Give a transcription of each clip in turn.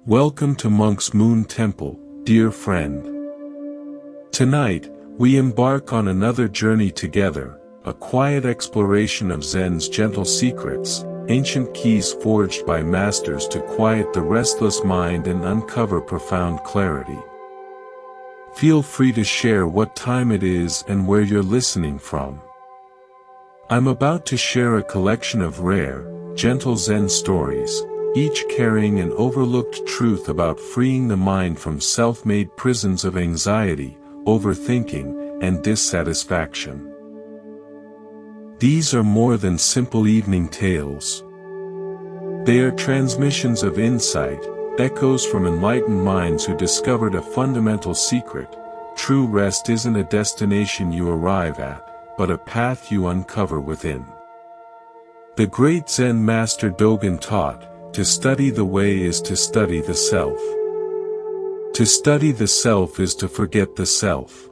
Welcome to Monk's Moon Temple, dear friend. Tonight, we embark on another journey together, a quiet exploration of Zen's gentle secrets, ancient keys forged by masters to quiet the restless mind and uncover profound clarity. Feel free to share what time it is and where you're listening from. I'm about to share a collection of rare, gentle Zen stories, each carrying an overlooked truth about freeing the mind from self-made prisons of anxiety, overthinking, and dissatisfaction. These are more than simple evening tales. They are transmissions of insight, echoes from enlightened minds who discovered a fundamental secret: true rest isn't a destination you arrive at, but a path you uncover within. The great Zen master Dogen taught, to study the way is to study the self. To study the self is to forget the self.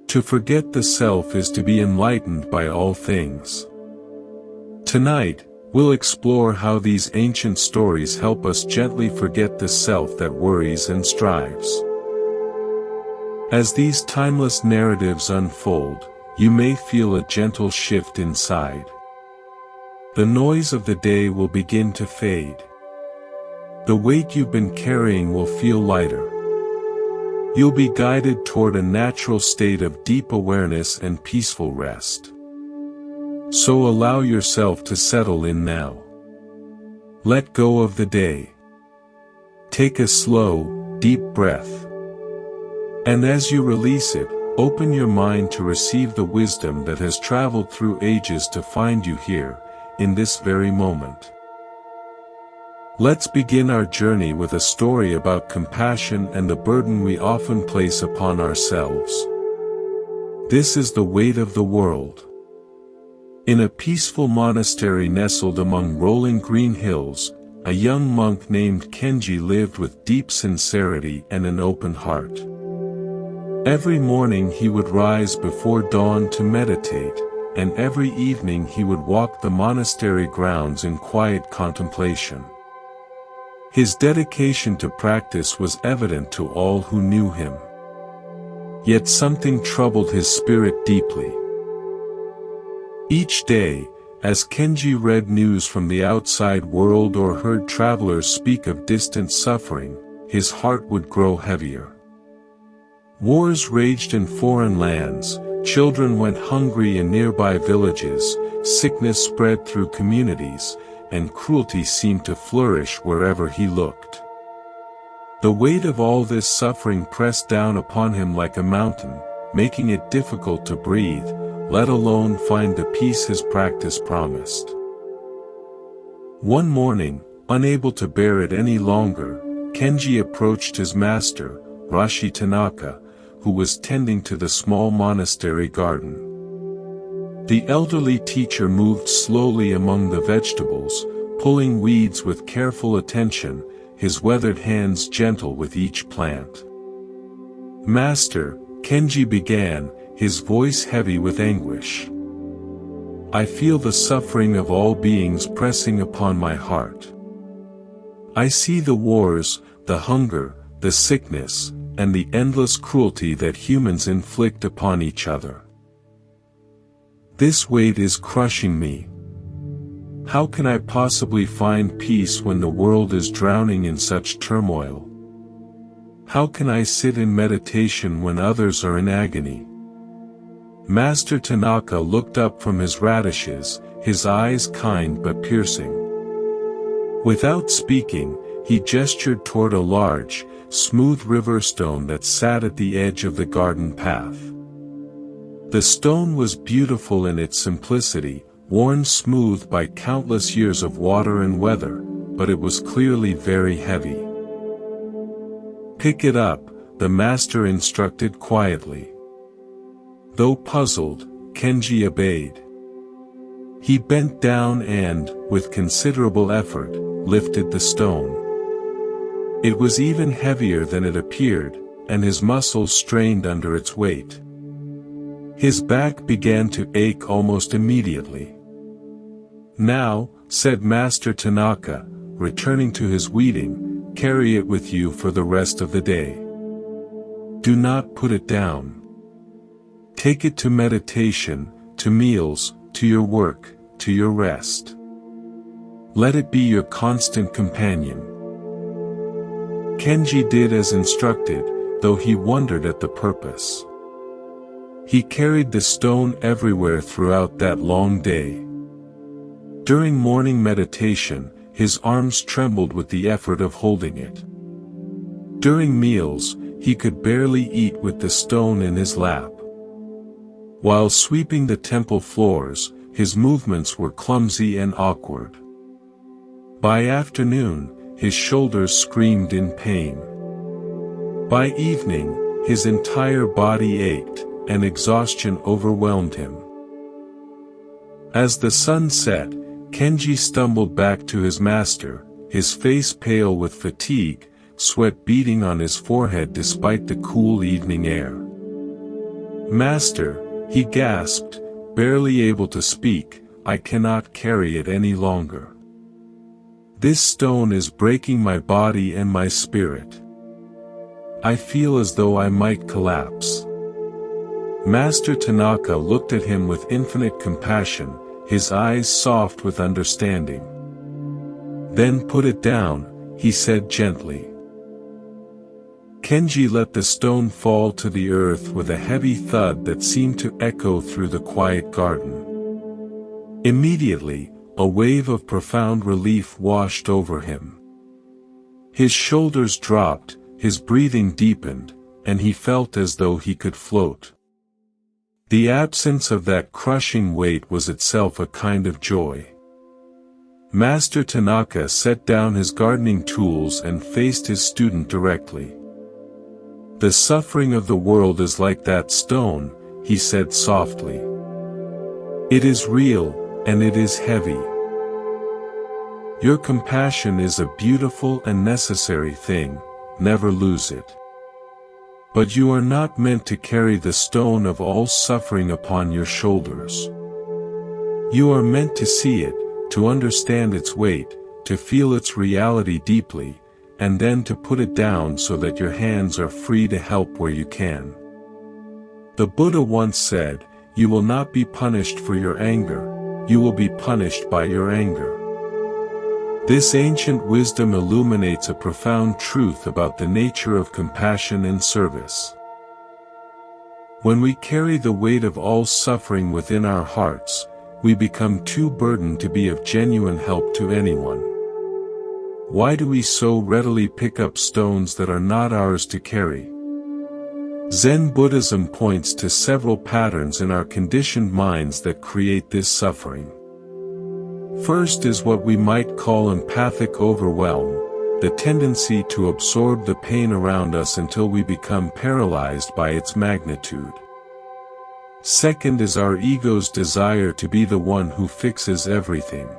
To forget the self is to be enlightened by all things. Tonight, we'll explore how these ancient stories help us gently forget the self that worries and strives. As these timeless narratives unfold, you may feel a gentle shift inside. The noise of the day will begin to fade. The weight you've been carrying will feel lighter. You'll be guided toward a natural state of deep awareness and peaceful rest. So allow yourself to settle in now. Let go of the day. Take a slow, deep breath. And as you release it, open your mind to receive the wisdom that has traveled through ages to find you here, in this very moment. Let's begin our journey with a story about compassion and the burden we often place upon ourselves. This is the weight of the world. In a peaceful monastery nestled among rolling green hills, a young monk named Kenji lived with deep sincerity and an open heart. Every morning he would rise before dawn to meditate, and every evening he would walk the monastery grounds in quiet contemplation. His dedication to practice was evident to all who knew him. Yet something troubled his spirit deeply. Each day, as Kenji read news from the outside world or heard travelers speak of distant suffering, his heart would grow heavier. Wars raged in foreign lands, children went hungry in nearby villages, sickness spread through communities, and cruelty seemed to flourish wherever he looked. The weight of all this suffering pressed down upon him like a mountain, making it difficult to breathe, let alone find the peace his practice promised. One morning, unable to bear it any longer, Kenji approached his master, Rashi Tanaka, who was tending to the small monastery garden. The elderly teacher moved slowly among the vegetables, pulling weeds with careful attention, his weathered hands gentle with each plant. "Master," Kenji began, his voice heavy with anguish. "I feel the suffering of all beings pressing upon my heart. I see the wars, the hunger, the sickness, and the endless cruelty that humans inflict upon each other. This weight is crushing me. How can I possibly find peace when the world is drowning in such turmoil? How can I sit in meditation when others are in agony?" Master Tanaka looked up from his radishes, his eyes kind but piercing. Without speaking, he gestured toward a large, smooth river stone that sat at the edge of the garden path. The stone was beautiful in its simplicity, worn smooth by countless years of water and weather, but it was clearly very heavy. "Pick it up," the master instructed quietly. Though puzzled, Kenji obeyed. He bent down and, with considerable effort, lifted the stone. It was even heavier than it appeared, and his muscles strained under its weight. His back began to ache almost immediately. "Now," said Master Tanaka, returning to his weeding, carry it with you for the rest of the day. Do not put it down. Take it to meditation, to meals, to your work, to your rest. Let it be your constant companion. Kenji did as instructed, though he wondered at the purpose. He carried the stone everywhere throughout that long day. During morning meditation, his arms trembled with the effort of holding it. During meals, he could barely eat with the stone in his lap. While sweeping the temple floors, his movements were clumsy and awkward. By afternoon, his shoulders screamed in pain. By evening, his entire body ached, and exhaustion overwhelmed him. As the sun set, Kenji stumbled back to his master, his face pale with fatigue, sweat beading on his forehead despite the cool evening air. "Master," he gasped, barely able to speak, "I cannot carry it any longer. This stone is breaking my body and my spirit. I feel as though I might collapse." Master Tanaka looked at him with infinite compassion, his eyes soft with understanding. "Then put it down," he said gently. Kenji let the stone fall to the earth with a heavy thud that seemed to echo through the quiet garden. Immediately, a wave of profound relief washed over him. His shoulders dropped, his breathing deepened, and he felt as though he could float. The absence of that crushing weight was itself a kind of joy. Master Tanaka set down his gardening tools and faced his student directly. "The suffering of the world is like that stone," he said softly. "It is real, and it is heavy. Your compassion is a beautiful and necessary thing, never lose it. But you are not meant to carry the stone of all suffering upon your shoulders. You are meant to see it, to understand its weight, to feel its reality deeply, and then to put it down so that your hands are free to help where you can. The Buddha once said, 'You will not be punished for your anger, you will be punished by your anger.' This ancient wisdom illuminates a profound truth about the nature of compassion and service. When we carry the weight of all suffering within our hearts, we become too burdened to be of genuine help to anyone. Why do we so readily pick up stones that are not ours to carry? Zen Buddhism points to several patterns in our conditioned minds that create this suffering. First is what we might call empathic overwhelm, the tendency to absorb the pain around us until we become paralyzed by its magnitude. Second is our ego's desire to be the one who fixes everything.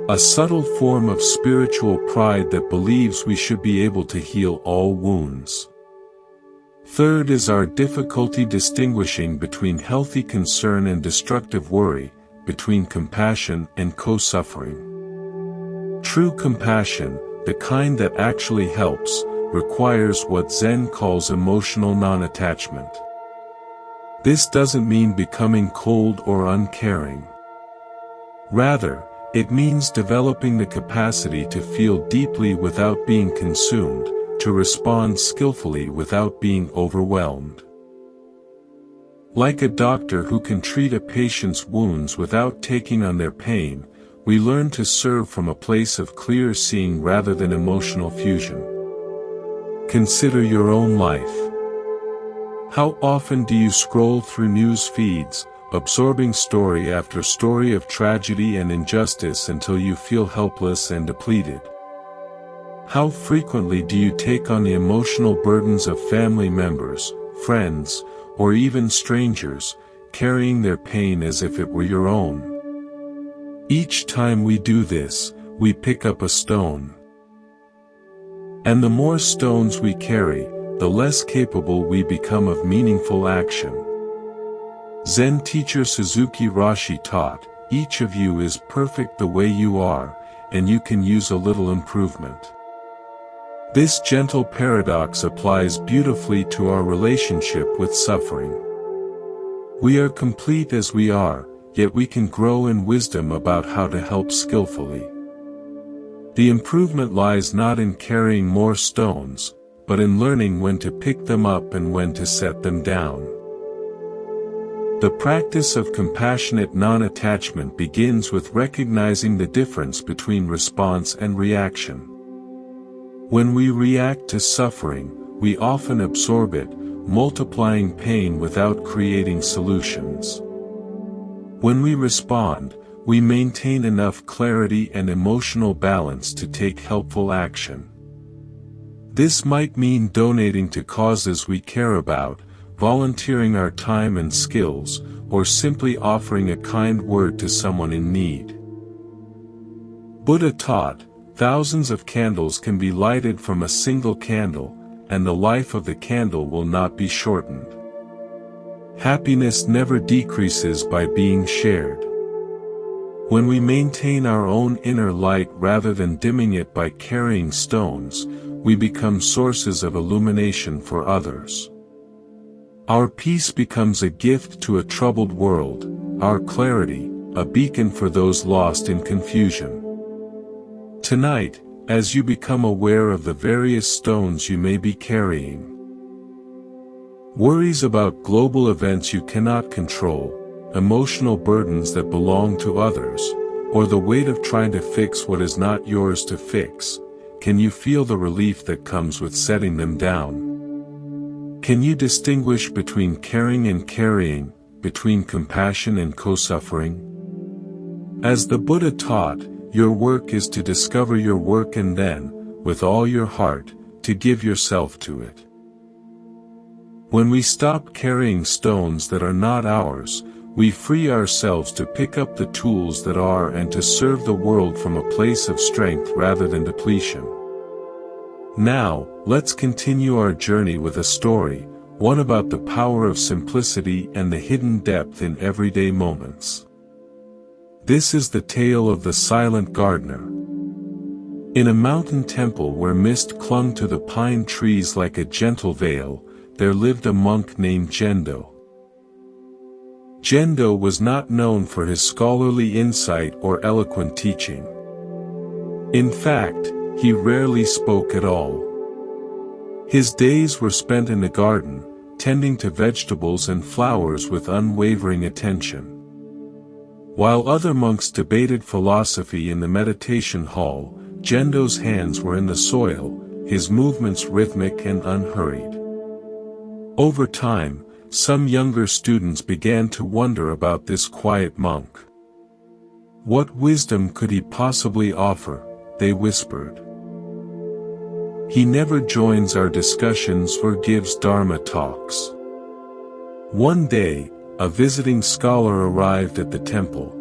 A subtle form of spiritual pride that believes we should be able to heal all wounds. Third is our difficulty distinguishing between healthy concern and destructive worry, between compassion and co-suffering. True compassion, the kind that actually helps, requires what Zen calls emotional non-attachment. This doesn't mean becoming cold or uncaring. Rather, it means developing the capacity to feel deeply without being consumed, to respond skillfully without being overwhelmed. Like a doctor who can treat a patient's wounds without taking on their pain, we learn to serve from a place of clear seeing rather than emotional fusion. Consider your own life. How often do you scroll through news feeds, absorbing story after story of tragedy and injustice until you feel helpless and depleted? How frequently do you take on the emotional burdens of family members, friends, or even strangers, carrying their pain as if it were your own? Each time we do this, we pick up a stone. And the more stones we carry, the less capable we become of meaningful action. Zen teacher Suzuki Roshi taught, "Each of you is perfect the way you are, and you can use a little improvement." This gentle paradox applies beautifully to our relationship with suffering. We are complete as we are, yet we can grow in wisdom about how to help skillfully. The improvement lies not in carrying more stones, but in learning when to pick them up and when to set them down. The practice of compassionate non-attachment begins with recognizing the difference between response and reaction. When we react to suffering, we often absorb it, multiplying pain without creating solutions. When we respond, we maintain enough clarity and emotional balance to take helpful action. This might mean donating to causes we care about, volunteering our time and skills, or simply offering a kind word to someone in need. Buddha taught, thousands of candles can be lighted from a single candle, and the life of the candle will not be shortened. Happiness never decreases by being shared. When we maintain our own inner light rather than dimming it by carrying stones, we become sources of illumination for others. Our peace becomes a gift to a troubled world, our clarity, a beacon for those lost in confusion. Tonight, as you become aware of the various stones you may be carrying, worries about global events you cannot control, emotional burdens that belong to others, or the weight of trying to fix what is not yours to fix, can you feel the relief that comes with setting them down? Can you distinguish between caring and carrying, between compassion and co-suffering? As the Buddha taught, your work is to discover your work and then, with all your heart, to give yourself to it. When we stop carrying stones that are not ours, we free ourselves to pick up the tools that are and to serve the world from a place of strength rather than depletion. Now, let's continue our journey with a story, one about the power of simplicity and the hidden depth in everyday moments. This is the tale of the silent gardener. In a mountain temple where mist clung to the pine trees like a gentle veil, there lived a monk named Gendo. Gendo was not known for his scholarly insight or eloquent teaching. In fact, he rarely spoke at all. His days were spent in the garden, tending to vegetables and flowers with unwavering attention. While other monks debated philosophy in the meditation hall, Gendo's hands were in the soil, his movements rhythmic and unhurried. Over time, some younger students began to wonder about this quiet monk. What wisdom could he possibly offer, they whispered. He never joins our discussions or gives Dharma talks. One day, a visiting scholar arrived at the temple.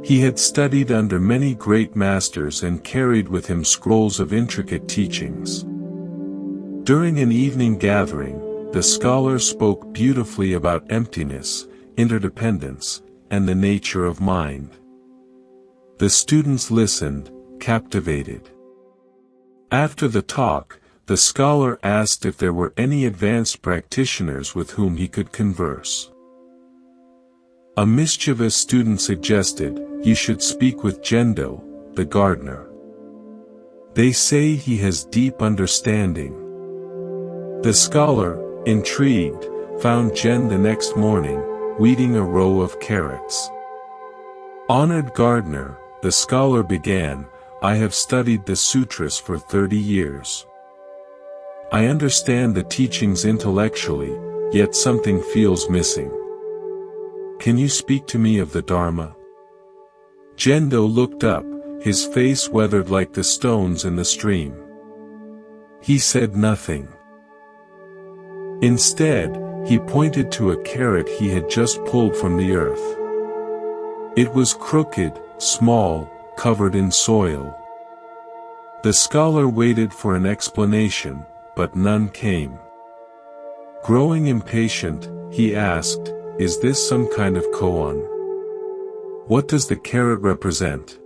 He had studied under many great masters and carried with him scrolls of intricate teachings. During an evening gathering, the scholar spoke beautifully about emptiness, interdependence, and the nature of mind. The students listened, captivated. After the talk, the scholar asked if there were any advanced practitioners with whom he could converse. A mischievous student suggested, "You should speak with Gendo, the gardener. They say he has deep understanding." The scholar, intrigued, found Gen the next morning, weeding a row of carrots. "Honored gardener," the scholar began, "I have studied the sutras for 30 years. I understand the teachings intellectually, yet something feels missing. Can you speak to me of the Dharma?" Gendo looked up, his face weathered like the stones in the stream. He said nothing. Instead, he pointed to a carrot he had just pulled from the earth. It was crooked, small, covered in soil. The scholar waited for an explanation, but none came. Growing impatient, he asked, "Is this some kind of koan? What does the carrot represent?"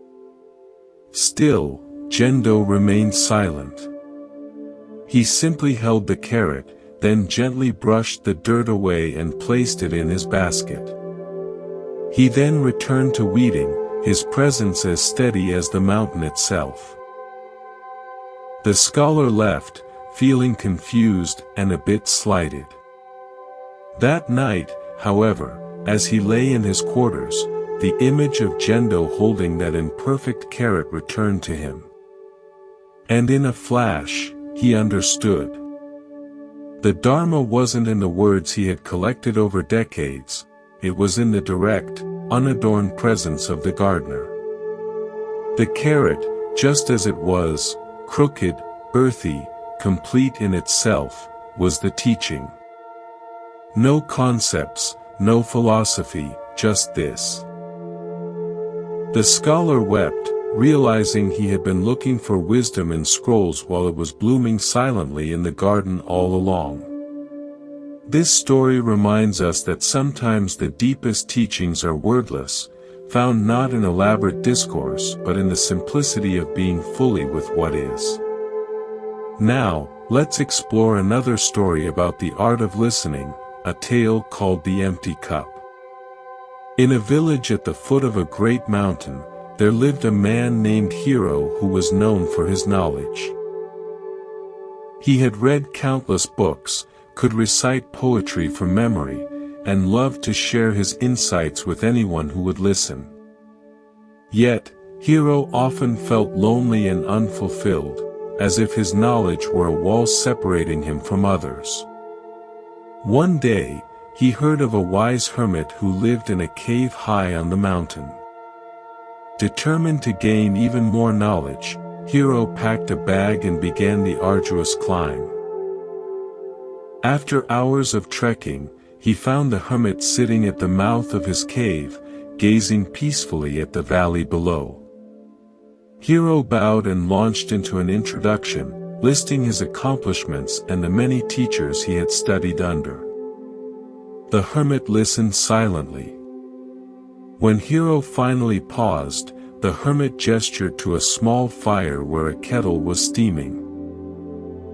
Still, Gendo remained silent. He simply held the carrot, then gently brushed the dirt away and placed it in his basket. He then returned to weeding, his presence as steady as the mountain itself. The scholar left, feeling confused and a bit slighted. That night, however, as he lay in his quarters, the image of Gendo holding that imperfect carrot returned to him. And in a flash, he understood. The Dharma wasn't in the words he had collected over decades, it was in the direct, unadorned presence of the gardener. The carrot, just as it was, crooked, earthy, complete in itself, was the teaching. No concepts, no philosophy, just this. The scholar wept, realizing he had been looking for wisdom in scrolls while it was blooming silently in the garden all along. This story reminds us that sometimes the deepest teachings are wordless, found not in elaborate discourse but in the simplicity of being fully with what is. Now, let's explore another story about the art of listening, a tale called The Empty Cup. In a village at the foot of a great mountain, there lived a man named Hiro who was known for his knowledge. He had read countless books, could recite poetry from memory, and loved to share his insights with anyone who would listen. Yet, Hiro often felt lonely and unfulfilled, as if his knowledge were a wall separating him from others. One day, he heard of a wise hermit who lived in a cave high on the mountain. Determined to gain even more knowledge, Hiro packed a bag and began the arduous climb. After hours of trekking, he found the hermit sitting at the mouth of his cave, gazing peacefully at the valley below. Hiro bowed and launched into an introduction, listing his accomplishments and the many teachers he had studied under. The hermit listened silently. When Hiro finally paused, the hermit gestured to a small fire where a kettle was steaming.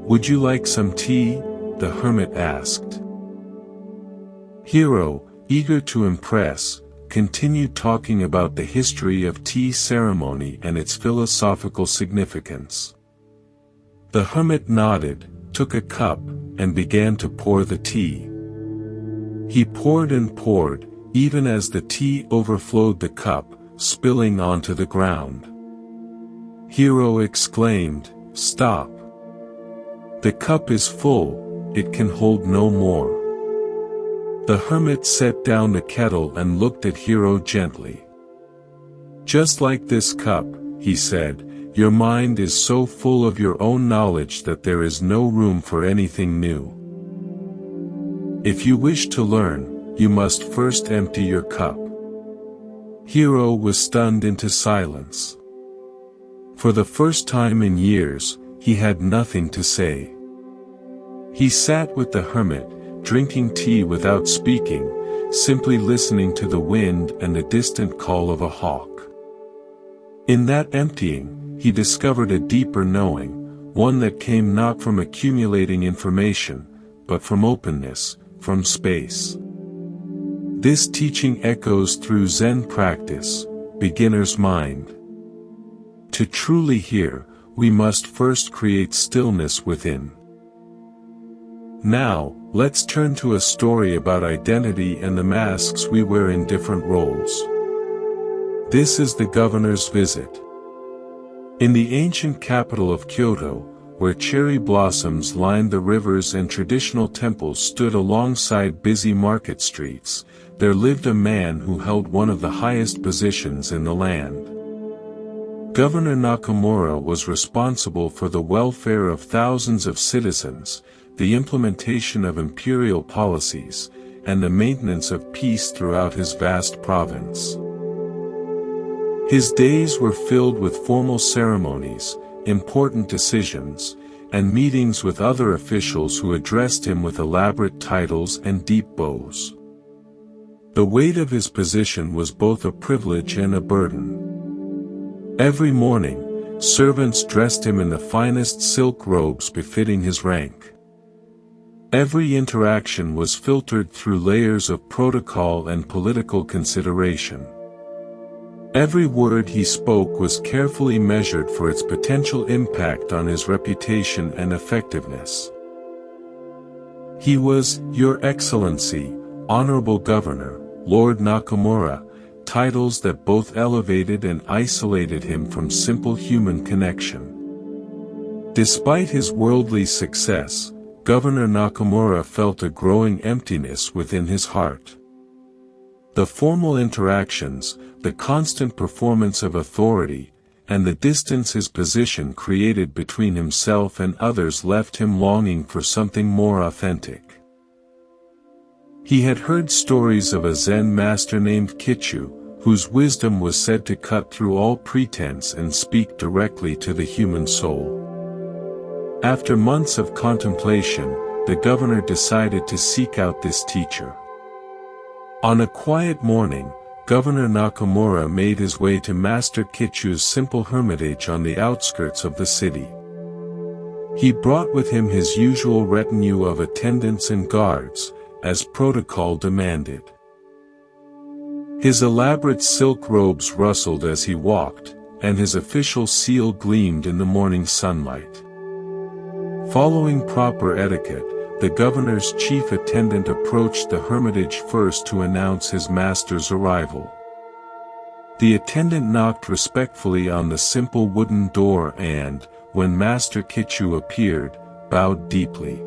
"Would you like some tea?" the hermit asked. Hiro, eager to impress, continued talking about the history of tea ceremony and its philosophical significance. The hermit nodded, took a cup, and began to pour the tea. He poured and poured, even as the tea overflowed the cup, spilling onto the ground. Hiro exclaimed, "Stop! The cup is full, it can hold no more." The hermit set down the kettle and looked at Hiro gently. "Just like this cup," he said, "your mind is so full of your own knowledge that there is no room for anything new. If you wish to learn, you must first empty your cup." Hiro was stunned into silence. For the first time in years, he had nothing to say. He sat with the hermit, drinking tea without speaking, simply listening to the wind and the distant call of a hawk. In that emptying, he discovered a deeper knowing, one that came not from accumulating information, but from openness, from space. This teaching echoes through Zen practice, beginner's mind. To truly hear, we must first create stillness within. Now, let's turn to a story about identity and the masks we wear in different roles. This is the governor's visit. In the ancient capital of Kyoto, where cherry blossoms lined the rivers and traditional temples stood alongside busy market streets, there lived a man who held one of the highest positions in the land. Governor Nakamura was responsible for the welfare of thousands of citizens, the implementation of imperial policies, and the maintenance of peace throughout his vast province. His days were filled with formal ceremonies, important decisions, and meetings with other officials who addressed him with elaborate titles and deep bows. The weight of his position was both a privilege and a burden. Every morning, servants dressed him in the finest silk robes befitting his rank. Every interaction was filtered through layers of protocol and political consideration. Every word he spoke was carefully measured for its potential impact on his reputation and effectiveness. He was, Your Excellency, Honorable Governor, Lord Nakamura, titles that both elevated and isolated him from simple human connection. Despite his worldly success, Governor Nakamura felt a growing emptiness within his heart. The formal interactions, the constant performance of authority, and the distance his position created between himself and others left him longing for something more authentic. He had heard stories of a Zen master named Kichu, whose wisdom was said to cut through all pretense and speak directly to the human soul. After months of contemplation, the governor decided to seek out this teacher. On a quiet morning, Governor Nakamura made his way to Master Kichu's simple hermitage on the outskirts of the city. He brought with him his usual retinue of attendants and guards, as protocol demanded. His elaborate silk robes rustled as he walked, and his official seal gleamed in the morning sunlight. Following proper etiquette, the governor's chief attendant approached the hermitage first to announce his master's arrival. The attendant knocked respectfully on the simple wooden door and, when Master Kichu appeared, bowed deeply.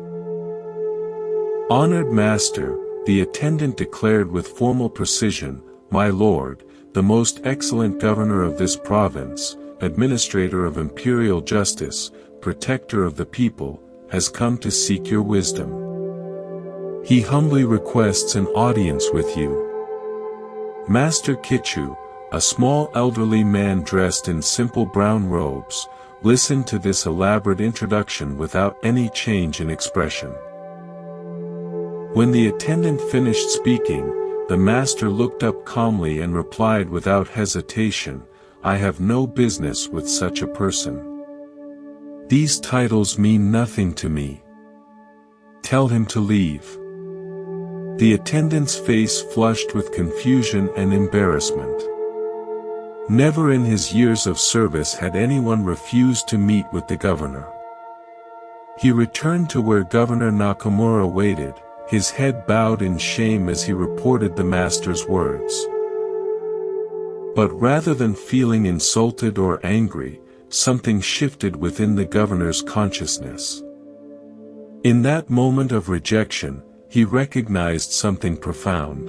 Honored Master, the attendant declared with formal precision, My lord, the most excellent governor of this province, administrator of imperial justice, protector of the people, has come to seek your wisdom. He humbly requests an audience with you. Master Kichu, a small elderly man dressed in simple brown robes, listened to this elaborate introduction without any change in expression. When the attendant finished speaking, the master looked up calmly and replied without hesitation, I have no business with such a person. These titles mean nothing to me. Tell him to leave. The attendant's face flushed with confusion and embarrassment. Never in his years of service had anyone refused to meet with the governor. He returned to where Governor Nakamura waited, his head bowed in shame as he reported the master's words. But rather than feeling insulted or angry, something shifted within the governor's consciousness. In that moment of rejection, he recognized something profound.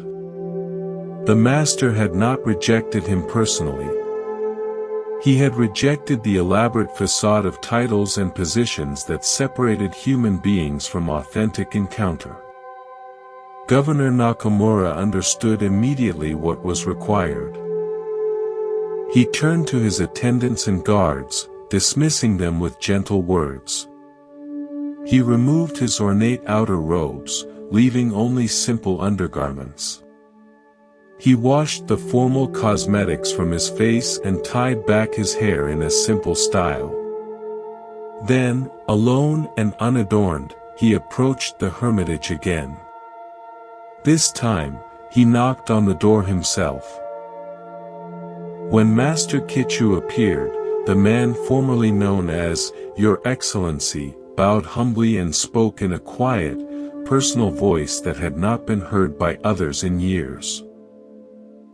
The master had not rejected him personally. He had rejected the elaborate facade of titles and positions that separated human beings from authentic encounter. Governor Nakamura understood immediately what was required. He turned to his attendants and guards, dismissing them with gentle words. He removed his ornate outer robes, leaving only simple undergarments. He washed the formal cosmetics from his face and tied back his hair in a simple style. Then, alone and unadorned, he approached the hermitage again. This time, he knocked on the door himself. When Master Kichu appeared, the man formerly known as Your Excellency bowed humbly and spoke in a quiet, personal voice that had not been heard by others in years.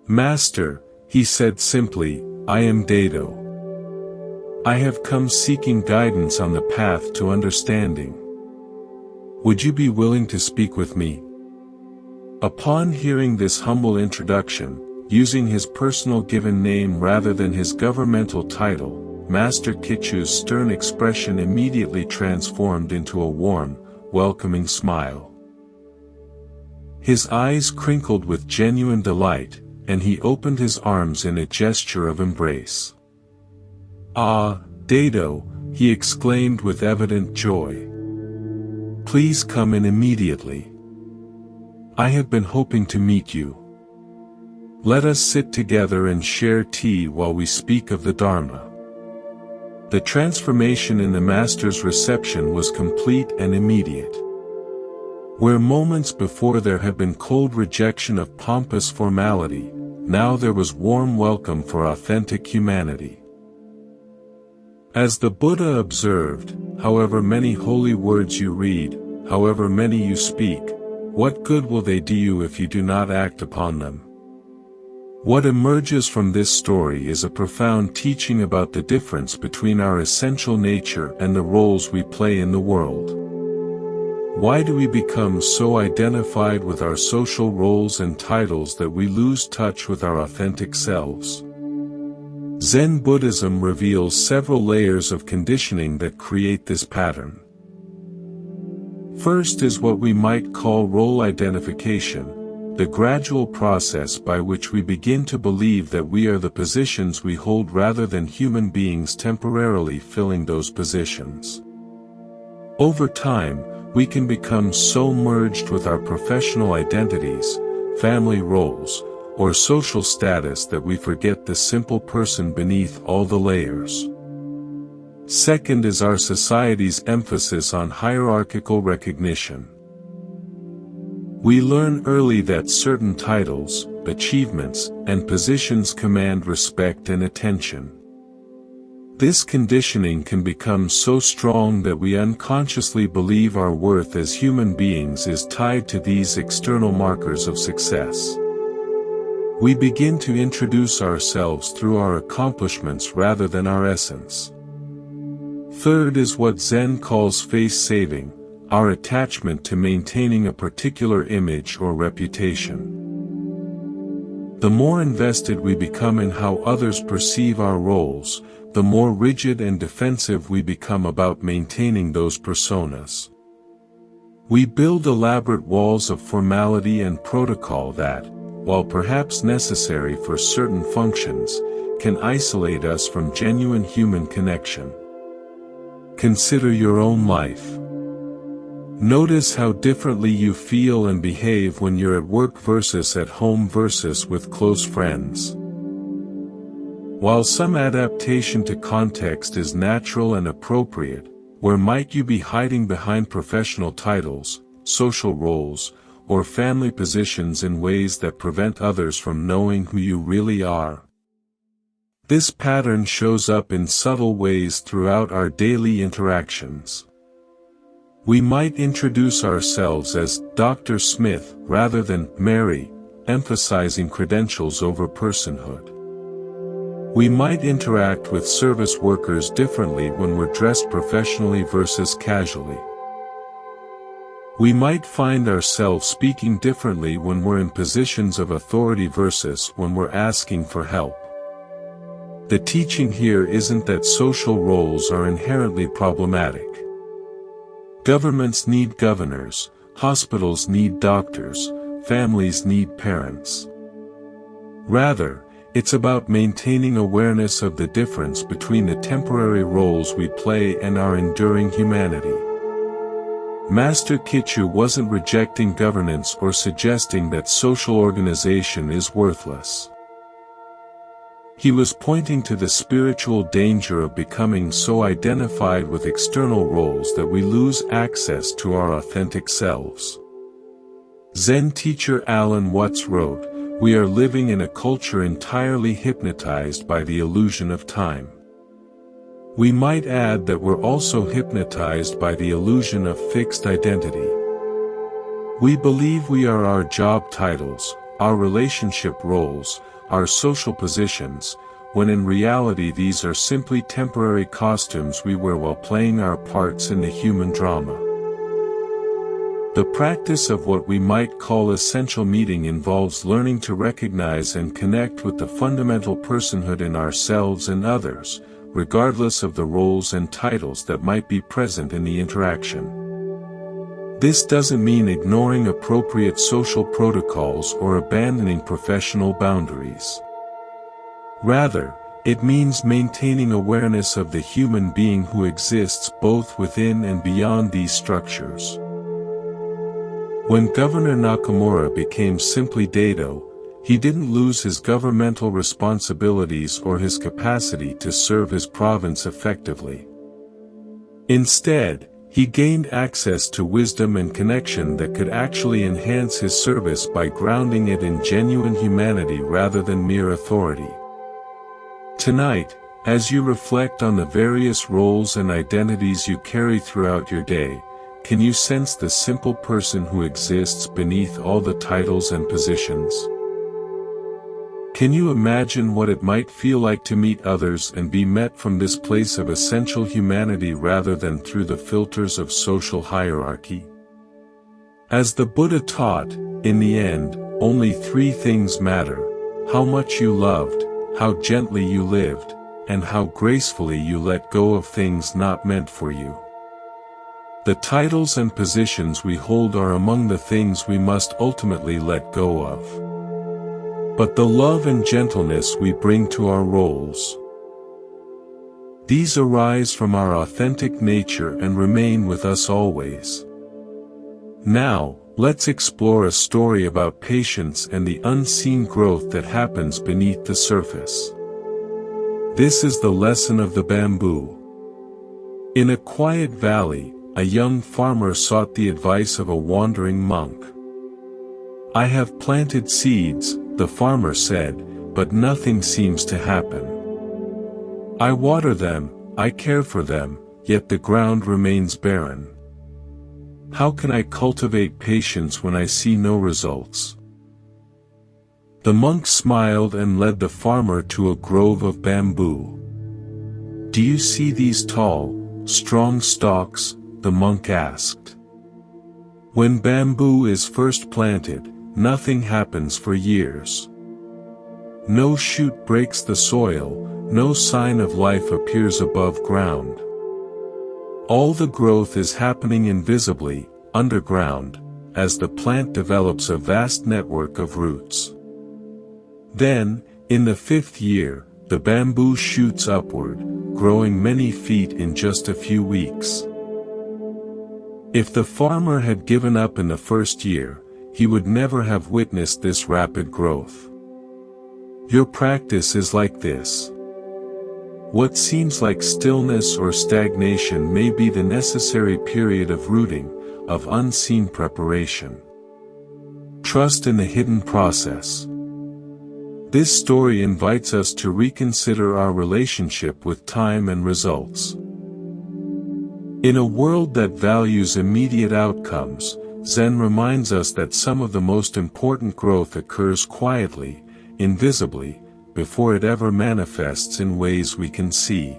Master, he said simply, I am Dado. I have come seeking guidance on the path to understanding. Would you be willing to speak with me? Upon hearing this humble introduction, using his personal given name rather than his governmental title, Master Kichu's stern expression immediately transformed into a warm, welcoming smile. His eyes crinkled with genuine delight, and he opened his arms in a gesture of embrace. Ah, Dado, he exclaimed with evident joy. Please come in immediately. I have been hoping to meet you. Let us sit together and share tea while we speak of the Dharma. The transformation in the master's reception was complete and immediate. Where moments before there had been cold rejection of pompous formality, now there was warm welcome for authentic humanity. As the Buddha observed, however many holy words you read, however many you speak, what good will they do you if you do not act upon them? What emerges from this story is a profound teaching about the difference between our essential nature and the roles we play in the world. Why do we become so identified with our social roles and titles that we lose touch with our authentic selves? Zen Buddhism reveals several layers of conditioning that create this pattern. First is what we might call role identification, the gradual process by which we begin to believe that we are the positions we hold rather than human beings temporarily filling those positions. Over time, we can become so merged with our professional identities, family roles, or social status that we forget the simple person beneath all the layers. Second is our society's emphasis on hierarchical recognition. We learn early that certain titles, achievements, and positions command respect and attention. This conditioning can become so strong that we unconsciously believe our worth as human beings is tied to these external markers of success. We begin to introduce ourselves through our accomplishments rather than our essence. Third is what Zen calls face-saving, our attachment to maintaining a particular image or reputation. The more invested we become in how others perceive our roles, the more rigid and defensive we become about maintaining those personas. We build elaborate walls of formality and protocol that, while perhaps necessary for certain functions, can isolate us from genuine human connection. Consider your own life. Notice how differently you feel and behave when you're at work versus at home versus with close friends. While some adaptation to context is natural and appropriate, where might you be hiding behind professional titles, social roles, or family positions in ways that prevent others from knowing who you really are? This pattern shows up in subtle ways throughout our daily interactions. We might introduce ourselves as Dr. Smith rather than Mary, emphasizing credentials over personhood. We might interact with service workers differently when we're dressed professionally versus casually. We might find ourselves speaking differently when we're in positions of authority versus when we're asking for help. The teaching here isn't that social roles are inherently problematic. Governments need governors, hospitals need doctors, families need parents. Rather, it's about maintaining awareness of the difference between the temporary roles we play and our enduring humanity. Master Kitchu wasn't rejecting governance or suggesting that social organization is worthless. He was pointing to the spiritual danger of becoming so identified with external roles that we lose access to our authentic selves. Zen teacher Alan Watts wrote, "We are living in a culture entirely hypnotized by the illusion of time." We might add that we're also hypnotized by the illusion of fixed identity. We believe we are our job titles, our relationship roles, our social positions, when in reality these are simply temporary costumes we wear while playing our parts in the human drama. The practice of what we might call essential meeting involves learning to recognize and connect with the fundamental personhood in ourselves and others, regardless of the roles and titles that might be present in the interaction. This doesn't mean ignoring appropriate social protocols or abandoning professional boundaries. Rather, it means maintaining awareness of the human being who exists both within and beyond these structures. When Governor Nakamura became simply Dado, He didn't lose his governmental responsibilities or his capacity to serve his province effectively. Instead, he gained access to wisdom and connection that could actually enhance his service by grounding it in genuine humanity rather than mere authority. Tonight, as you reflect on the various roles and identities you carry throughout your day, can you sense the simple person who exists beneath all the titles and positions? Can you imagine what it might feel like to meet others and be met from this place of essential humanity rather than through the filters of social hierarchy? As the Buddha taught, in the end, only three things matter: how much you loved, how gently you lived, and how gracefully you let go of things not meant for you. The titles and positions we hold are among the things we must ultimately let go of. But the love and gentleness we bring to our roles, these arise from our authentic nature and remain with us always. Now, let's explore a story about patience and the unseen growth that happens beneath the surface. This is the lesson of the bamboo. In a quiet valley, a young farmer sought the advice of a wandering monk. "I have planted seeds," the farmer said, "but nothing seems to happen. I water them, I care for them, yet the ground remains barren. How can I cultivate patience when I see no results?" The monk smiled and led the farmer to a grove of bamboo. "Do you see these tall, strong stalks?" the monk asked. "When bamboo is first planted, nothing happens for years. No shoot breaks the soil, no sign of life appears above ground. All the growth is happening invisibly, underground, as the plant develops a vast network of roots. Then, in the 5th year, the bamboo shoots upward, growing many feet in just a few weeks." If the farmer had given up in the first year, he would never have witnessed this rapid growth. Your practice is like this. What seems like stillness or stagnation may be the necessary period of rooting, of unseen preparation. Trust in the hidden process. This story invites us to reconsider our relationship with time and results. In a world that values immediate outcomes, Zen reminds us that some of the most important growth occurs quietly, invisibly, before it ever manifests in ways we can see.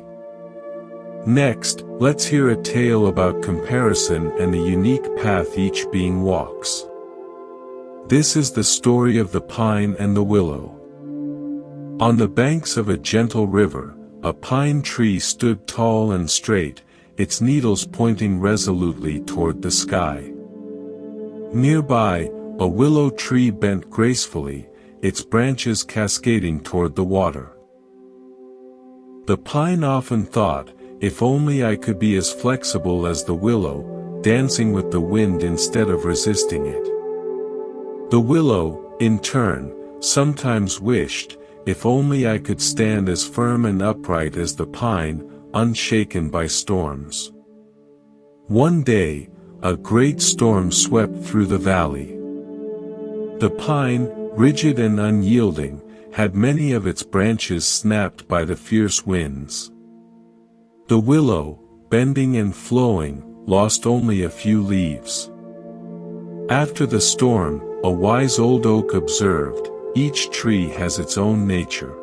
Next, let's hear a tale about comparison and the unique path each being walks. This is the story of the pine and the willow. On the banks of a gentle river, a pine tree stood tall and straight, its needles pointing resolutely toward the sky. Nearby, a willow tree bent gracefully, its branches cascading toward the water. The pine often thought, "If only I could be as flexible as the willow, dancing with the wind instead of resisting it." The willow, in turn, sometimes wished, "If only I could stand as firm and upright as the pine, unshaken by storms." One day, a great storm swept through the valley. The pine, rigid and unyielding, had many of its branches snapped by the fierce winds. The willow, bending and flowing, lost only a few leaves. After the storm, a wise old oak observed, "Each tree has its own nature.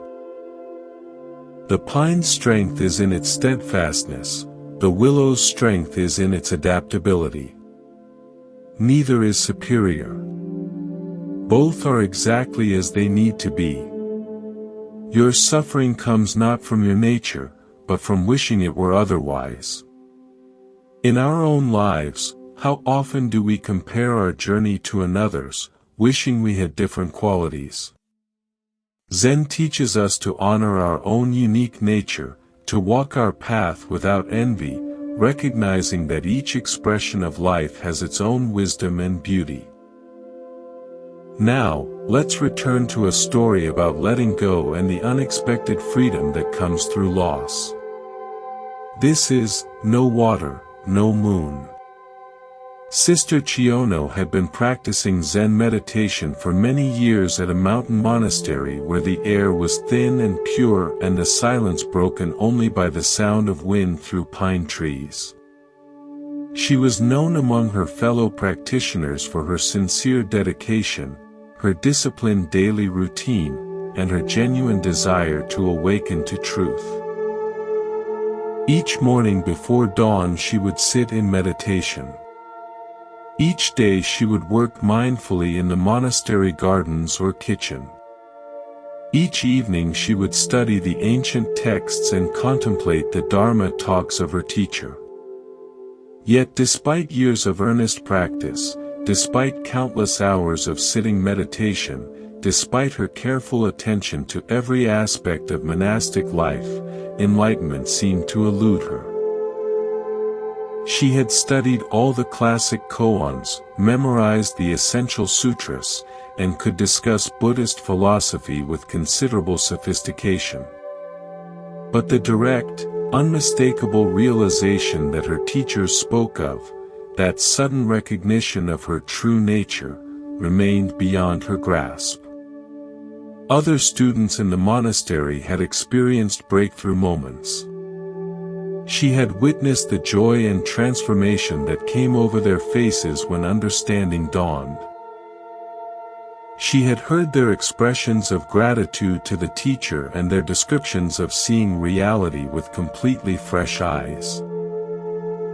The pine's strength is in its steadfastness, the willow's strength is in its adaptability. Neither is superior. Both are exactly as they need to be. Your suffering comes not from your nature, but from wishing it were otherwise." In our own lives, how often do we compare our journey to another's, wishing we had different qualities? Zen teaches us to honor our own unique nature, to walk our path without envy, recognizing that each expression of life has its own wisdom and beauty. Now, let's return to a story about letting go and the unexpected freedom that comes through loss. This is No Water, No Moon. Sister Chiono had been practicing Zen meditation for many years at a mountain monastery where the air was thin and pure and the silence broken only by the sound of wind through pine trees. She was known among her fellow practitioners for her sincere dedication, her disciplined daily routine, and her genuine desire to awaken to truth. Each morning before dawn she would sit in meditation. Each day she would work mindfully in the monastery gardens or kitchen. Each evening she would study the ancient texts and contemplate the Dharma talks of her teacher. Yet despite years of earnest practice, despite countless hours of sitting meditation, despite her careful attention to every aspect of monastic life, enlightenment seemed to elude her. She had studied all the classic koans, memorized the essential sutras, and could discuss Buddhist philosophy with considerable sophistication. But the direct, unmistakable realization that her teachers spoke of, that sudden recognition of her true nature, remained beyond her grasp. Other students in the monastery had experienced breakthrough moments. She had witnessed the joy and transformation that came over their faces when understanding dawned. She had heard their expressions of gratitude to the teacher and their descriptions of seeing reality with completely fresh eyes.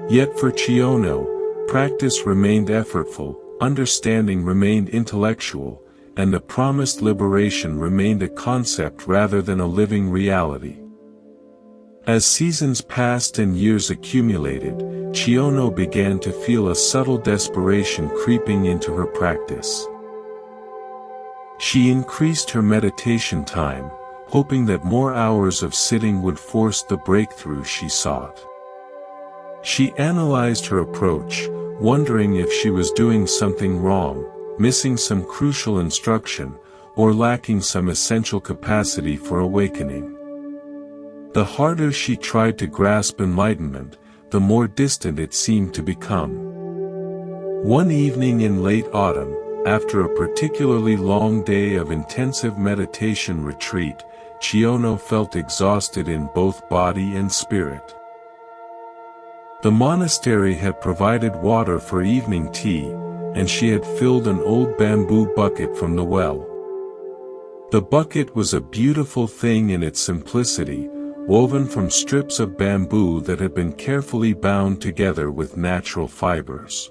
Yet for Chiono, practice remained effortful, understanding remained intellectual, and the promised liberation remained a concept rather than a living reality. As seasons passed and years accumulated, Chiono began to feel a subtle desperation creeping into her practice. She increased her meditation time, hoping that more hours of sitting would force the breakthrough she sought. She analyzed her approach, wondering if she was doing something wrong, missing some crucial instruction, or lacking some essential capacity for awakening. The harder she tried to grasp enlightenment, the more distant it seemed to become. One evening in late autumn, after a particularly long day of intensive meditation retreat, Chiono felt exhausted in both body and spirit. The monastery had provided water for evening tea, and she had filled an old bamboo bucket from the well. The bucket was a beautiful thing in its simplicity, woven from strips of bamboo that had been carefully bound together with natural fibers.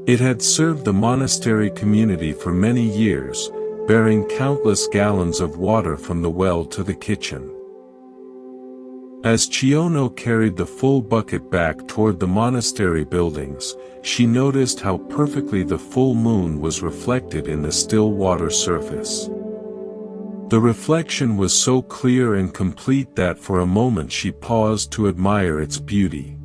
It had served the monastery community for many years, bearing countless gallons of water from the well to the kitchen. As Chiono carried the full bucket back toward the monastery buildings, she noticed how perfectly the full moon was reflected in the still water surface. The reflection was so clear and complete that for a moment she paused to admire its beauty.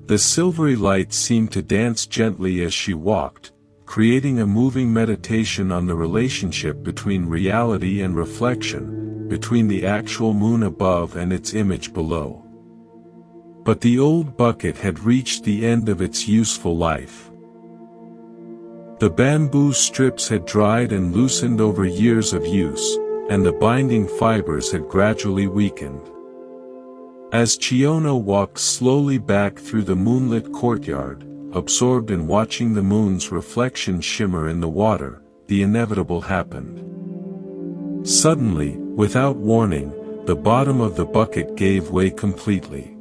The silvery light seemed to dance gently as she walked, creating a moving meditation on the relationship between reality and reflection, between the actual moon above and its image below. But the old bucket had reached the end of its useful life. The bamboo strips had dried and loosened over years of use, and the binding fibers had gradually weakened. As Chiono walked slowly back through the moonlit courtyard, absorbed in watching the moon's reflection shimmer in the water, the inevitable happened. Suddenly, without warning, the bottom of the bucket gave way completely.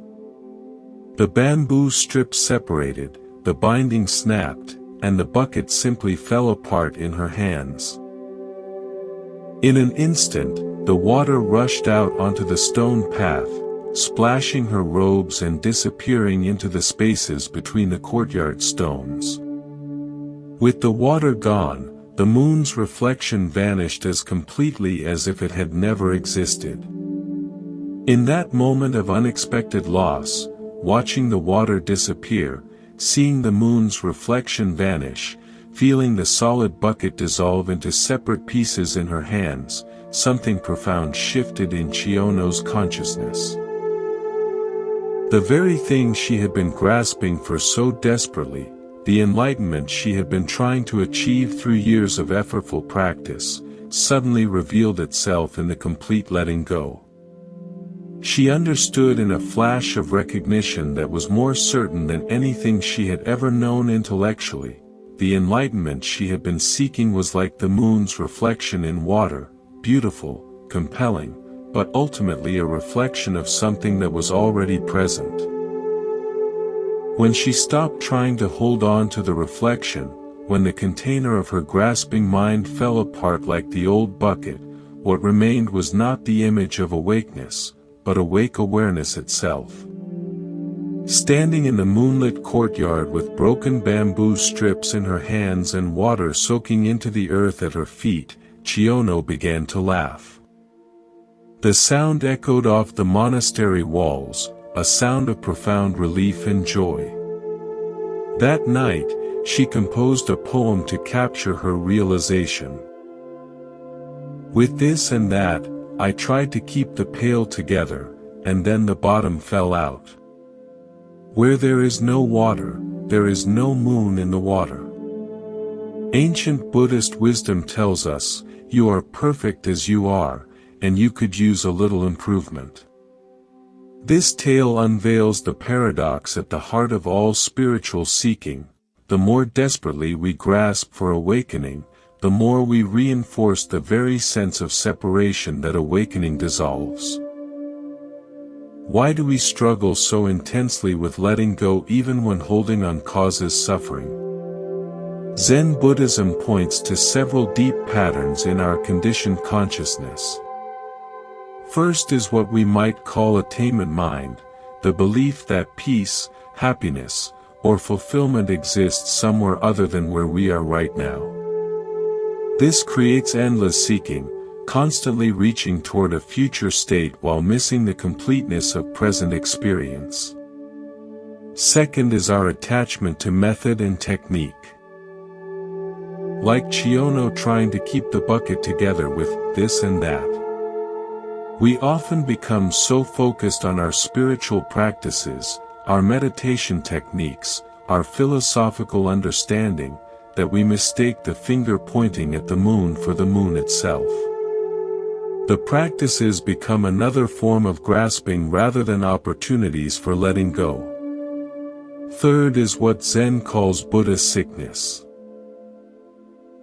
The bamboo strips separated, the binding snapped, and the bucket simply fell apart in her hands. In an instant, the water rushed out onto the stone path, splashing her robes and disappearing into the spaces between the courtyard stones. With the water gone, the moon's reflection vanished as completely as if it had never existed. In that moment of unexpected loss, watching the water disappear, seeing the moon's reflection vanish, feeling the solid bucket dissolve into separate pieces in her hands, something profound shifted in Chiono's consciousness. The very thing she had been grasping for so desperately, the enlightenment she had been trying to achieve through years of effortful practice, suddenly revealed itself in the complete letting go. She understood in a flash of recognition that was more certain than anything she had ever known intellectually. The enlightenment she had been seeking was like the moon's reflection in water, beautiful, compelling, but ultimately a reflection of something that was already present. When she stopped trying to hold on to the reflection, when the container of her grasping mind fell apart like the old bucket, what remained was not the image of awakeness, but awake awareness itself. Standing in the moonlit courtyard with broken bamboo strips in her hands and water soaking into the earth at her feet, Chiono began to laugh. The sound echoed off the monastery walls, a sound of profound relief and joy. That night, she composed a poem to capture her realization. With this and that, I tried to keep the pail together, and then the bottom fell out. Where there is no water, there is no moon in the water. Ancient Buddhist wisdom tells us, you are perfect as you are, and you could use a little improvement. This tale unveils the paradox at the heart of all spiritual seeking. The more desperately we grasp for awakening, the more we reinforce the very sense of separation that awakening dissolves. Why do we struggle so intensely with letting go even when holding on causes suffering? Zen Buddhism points to several deep patterns in our conditioned consciousness. First is what we might call attainment mind, the belief that peace, happiness, or fulfillment exists somewhere other than where we are right now. This creates endless seeking, constantly reaching toward a future state while missing the completeness of present experience. Second is our attachment to method and technique. Like Chiono trying to keep the bucket together with this and that. We often become so focused on our spiritual practices, our meditation techniques, our philosophical understanding, that we mistake the finger pointing at the moon for the moon itself. The practices become another form of grasping rather than opportunities for letting go. Third is what Zen calls Buddha sickness.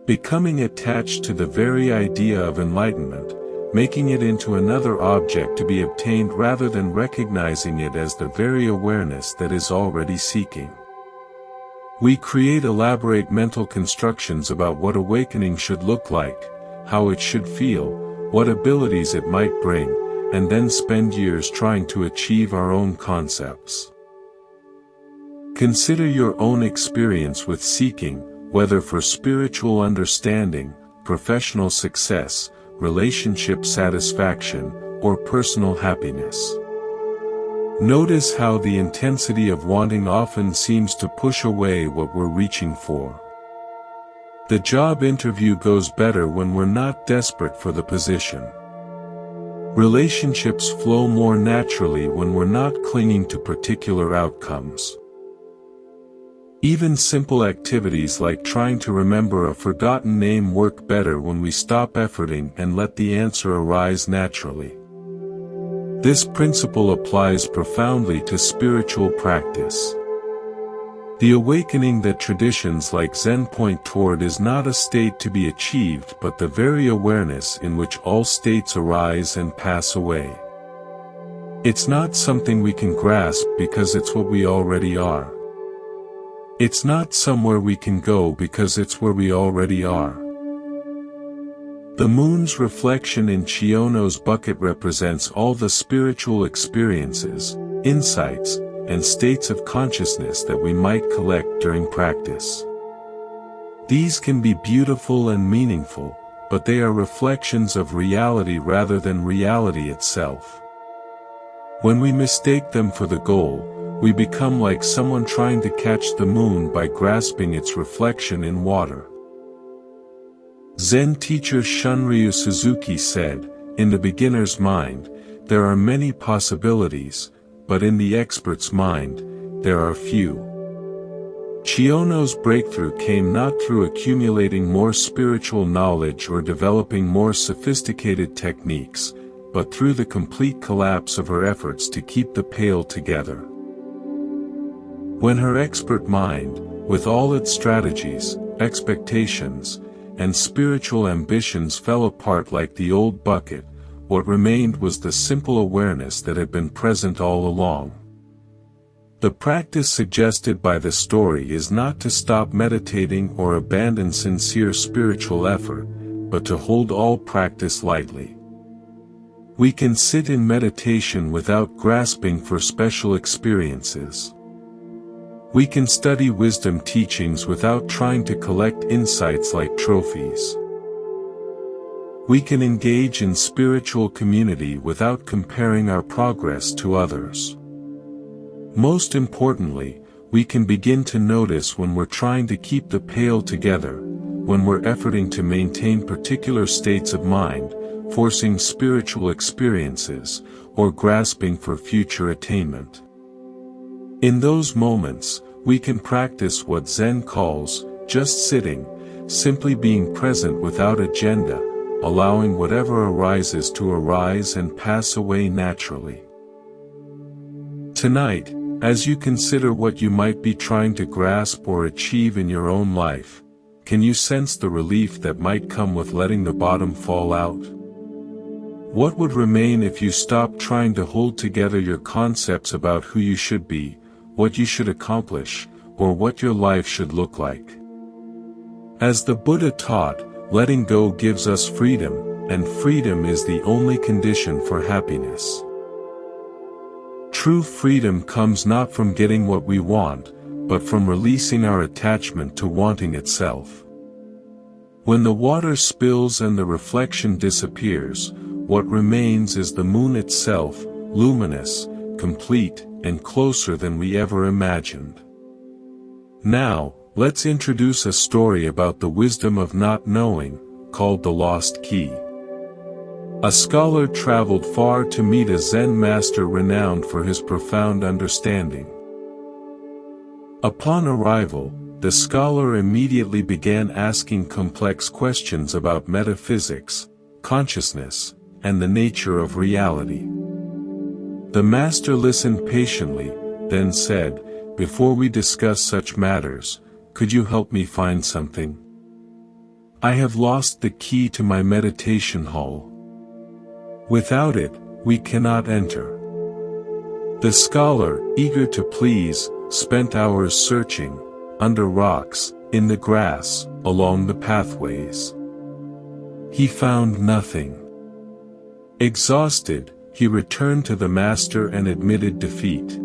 Becoming attached to the very idea of enlightenment, making it into another object to be obtained rather than recognizing it as the very awareness that is already seeking. We create elaborate mental constructions about what awakening should look like, how it should feel, what abilities it might bring, and then spend years trying to achieve our own concepts. Consider your own experience with seeking, whether for spiritual understanding, professional success, relationship satisfaction, or personal happiness. Notice how the intensity of wanting often seems to push away what we're reaching for. The job interview goes better when we're not desperate for the position. Relationships flow more naturally when we're not clinging to particular outcomes. Even simple activities like trying to remember a forgotten name work better when we stop efforting and let the answer arise naturally. This principle applies profoundly to spiritual practice. The awakening that traditions like Zen point toward is not a state to be achieved but the very awareness in which all states arise and pass away. It's not something we can grasp because it's what we already are. It's not somewhere we can go because it's where we already are. The moon's reflection in Chiono's bucket represents all the spiritual experiences, insights, and states of consciousness that we might collect during practice. These can be beautiful and meaningful, but they are reflections of reality rather than reality itself. When we mistake them for the goal, we become like someone trying to catch the moon by grasping its reflection in water. Zen teacher Shunryu Suzuki said, "In the beginner's mind, there are many possibilities, but in the expert's mind, there are few." Chiono's breakthrough came not through accumulating more spiritual knowledge or developing more sophisticated techniques, but through the complete collapse of her efforts to keep the pail together. When her expert mind, with all its strategies, expectations, and spiritual ambitions fell apart like the old bucket, what remained was the simple awareness that had been present all along. The practice suggested by the story is not to stop meditating or abandon sincere spiritual effort, but to hold all practice lightly. We can sit in meditation without grasping for special experiences. We can study wisdom teachings without trying to collect insights like trophies. We can engage in spiritual community without comparing our progress to others. Most importantly, we can begin to notice when we're trying to keep the pail together, when we're efforting to maintain particular states of mind, forcing spiritual experiences, or grasping for future attainment. In those moments, we can practice what Zen calls, just sitting, simply being present without agenda, allowing whatever arises to arise and pass away naturally. Tonight, as you consider what you might be trying to grasp or achieve in your own life, can you sense the relief that might come with letting the bottom fall out? What would remain if you stopped trying to hold together your concepts about who you should be, what you should accomplish, or what your life should look like? As the Buddha taught, letting go gives us freedom, and freedom is the only condition for happiness. True freedom comes not from getting what we want, but from releasing our attachment to wanting itself. When the water spills and the reflection disappears, what remains is the moon itself, luminous, complete, and closer than we ever imagined. Now, let's introduce a story about the wisdom of not knowing, called the Lost Key. A scholar traveled far to meet a Zen master renowned for his profound understanding. Upon arrival, the scholar immediately began asking complex questions about metaphysics, consciousness, and the nature of reality. The master listened patiently, then said, "Before we discuss such matters, could you help me find something? I have lost the key to my meditation hall. Without it, we cannot enter." The scholar, eager to please, spent hours searching, under rocks, in the grass, along the pathways. He found nothing. Exhausted, he returned to the master and admitted defeat.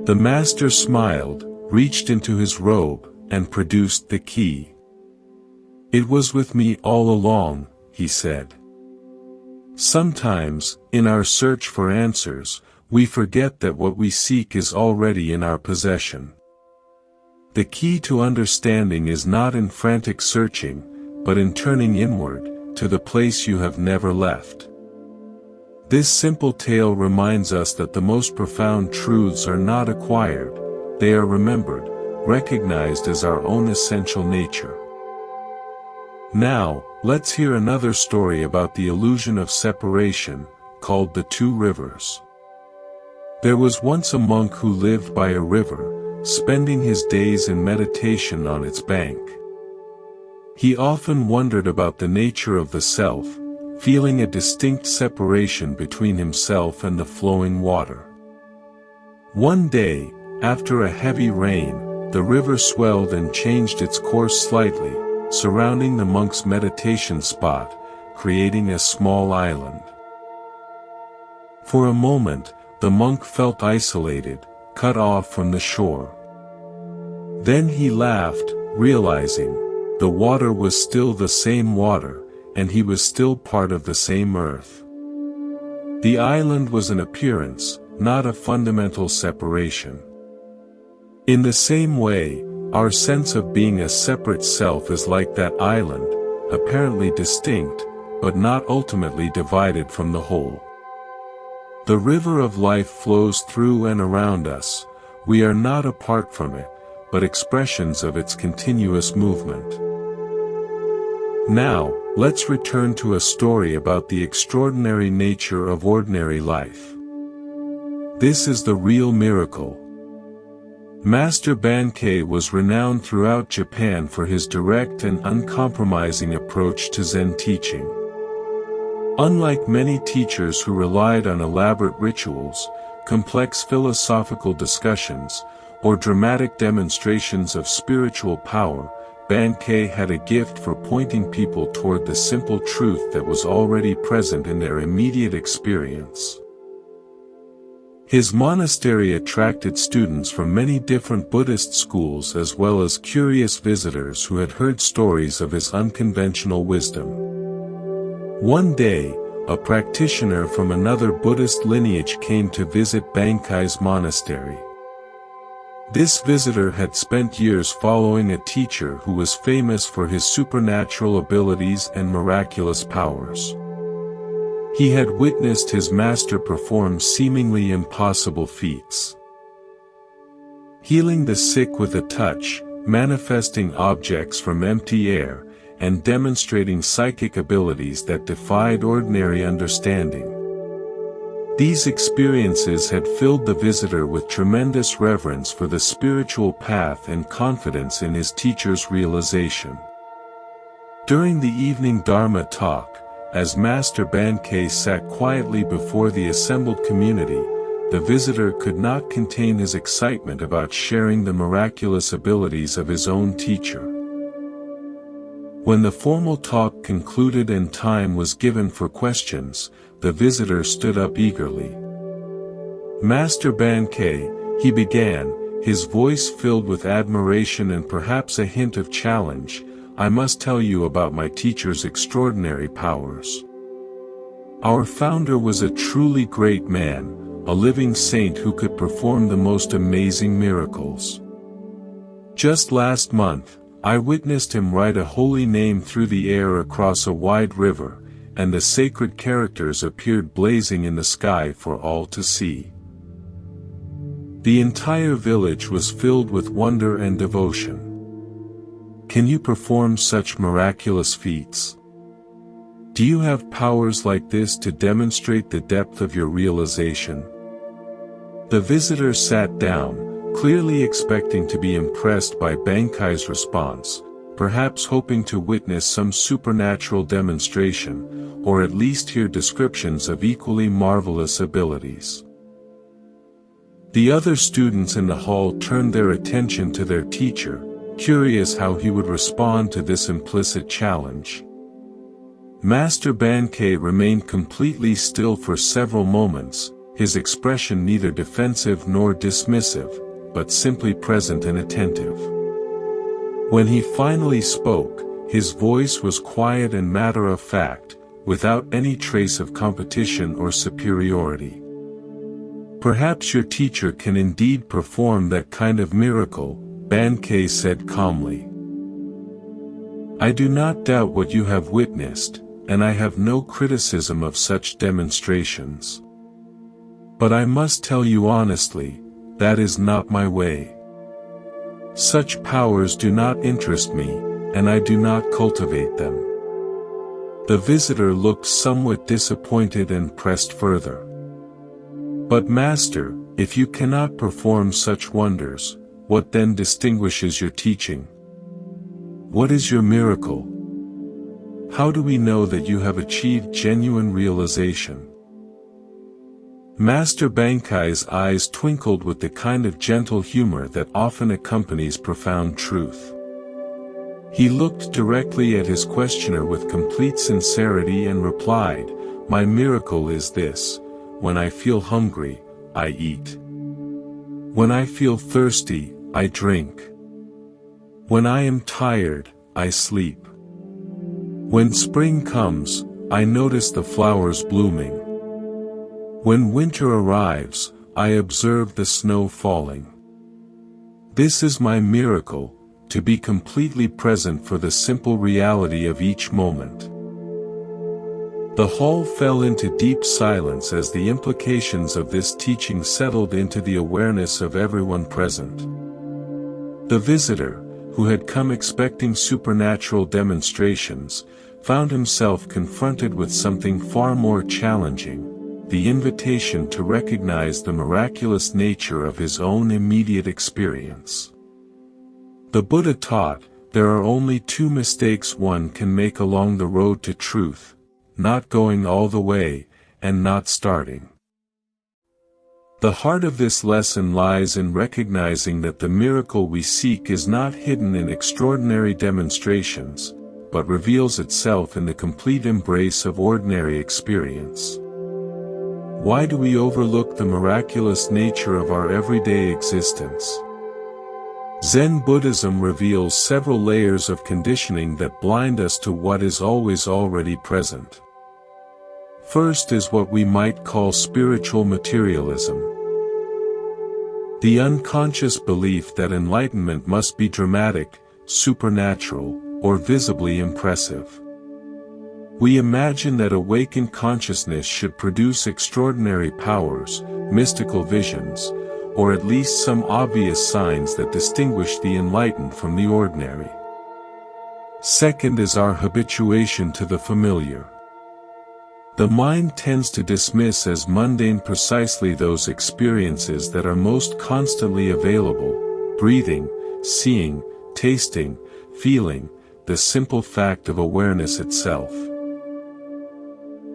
The master smiled, reached into his robe, and produced the key. "It was with me all along," he said. Sometimes, in our search for answers, we forget that what we seek is already in our possession. The key to understanding is not in frantic searching, but in turning inward, to the place you have never left. This simple tale reminds us that the most profound truths are not acquired, they are remembered, recognized as our own essential nature. Now, let's hear another story about the illusion of separation, called the Two Rivers. There was once a monk who lived by a river, spending his days in meditation on its bank. He often wondered about the nature of the self, feeling a distinct separation between himself and the flowing water. One day, after a heavy rain, the river swelled and changed its course slightly, surrounding the monk's meditation spot, creating a small island. For a moment, the monk felt isolated, cut off from the shore. Then he laughed, realizing, the water was still the same water, and he was still part of the same earth. The island was an appearance, not a fundamental separation. In the same way, our sense of being a separate self is like that island, apparently distinct, but not ultimately divided from the whole. The river of life flows through and around us. We are not apart from it, but expressions of its continuous movement. Now, let's return to a story about the extraordinary nature of ordinary life. This is the real miracle. Master Bankei was renowned throughout Japan for his direct and uncompromising approach to Zen teaching. Unlike many teachers who relied on elaborate rituals, complex philosophical discussions, or dramatic demonstrations of spiritual power, Bankei had a gift for pointing people toward the simple truth that was already present in their immediate experience. His monastery attracted students from many different Buddhist schools as well as curious visitors who had heard stories of his unconventional wisdom. One day, a practitioner from another Buddhist lineage came to visit Bankei's monastery. This visitor had spent years following a teacher who was famous for his supernatural abilities and miraculous powers. He had witnessed his master perform seemingly impossible feats. Healing the sick with a touch, manifesting objects from empty air, and demonstrating psychic abilities that defied ordinary understanding. These experiences had filled the visitor with tremendous reverence for the spiritual path and confidence in his teacher's realization. During the evening Dharma talk, as Master Bankei sat quietly before the assembled community, the visitor could not contain his excitement about sharing the miraculous abilities of his own teacher. When the formal talk concluded and time was given for questions, the visitor stood up eagerly. Master Bankei, he began, his voice filled with admiration and perhaps a hint of challenge, I must tell you about my teacher's extraordinary powers. Our founder was a truly great man, a living saint who could perform the most amazing miracles. Just last month, I witnessed him write a holy name through the air across a wide river, and the sacred characters appeared blazing in the sky for all to see. The entire village was filled with wonder and devotion. Can you perform such miraculous feats? Do you have powers like this to demonstrate the depth of your realization? The visitor sat down, clearly expecting to be impressed by Bankei's response, perhaps hoping to witness some supernatural demonstration, or at least hear descriptions of equally marvelous abilities. The other students in the hall turned their attention to their teacher, curious how he would respond to this implicit challenge. Master Bankei remained completely still for several moments, his expression neither defensive nor dismissive, but simply present and attentive. When he finally spoke, his voice was quiet and matter-of-fact, without any trace of competition or superiority. Perhaps your teacher can indeed perform that kind of miracle, Bankei said calmly. I do not doubt what you have witnessed, and I have no criticism of such demonstrations. But I must tell you honestly, that is not my way. Such powers do not interest me, and I do not cultivate them. The visitor looked somewhat disappointed and pressed further. But Master, if you cannot perform such wonders, what then distinguishes your teaching? What is your miracle? How do we know that you have achieved genuine realization? Master Bankei's eyes twinkled with the kind of gentle humor that often accompanies profound truth. He looked directly at his questioner with complete sincerity and replied, My miracle is this: when I feel hungry, I eat. When I feel thirsty, I drink. When I am tired, I sleep. When spring comes, I notice the flowers blooming. When winter arrives, I observe the snow falling. This is my miracle, to be completely present for the simple reality of each moment. The hall fell into deep silence as the implications of this teaching settled into the awareness of everyone present. The visitor, who had come expecting supernatural demonstrations, found himself confronted with something far more challenging: the invitation to recognize the miraculous nature of his own immediate experience. The Buddha taught, there are only two mistakes one can make along the road to truth: not going all the way, and not starting. The heart of this lesson lies in recognizing that the miracle we seek is not hidden in extraordinary demonstrations, but reveals itself in the complete embrace of ordinary experience. Why do we overlook the miraculous nature of our everyday existence? Zen Buddhism reveals several layers of conditioning that blind us to what is always already present. First is what we might call spiritual materialism. The unconscious belief that enlightenment must be dramatic, supernatural, or visibly impressive. We imagine that awakened consciousness should produce extraordinary powers, mystical visions, or at least some obvious signs that distinguish the enlightened from the ordinary. Second is our habituation to the familiar. The mind tends to dismiss as mundane precisely those experiences that are most constantly available: breathing, seeing, tasting, feeling, the simple fact of awareness itself.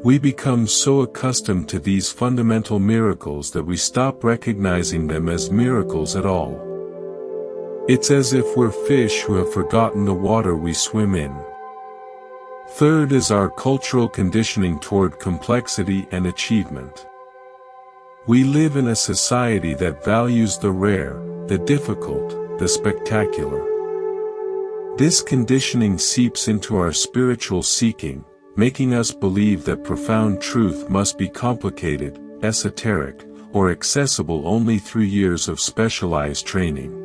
We become so accustomed to these fundamental miracles that we stop recognizing them as miracles at all. It's as if we're fish who have forgotten the water we swim in. Third is our cultural conditioning toward complexity and achievement. We live in a society that values the rare, the difficult, the spectacular. This conditioning seeps into our spiritual seeking, making us believe that profound truth must be complicated, esoteric, or accessible only through years of specialized training.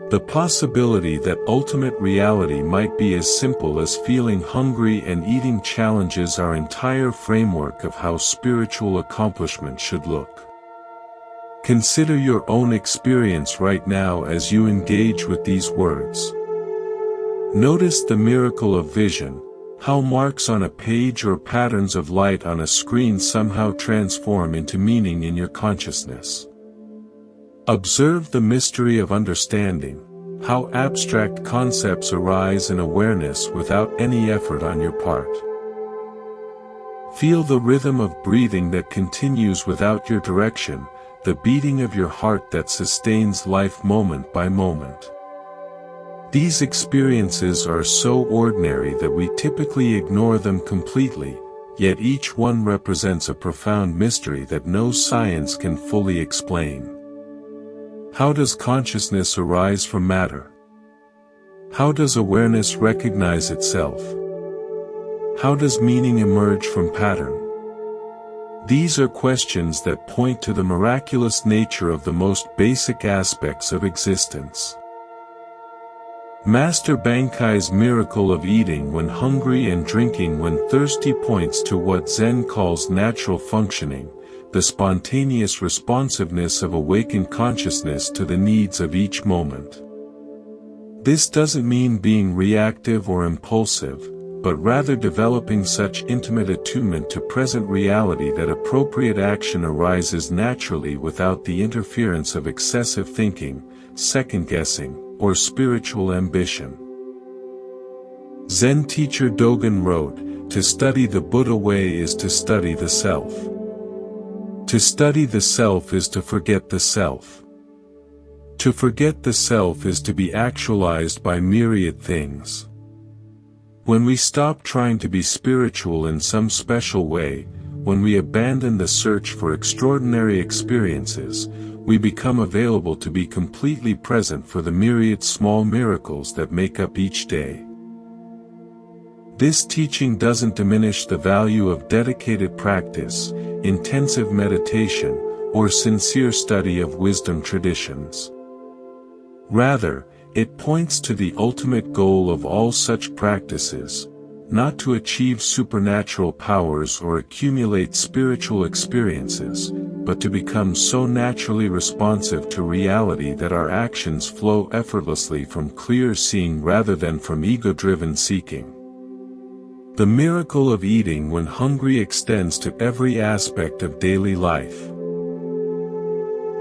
The possibility that ultimate reality might be as simple as feeling hungry and eating challenges our entire framework of how spiritual accomplishment should look. Consider your own experience right now as you engage with these words. Notice the miracle of vision, how marks on a page or patterns of light on a screen somehow transform into meaning in your consciousness. Observe the mystery of understanding, how abstract concepts arise in awareness without any effort on your part. Feel the rhythm of breathing that continues without your direction, the beating of your heart that sustains life moment by moment. These experiences are so ordinary that we typically ignore them completely, yet each one represents a profound mystery that no science can fully explain. How does consciousness arise from matter? How does awareness recognize itself? How does meaning emerge from pattern? These are questions that point to the miraculous nature of the most basic aspects of existence. Master Bankai's miracle of eating when hungry and drinking when thirsty points to what Zen calls natural functioning, the spontaneous responsiveness of awakened consciousness to the needs of each moment. This doesn't mean being reactive or impulsive, but rather developing such intimate attunement to present reality that appropriate action arises naturally without the interference of excessive thinking, second-guessing, or spiritual ambition. Zen teacher Dogen wrote, "To study the Buddha way is to study the self. To study the self is to forget the self. To forget the self is to be actualized by myriad things." When we stop trying to be spiritual in some special way, when we abandon the search for extraordinary experiences, we become available to be completely present for the myriad small miracles that make up each day. This teaching doesn't diminish the value of dedicated practice, intensive meditation, or sincere study of wisdom traditions. Rather, it points to the ultimate goal of all such practices, not to achieve supernatural powers or accumulate spiritual experiences, but to become so naturally responsive to reality that our actions flow effortlessly from clear seeing rather than from ego-driven seeking. The miracle of eating when hungry extends to every aspect of daily life.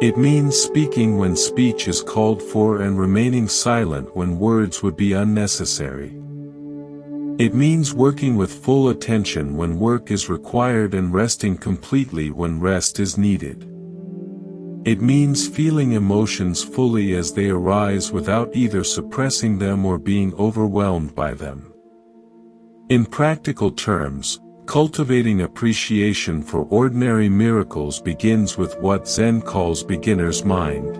It means speaking when speech is called for and remaining silent when words would be unnecessary. It means working with full attention when work is required and resting completely when rest is needed. It means feeling emotions fully as they arise without either suppressing them or being overwhelmed by them. In practical terms, cultivating appreciation for ordinary miracles begins with what Zen calls beginner's mind.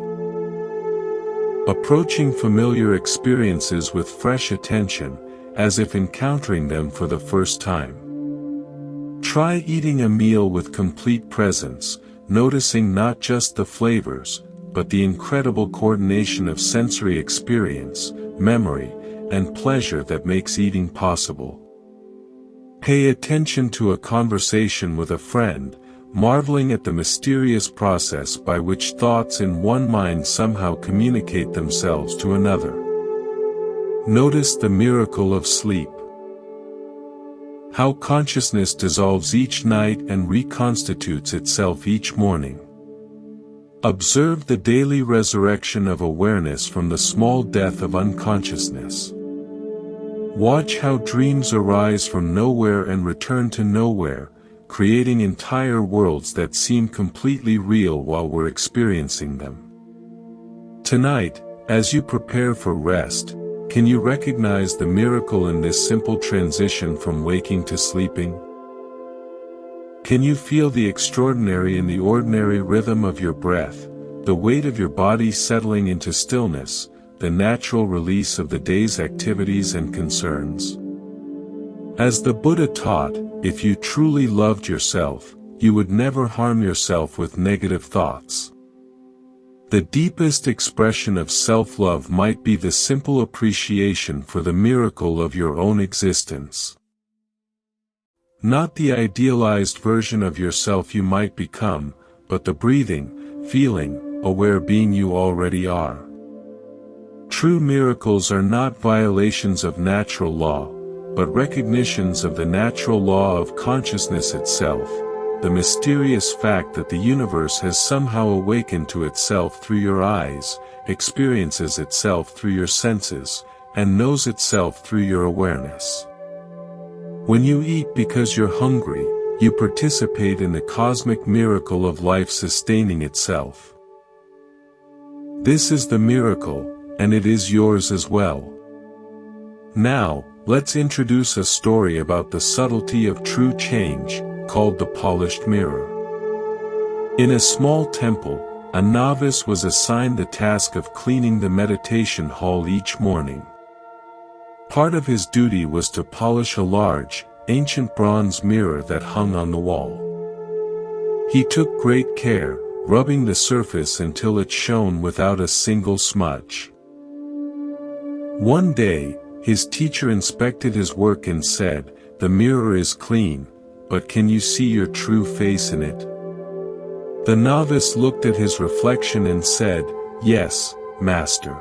Approaching familiar experiences with fresh attention, as if encountering them for the first time. Try eating a meal with complete presence, noticing not just the flavors, but the incredible coordination of sensory experience, memory, and pleasure that makes eating possible. Pay attention to a conversation with a friend, marveling at the mysterious process by which thoughts in one mind somehow communicate themselves to another. Notice the miracle of sleep. How consciousness dissolves each night and reconstitutes itself each morning. Observe the daily resurrection of awareness from the small death of unconsciousness. Watch how dreams arise from nowhere and return to nowhere, creating entire worlds that seem completely real while we're experiencing them. Tonight, as you prepare for rest, can you recognize the miracle in this simple transition from waking to sleeping? Can you feel the extraordinary in the ordinary rhythm of your breath, the weight of your body settling into stillness, the natural release of the day's activities and concerns? As the Buddha taught, if you truly loved yourself, you would never harm yourself with negative thoughts. The deepest expression of self-love might be the simple appreciation for the miracle of your own existence. Not the idealized version of yourself you might become, but the breathing, feeling, aware being you already are. True miracles are not violations of natural law, but recognitions of the natural law of consciousness itself, the mysterious fact that the universe has somehow awakened to itself through your eyes, experiences itself through your senses, and knows itself through your awareness. When you eat because you're hungry, you participate in the cosmic miracle of life sustaining itself. This is the miracle, and it is yours as well. Now, let's introduce a story about the subtlety of true change, called the polished mirror. In a small temple, a novice was assigned the task of cleaning the meditation hall each morning. Part of his duty was to polish a large, ancient bronze mirror that hung on the wall. He took great care, rubbing the surface until it shone without a single smudge. One day, his teacher inspected his work and said, "The mirror is clean, but can you see your true face in it?" The novice looked at his reflection and said, "Yes, master."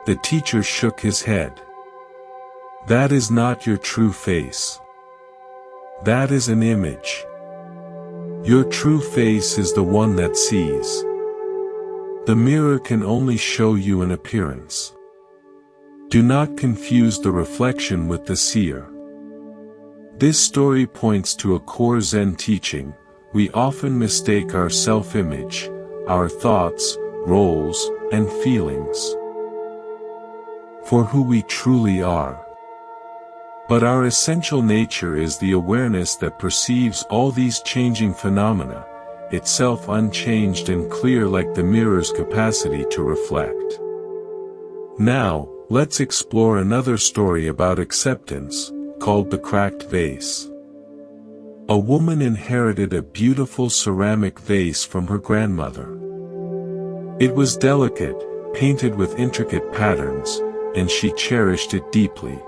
The teacher shook his head. "That is not your true face. That is an image. Your true face is the one that sees. The mirror can only show you an appearance. Do not confuse the reflection with the seer." This story points to a core Zen teaching. We often mistake our self-image, our thoughts, roles, and feelings for who we truly are. But our essential nature is the awareness that perceives all these changing phenomena, itself unchanged and clear like the mirror's capacity to reflect. Now, let's explore another story about acceptance, called the cracked vase. A woman inherited a beautiful ceramic vase from her grandmother. It was delicate, painted with intricate patterns, and she cherished it deeply.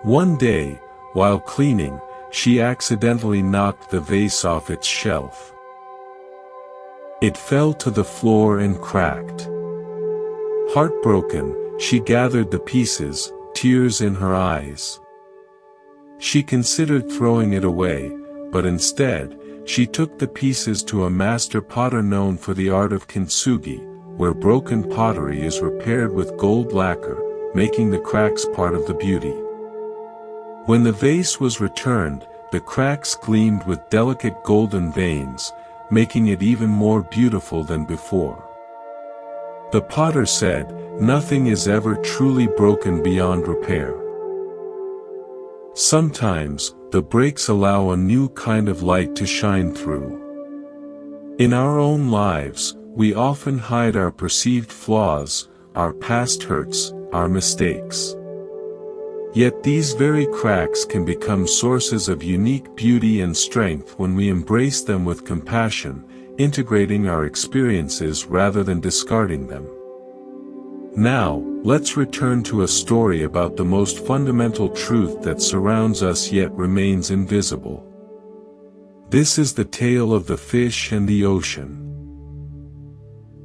One day, while cleaning, she accidentally knocked the vase off its shelf. It fell to the floor and cracked. Heartbroken, she gathered the pieces, tears in her eyes. She considered throwing it away, but instead, she took the pieces to a master potter known for the art of kintsugi, where broken pottery is repaired with gold lacquer, making the cracks part of the beauty. When the vase was returned, the cracks gleamed with delicate golden veins, making it even more beautiful than before. The potter said, "Nothing is ever truly broken beyond repair." Sometimes, the breaks allow a new kind of light to shine through. In our own lives, we often hide our perceived flaws, our past hurts, our mistakes. Yet these very cracks can become sources of unique beauty and strength when we embrace them with compassion, integrating our experiences rather than discarding them. Now, let's return to a story about the most fundamental truth that surrounds us yet remains invisible. This is the tale of the fish and the ocean.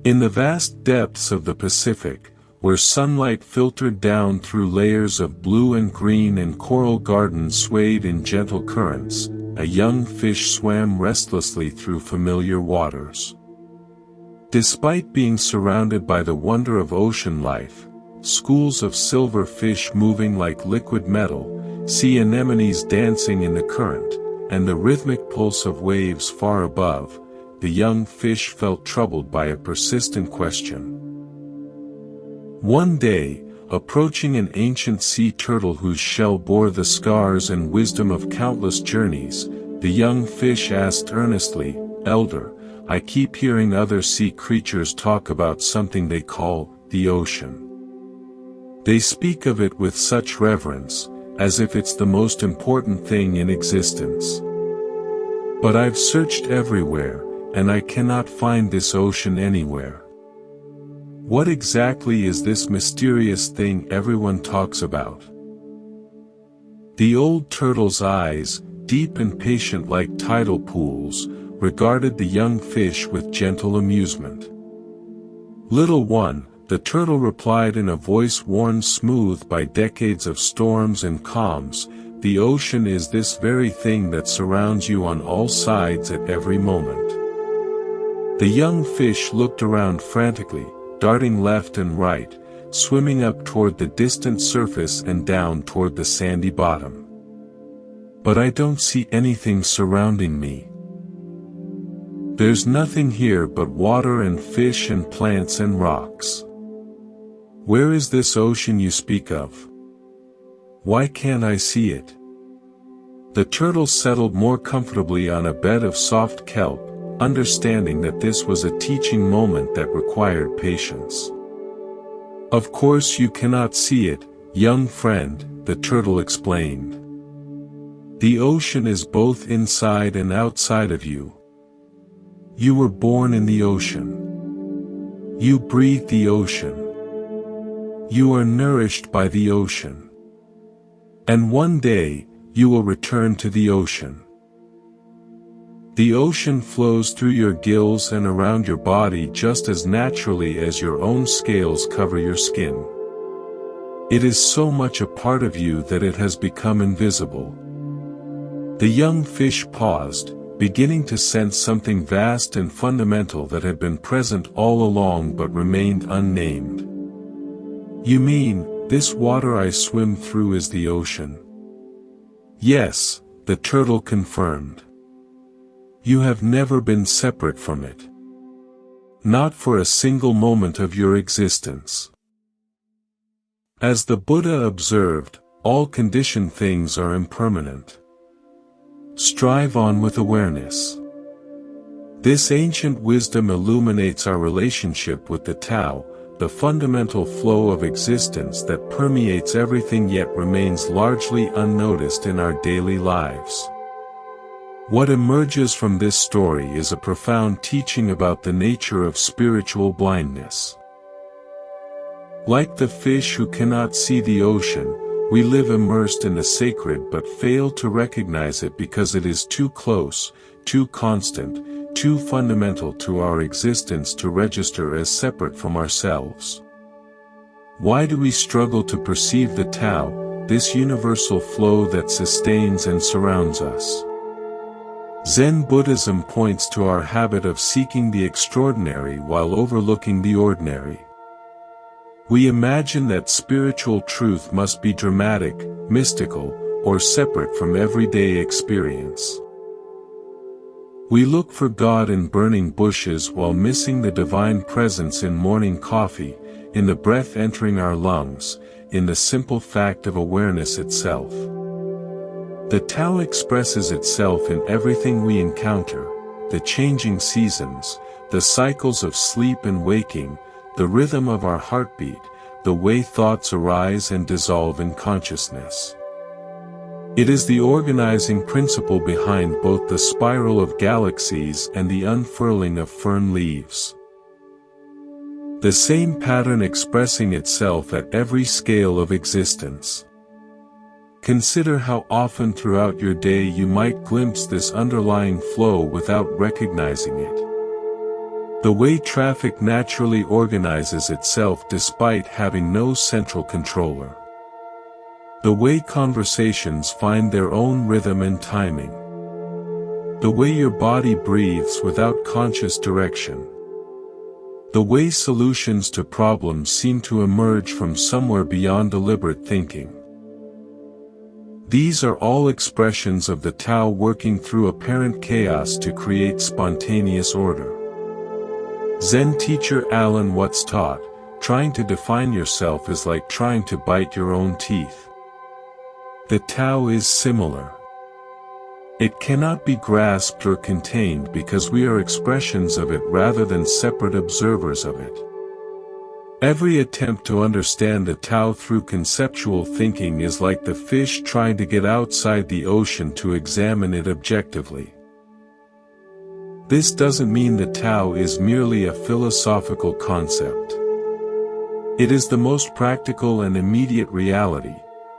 In the vast depths of the Pacific, where sunlight filtered down through layers of blue and green and coral gardens swayed in gentle currents, a young fish swam restlessly through familiar waters. Despite being surrounded by the wonder of ocean life, schools of silver fish moving like liquid metal, sea anemones dancing in the current, and the rhythmic pulse of waves far above, the young fish felt troubled by a persistent question. One day, approaching an ancient sea turtle whose shell bore the scars and wisdom of countless journeys, the young fish asked earnestly, "Elder, I keep hearing other sea creatures talk about something they call the ocean. They speak of it with such reverence, as if it's the most important thing in existence. But I've searched everywhere, and I cannot find this ocean anywhere. What exactly is this mysterious thing everyone talks about?" The old turtle's eyes, deep and patient like tidal pools, regarded the young fish with gentle amusement. "Little one," the turtle replied in a voice worn smooth by decades of storms and calms, "the ocean is this very thing that surrounds you on all sides at every moment." The young fish looked around frantically, darting left and right, swimming up toward the distant surface and down toward the sandy bottom. "But I don't see anything surrounding me. There's nothing here but water and fish and plants and rocks. Where is this ocean you speak of? Why can't I see it?" The turtle settled more comfortably on a bed of soft kelp, understanding that this was a teaching moment that required patience. "Of course you cannot see it, young friend," the turtle explained. "The ocean is both inside and outside of you. You were born in the ocean. You breathe the ocean. You are nourished by the ocean. And one day, you will return to the ocean. The ocean flows through your gills and around your body just as naturally as your own scales cover your skin. It is so much a part of you that it has become invisible." The young fish paused, beginning to sense something vast and fundamental that had been present all along but remained unnamed. "You mean, this water I swim through is the ocean?" "Yes," the turtle confirmed. "You have never been separate from it. Not for a single moment of your existence." As the Buddha observed, all conditioned things are impermanent. Strive on with awareness. This ancient wisdom illuminates our relationship with the Tao, the fundamental flow of existence that permeates everything yet remains largely unnoticed in our daily lives. What emerges from this story is a profound teaching about the nature of spiritual blindness. Like the fish who cannot see the ocean, we live immersed in the sacred but fail to recognize it because it is too close, too constant, too fundamental to our existence to register as separate from ourselves. Why do we struggle to perceive the Tao, this universal flow that sustains and surrounds us? Zen Buddhism points to our habit of seeking the extraordinary while overlooking the ordinary. We imagine that spiritual truth must be dramatic, mystical, or separate from everyday experience. We look for God in burning bushes while missing the divine presence in morning coffee, in the breath entering our lungs, in the simple fact of awareness itself. The Tao expresses itself in everything we encounter, the changing seasons, the cycles of sleep and waking, the rhythm of our heartbeat, the way thoughts arise and dissolve in consciousness. It is the organizing principle behind both the spiral of galaxies and the unfurling of fern leaves. The same pattern expressing itself at every scale of existence. Consider how often throughout your day you might glimpse this underlying flow without recognizing it. The way traffic naturally organizes itself despite having no central controller. The way conversations find their own rhythm and timing. The way your body breathes without conscious direction. The way solutions to problems seem to emerge from somewhere beyond deliberate thinking. These are all expressions of the Tao working through apparent chaos to create spontaneous order. Zen teacher Alan Watts taught, trying to define yourself is like trying to bite your own teeth. The Tao is similar. It cannot be grasped or contained because we are expressions of it rather than separate observers of it. Every attempt to understand the Tao through conceptual thinking is like the fish trying to get outside the ocean to examine it objectively. This doesn't mean the Tao is merely a philosophical concept. It is the most practical and immediate reality,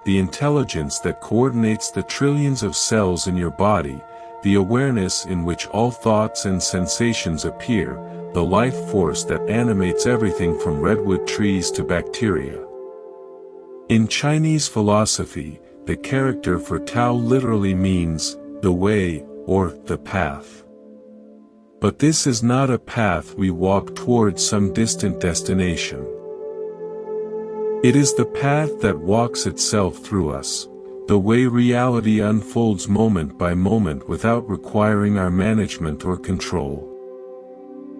the intelligence that coordinates the trillions of cells in your body, the awareness in which all thoughts and sensations appear, the life force that animates everything from redwood trees to bacteria. In Chinese philosophy, the character for Tao literally means, the way, or the path. But this is not a path we walk towards some distant destination. It is the path that walks itself through us, the way reality unfolds moment by moment without requiring our management or control.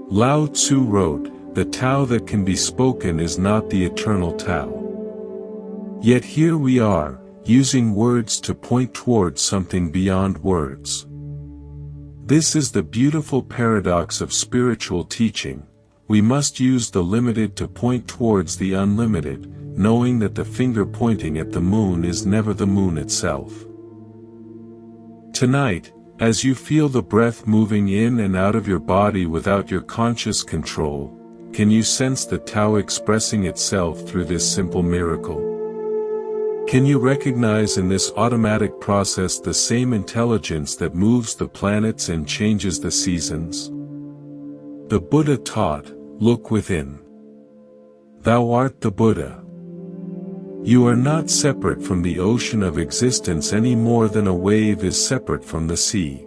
Lao Tzu wrote, "The Tao that can be spoken is not the eternal Tao." Yet here we are, using words to point towards something beyond words. This is the beautiful paradox of spiritual teaching. We must use the limited to point towards the unlimited, knowing that the finger pointing at the moon is never the moon itself. Tonight, as you feel the breath moving in and out of your body without your conscious control, can you sense the Tao expressing itself through this simple miracle? Can you recognize in this automatic process the same intelligence that moves the planets and changes the seasons? The Buddha taught, "Look within. Thou art the Buddha." You are not separate from the ocean of existence any more than a wave is separate from the sea.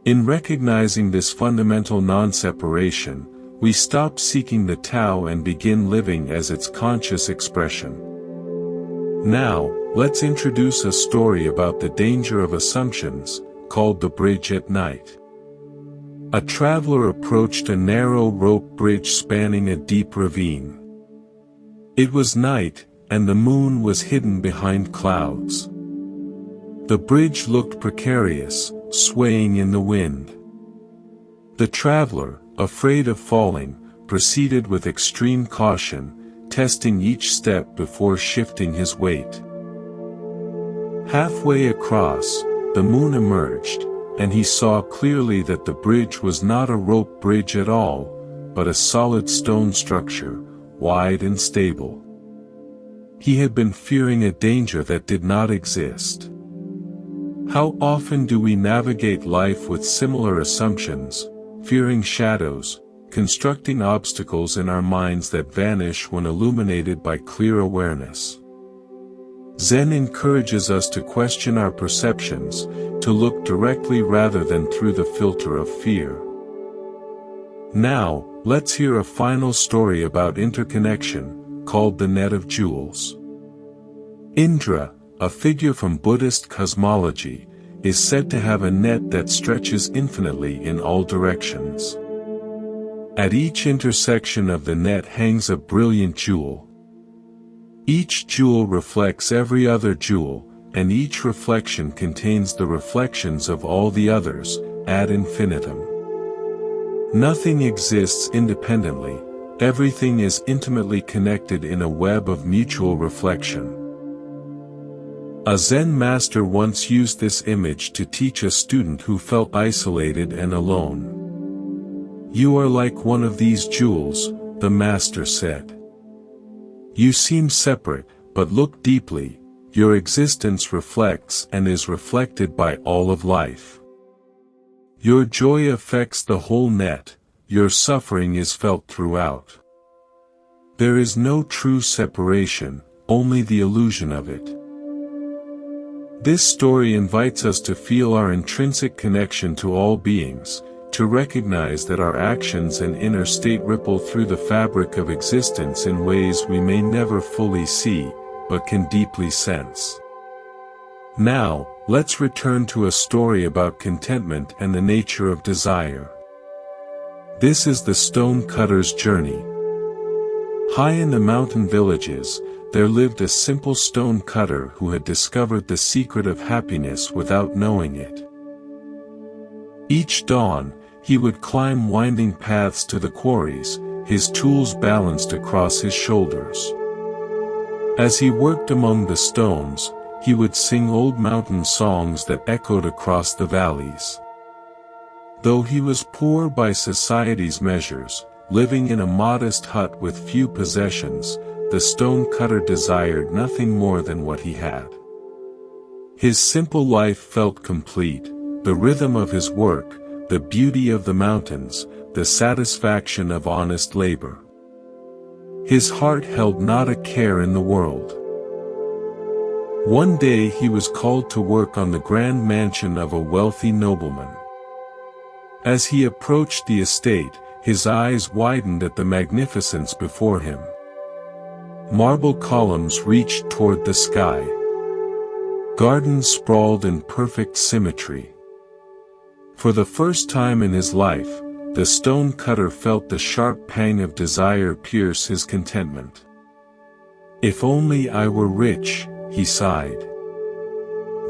In recognizing this fundamental non-separation, we stop seeking the Tao and begin living as its conscious expression. Now, let's introduce a story about the danger of assumptions, called The Bridge at Night. A traveler approached a narrow rope bridge spanning a deep ravine. It was night, and the moon was hidden behind clouds. The bridge looked precarious, swaying in the wind. The traveler, afraid of falling, proceeded with extreme caution, testing each step before shifting his weight. Halfway across, the moon emerged, and he saw clearly that the bridge was not a rope bridge at all, but a solid stone structure, wide and stable. He had been fearing a danger that did not exist. How often do we navigate life with similar assumptions, fearing shadows, constructing obstacles in our minds that vanish when illuminated by clear awareness? Zen encourages us to question our perceptions, to look directly rather than through the filter of fear. Now, let's hear a final story about interconnection, called the net of jewels. Indra, a figure from Buddhist cosmology, is said to have a net that stretches infinitely in all directions. At each intersection of the net hangs a brilliant jewel. Each jewel reflects every other jewel, and each reflection contains the reflections of all the others, ad infinitum. Nothing exists independently, everything is intimately connected in a web of mutual reflection. A Zen master once used this image to teach a student who felt isolated and alone. "You are like one of these jewels," the master said. "You seem separate, but look deeply, your existence reflects and is reflected by all of life. Your joy affects the whole net, your suffering is felt throughout. There is no true separation, only the illusion of it." This story invites us to feel our intrinsic connection to all beings, to recognize that our actions and inner state ripple through the fabric of existence in ways we may never fully see, but can deeply sense. Now, let's return to a story about contentment and the nature of desire. This is the stone cutter's journey. High in the mountain villages, there lived a simple stone cutter who had discovered the secret of happiness without knowing it. Each dawn, he would climb winding paths to the quarries, his tools balanced across his shoulders. As he worked among the stones, he would sing old mountain songs that echoed across the valleys. Though he was poor by society's measures, living in a modest hut with few possessions, the stone cutter desired nothing more than what he had. His simple life felt complete, the rhythm of his work, the beauty of the mountains, the satisfaction of honest labor. His heart held not a care in the world. One day he was called to work on the grand mansion of a wealthy nobleman. As he approached the estate, his eyes widened at the magnificence before him. Marble columns reached toward the sky. Gardens sprawled in perfect symmetry. For the first time in his life, the stone cutter felt the sharp pang of desire pierce his contentment. "If only I were rich," he sighed.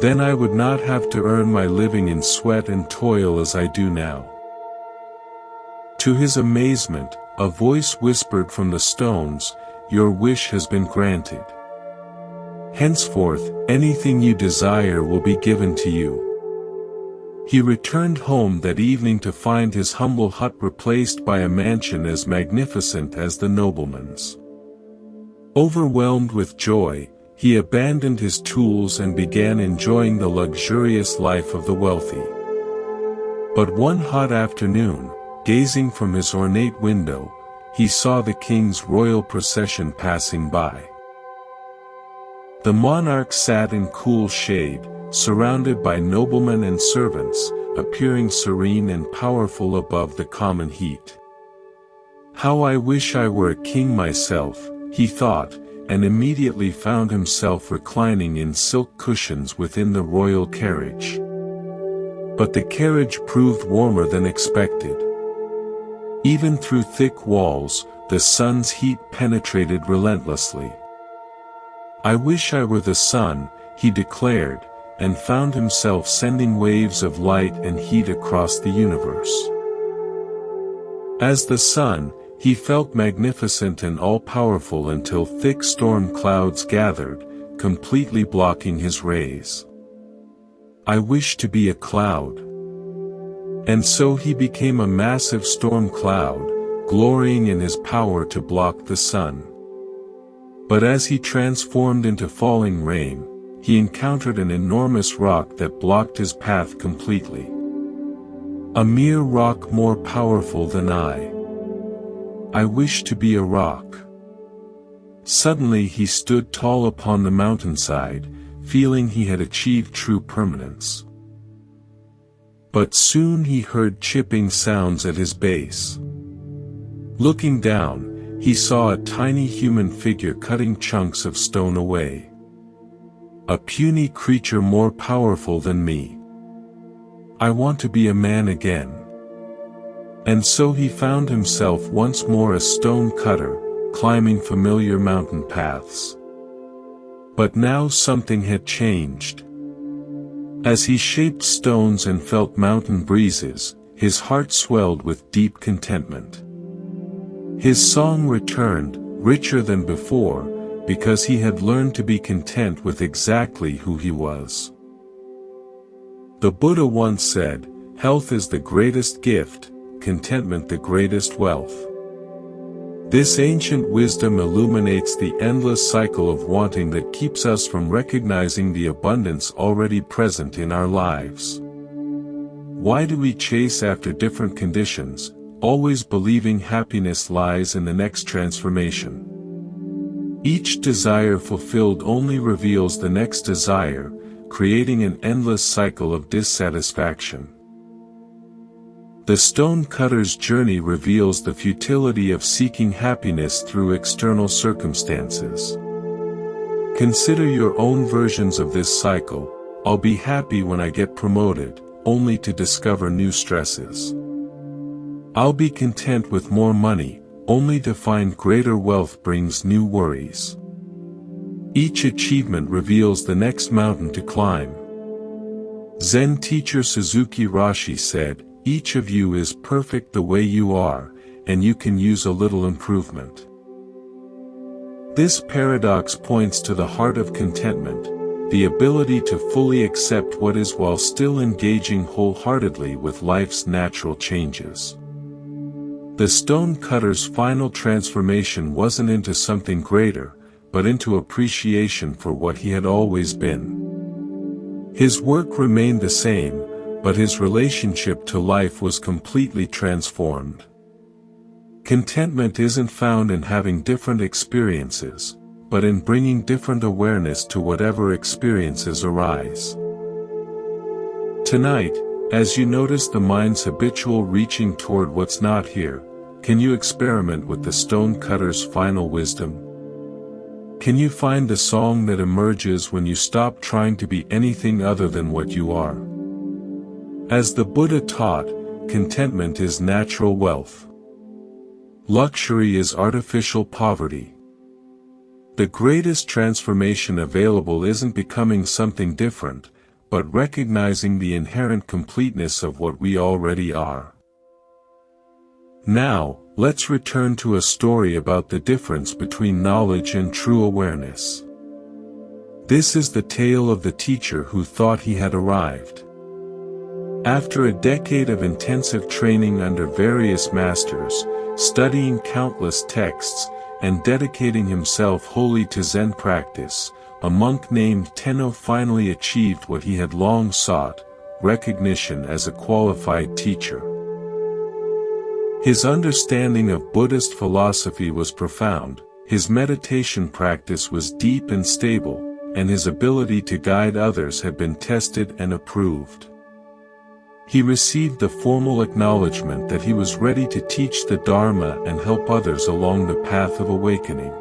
"Then I would not have to earn my living in sweat and toil as I do now." To his amazement, a voice whispered from the stones, "Your wish has been granted. Henceforth, anything you desire will be given to you." He returned home that evening to find his humble hut replaced by a mansion as magnificent as the nobleman's. Overwhelmed with joy, he abandoned his tools and began enjoying the luxurious life of the wealthy. But one hot afternoon, gazing from his ornate window, he saw the king's royal procession passing by. The monarch sat in cool shade, surrounded by noblemen and servants, appearing serene and powerful above the common heat. "How I wish I were a king myself," he thought, and immediately found himself reclining in silk cushions within the royal carriage. But the carriage proved warmer than expected. Even through thick walls, the sun's heat penetrated relentlessly. "I wish I were the sun," he declared, and found himself sending waves of light and heat across the universe. As the sun, he felt magnificent and all-powerful until thick storm clouds gathered, completely blocking his rays. I wish to be a cloud." And so he became a massive storm cloud, glorying in his power to block the sun. But as he transformed into falling rain, he encountered an enormous rock that blocked his path completely. A mere rock more powerful than I. I wish to be a rock. Suddenly he stood tall upon the mountainside, feeling he had achieved true permanence. But soon he heard chipping sounds at his base. Looking down, he saw a tiny human figure cutting chunks of stone away. A puny creature more powerful than me. I want to be a man again. And so he found himself once more a stone cutter, climbing familiar mountain paths. But now something had changed. As he shaped stones and felt mountain breezes, his heart swelled with deep contentment. His song returned, richer than before, because he had learned to be content with exactly who he was. The Buddha once said, "Health is the greatest gift, contentment the greatest wealth." This ancient wisdom illuminates the endless cycle of wanting that keeps us from recognizing the abundance already present in our lives. Why do we chase after different conditions, always believing happiness lies in the next transformation? Each desire fulfilled only reveals the next desire, creating an endless cycle of dissatisfaction. The stone cutter's journey reveals the futility of seeking happiness through external circumstances. Consider your own versions of this cycle. "I'll be happy when I get promoted," only to discover new stresses. "I'll be content with more money," only to find greater wealth brings new worries. Each achievement reveals the next mountain to climb. Zen teacher Suzuki Roshi said, "Each of you is perfect the way you are, and you can use a little improvement." This paradox points to the heart of contentment, the ability to fully accept what is while still engaging wholeheartedly with life's natural changes. The stone cutter's final transformation wasn't into something greater, but into appreciation for what he had always been. His work remained the same, but his relationship to life was completely transformed. Contentment isn't found in having different experiences, but in bringing different awareness to whatever experiences arise. Tonight, as you notice the mind's habitual reaching toward what's not here, can you experiment with the stone cutter's final wisdom? Can you find the song that emerges when you stop trying to be anything other than what you are? As the Buddha taught, contentment is natural wealth. Luxury is artificial poverty. The greatest transformation available isn't becoming something different, but recognizing the inherent completeness of what we already are. Now, let's return to a story about the difference between knowledge and true awareness. This is the tale of the teacher who thought he had arrived. After a decade of intensive training under various masters, studying countless texts, and dedicating himself wholly to Zen practice, a monk named Tenno finally achieved what he had long sought, recognition as a qualified teacher. His understanding of Buddhist philosophy was profound, his meditation practice was deep and stable, and his ability to guide others had been tested and approved. He received the formal acknowledgement that he was ready to teach the Dharma and help others along the path of awakening.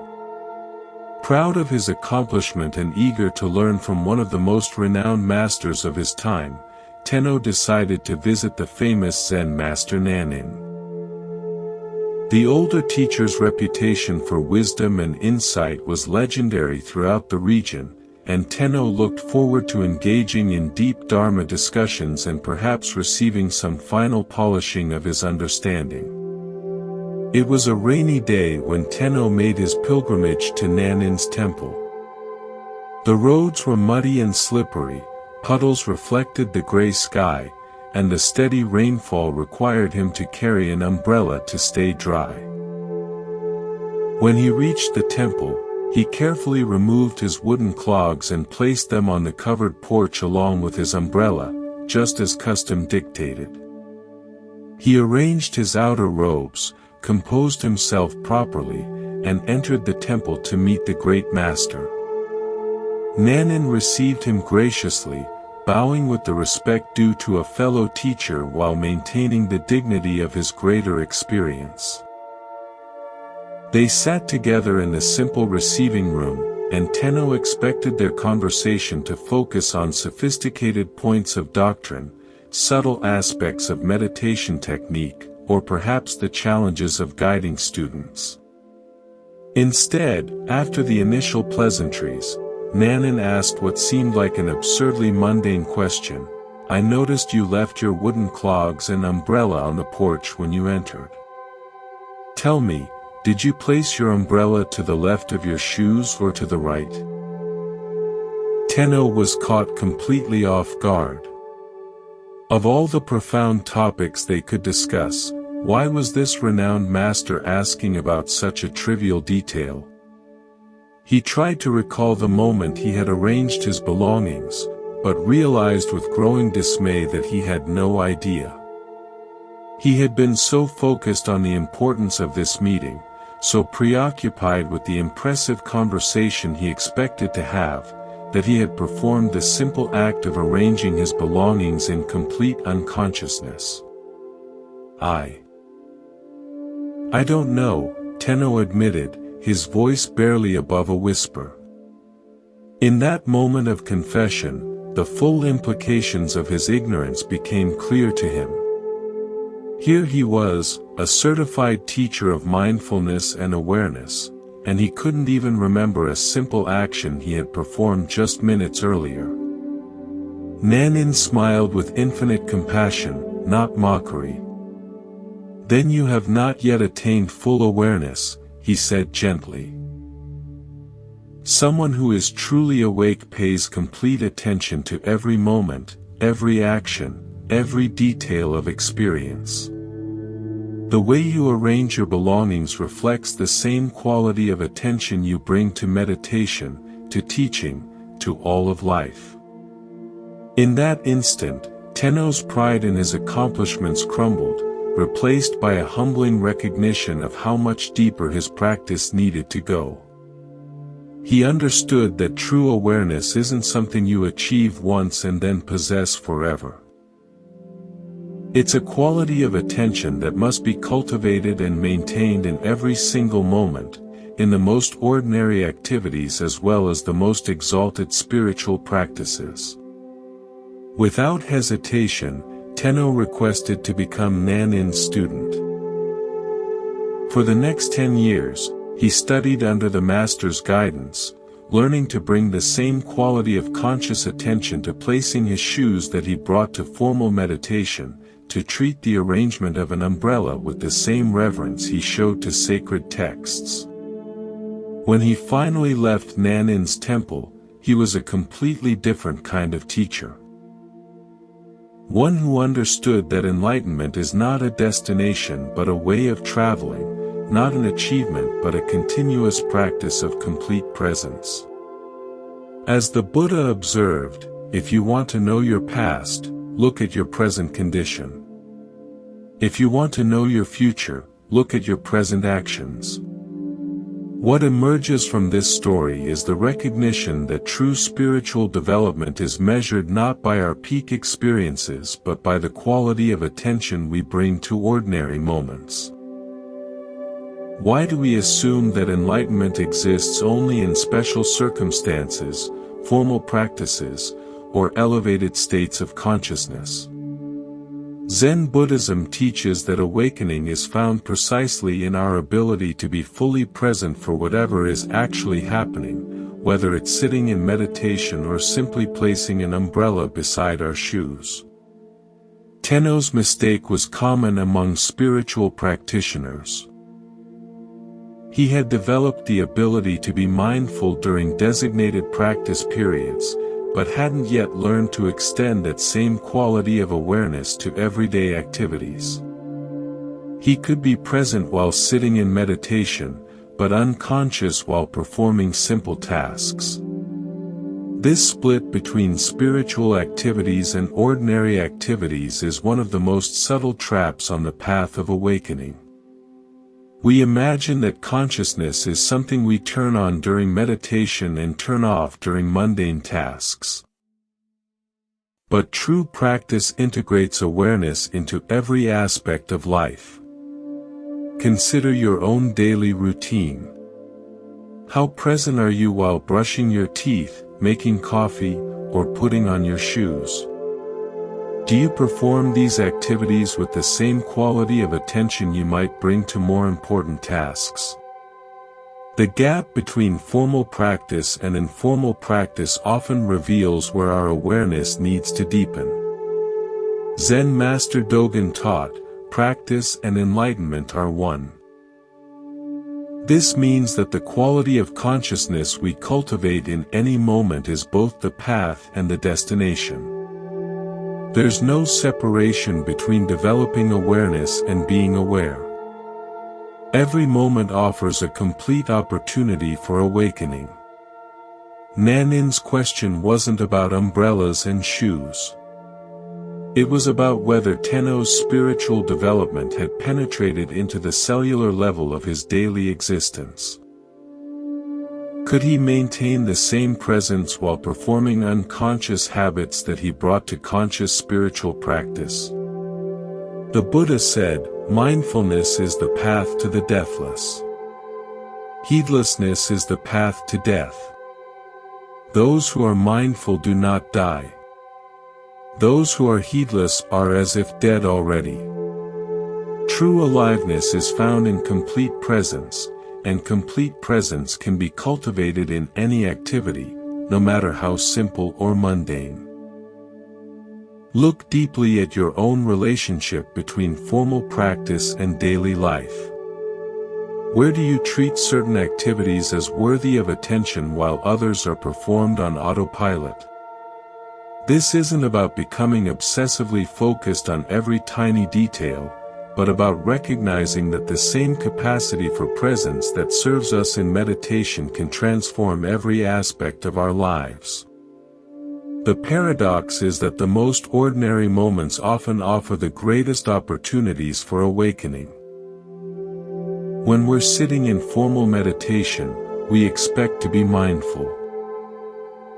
Proud of his accomplishment and eager to learn from one of the most renowned masters of his time, Tenno decided to visit the famous Zen master Nanin. The older teacher's reputation for wisdom and insight was legendary throughout the region, and Tenno looked forward to engaging in deep Dharma discussions and perhaps receiving some final polishing of his understanding. It was a rainy day when Tenno made his pilgrimage to Nanin's temple. The roads were muddy and slippery, puddles reflected the gray sky, and the steady rainfall required him to carry an umbrella to stay dry. When he reached the temple, he carefully removed his wooden clogs and placed them on the covered porch along with his umbrella, just as custom dictated. He arranged his outer robes, composed himself properly, and entered the temple to meet the great master. Nanin received him graciously, bowing with the respect due to a fellow teacher while maintaining the dignity of his greater experience. They sat together in the simple receiving room, and Tenno expected their conversation to focus on sophisticated points of doctrine, subtle aspects of meditation technique, or perhaps the challenges of guiding students. Instead, after the initial pleasantries, Nanin asked what seemed like an absurdly mundane question. "I noticed you left your wooden clogs and umbrella on the porch when you entered. Tell me, did you place your umbrella to the left of your shoes or to the right?" Tenno was caught completely off guard. Of all the profound topics they could discuss, why was this renowned master asking about such a trivial detail? He tried to recall the moment he had arranged his belongings, but realized with growing dismay that he had no idea. He had been so focused on the importance of this meeting, so preoccupied with the impressive conversation he expected to have, that he had performed the simple act of arranging his belongings in complete unconsciousness. I don't know," Tenno admitted, his voice barely above a whisper. In that moment of confession, the full implications of his ignorance became clear to him. Here he was, a certified teacher of mindfulness and awareness, and he couldn't even remember a simple action he had performed just minutes earlier. Nanin smiled with infinite compassion, not mockery. "Then you have not yet attained full awareness," he said gently. "Someone who is truly awake pays complete attention to every moment, every action, every detail of experience. The way you arrange your belongings reflects the same quality of attention you bring to meditation, to teaching, to all of life." In that instant, Tenno's pride in his accomplishments crumbled, replaced by a humbling recognition of how much deeper his practice needed to go. He understood that true awareness isn't something you achieve once and then possess forever. It's a quality of attention that must be cultivated and maintained in every single moment, in the most ordinary activities as well as the most exalted spiritual practices. Without hesitation, Tenno requested to become Nanin's student. For the next 10 years, he studied under the master's guidance, learning to bring the same quality of conscious attention to placing his shoes that he brought to formal meditation, to treat the arrangement of an umbrella with the same reverence he showed to sacred texts. When he finally left Nanin's temple, he was a completely different kind of teacher. One who understood that enlightenment is not a destination but a way of traveling, not an achievement but a continuous practice of complete presence. As the Buddha observed, if you want to know your past, look at your present condition. If you want to know your future, look at your present actions. What emerges from this story is the recognition that true spiritual development is measured not by our peak experiences but by the quality of attention we bring to ordinary moments. Why do we assume that enlightenment exists only in special circumstances, formal practices, or elevated states of consciousness? Zen Buddhism teaches that awakening is found precisely in our ability to be fully present for whatever is actually happening, whether it's sitting in meditation or simply placing an umbrella beside our shoes. Tenno's mistake was common among spiritual practitioners. He had developed the ability to be mindful during designated practice periods, but hadn't yet learned to extend that same quality of awareness to everyday activities. He could be present while sitting in meditation, but unconscious while performing simple tasks. This split between spiritual activities and ordinary activities is one of the most subtle traps on the path of awakening. We imagine that consciousness is something we turn on during meditation and turn off during mundane tasks. But true practice integrates awareness into every aspect of life. Consider your own daily routine. How present are you while brushing your teeth, making coffee, or putting on your shoes? Do you perform these activities with the same quality of attention you might bring to more important tasks? The gap between formal practice and informal practice often reveals where our awareness needs to deepen. Zen Master Dogen taught, practice and enlightenment are one. This means that the quality of consciousness we cultivate in any moment is both the path and the destination. There's no separation between developing awareness and being aware. Every moment offers a complete opportunity for awakening. Nanin's question wasn't about umbrellas and shoes. It was about whether Tenno's spiritual development had penetrated into the cellular level of his daily existence. Could he maintain the same presence while performing unconscious habits that he brought to conscious spiritual practice? The Buddha said, mindfulness is the path to the deathless. Heedlessness is the path to death. Those who are mindful do not die. Those who are heedless are as if dead already. True aliveness is found in complete presence, and complete presence can be cultivated in any activity, no matter how simple or mundane. Look deeply at your own relationship between formal practice and daily life. Where do you treat certain activities as worthy of attention while others are performed on autopilot? This isn't about becoming obsessively focused on every tiny detail, but about recognizing that the same capacity for presence that serves us in meditation can transform every aspect of our lives. The paradox is that the most ordinary moments often offer the greatest opportunities for awakening. When we're sitting in formal meditation, we expect to be mindful.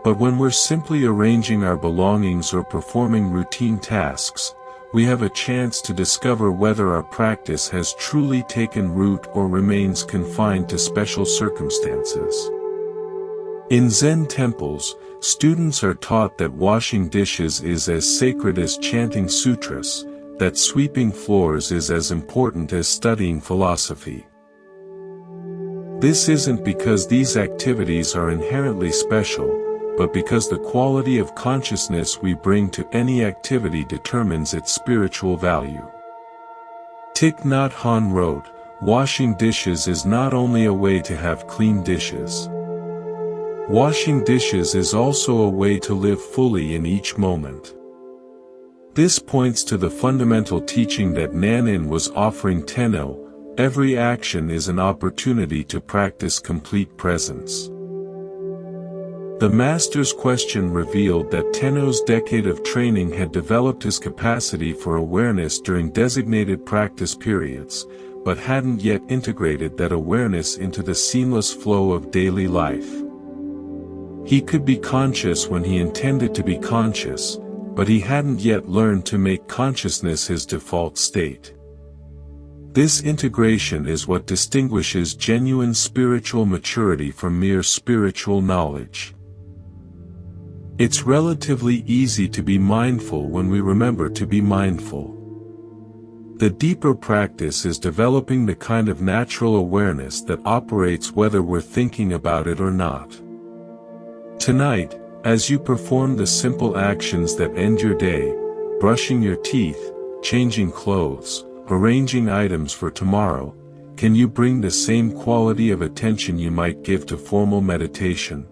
But when we're simply arranging our belongings or performing routine tasks, we have a chance to discover whether our practice has truly taken root or remains confined to special circumstances. In Zen temples, students are taught that washing dishes is as sacred as chanting sutras, that sweeping floors is as important as studying philosophy. This isn't because these activities are inherently special, but because the quality of consciousness we bring to any activity determines its spiritual value. Thich Nhat Hanh wrote, washing dishes is not only a way to have clean dishes. Washing dishes is also a way to live fully in each moment. This points to the fundamental teaching that Nanin was offering Tenno: every action is an opportunity to practice complete presence. The Master's question revealed that Tenno's decade of training had developed his capacity for awareness during designated practice periods, but hadn't yet integrated that awareness into the seamless flow of daily life. He could be conscious when he intended to be conscious, but he hadn't yet learned to make consciousness his default state. This integration is what distinguishes genuine spiritual maturity from mere spiritual knowledge. It's relatively easy to be mindful when we remember to be mindful. The deeper practice is developing the kind of natural awareness that operates whether we're thinking about it or not. Tonight, as you perform the simple actions that end your day, brushing your teeth, changing clothes, arranging items for tomorrow, can you bring the same quality of attention you might give to formal meditation?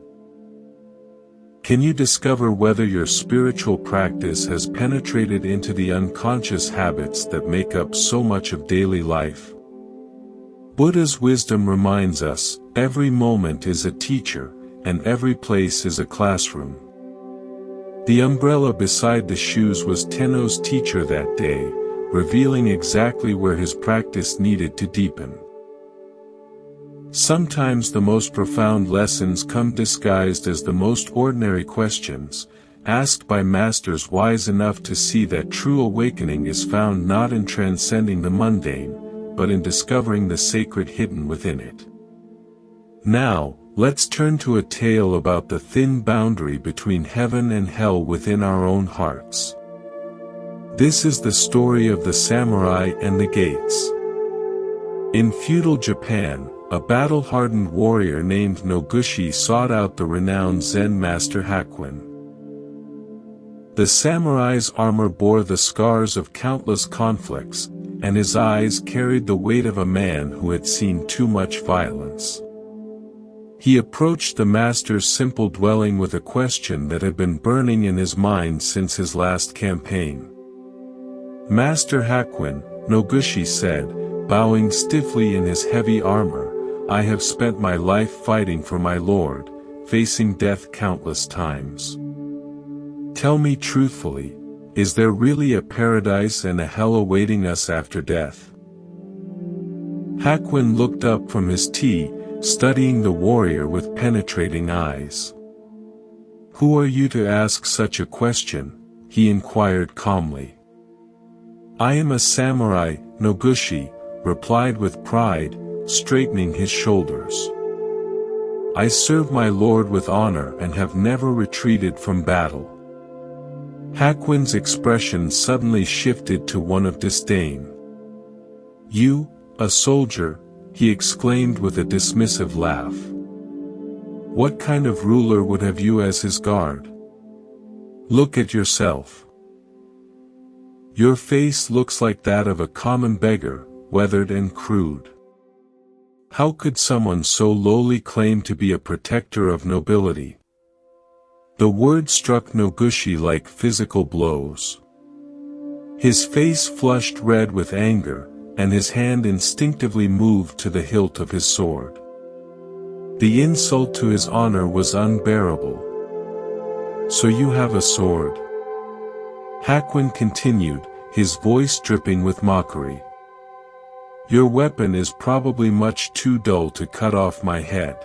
Can you discover whether your spiritual practice has penetrated into the unconscious habits that make up so much of daily life? Buddha's wisdom reminds us, every moment is a teacher, and every place is a classroom. The umbrella beside the shoes was Tenno's teacher that day, revealing exactly where his practice needed to deepen. Sometimes the most profound lessons come disguised as the most ordinary questions, asked by masters wise enough to see that true awakening is found not in transcending the mundane, but in discovering the sacred hidden within it. Now, let's turn to a tale about the thin boundary between heaven and hell within our own hearts. This is the story of the samurai and the gates. In feudal Japan, a battle-hardened warrior named Noguchi sought out the renowned Zen master Hakuin. The samurai's armor bore the scars of countless conflicts, and his eyes carried the weight of a man who had seen too much violence. He approached the master's simple dwelling with a question that had been burning in his mind since his last campaign. "Master Hakuin," Noguchi said, bowing stiffly in his heavy armor, "I have spent my life fighting for my lord, facing death countless times. Tell me truthfully, is there really a paradise and a hell awaiting us after death?" Hakuin looked up from his tea, studying the warrior with penetrating eyes. "Who are you to ask such a question?" he inquired calmly. "I am a samurai," Noguchi replied with pride, straightening his shoulders. "I serve my lord with honor and have never retreated from battle." Hakuin's expression suddenly shifted to one of disdain. "You, a soldier?" he exclaimed with a dismissive laugh. "What kind of ruler would have you as his guard? Look at yourself. Your face looks like that of a common beggar, weathered and crude. How could someone so lowly claim to be a protector of nobility?" The word struck Noguchi like physical blows. His face flushed red with anger, and his hand instinctively moved to the hilt of his sword. The insult to his honor was unbearable. "So you have a sword?" Hakuin continued, his voice dripping with mockery. "Your weapon is probably much too dull to cut off my head.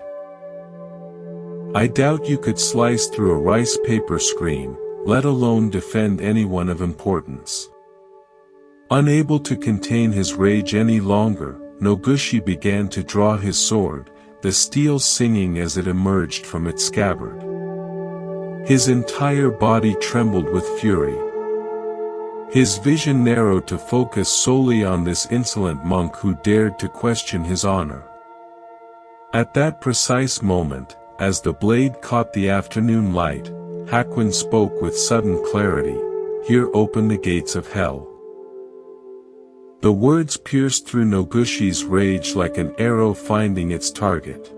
I doubt you could slice through a rice paper screen, let alone defend anyone of importance." Unable to contain his rage any longer, Noguchi began to draw his sword, the steel singing as it emerged from its scabbard. His entire body trembled with fury. His vision narrowed to focus solely on this insolent monk who dared to question his honor. At that precise moment, as the blade caught the afternoon light, Hakuin spoke with sudden clarity, "Here open the gates of hell." The words pierced through Noguchi's rage like an arrow finding its target.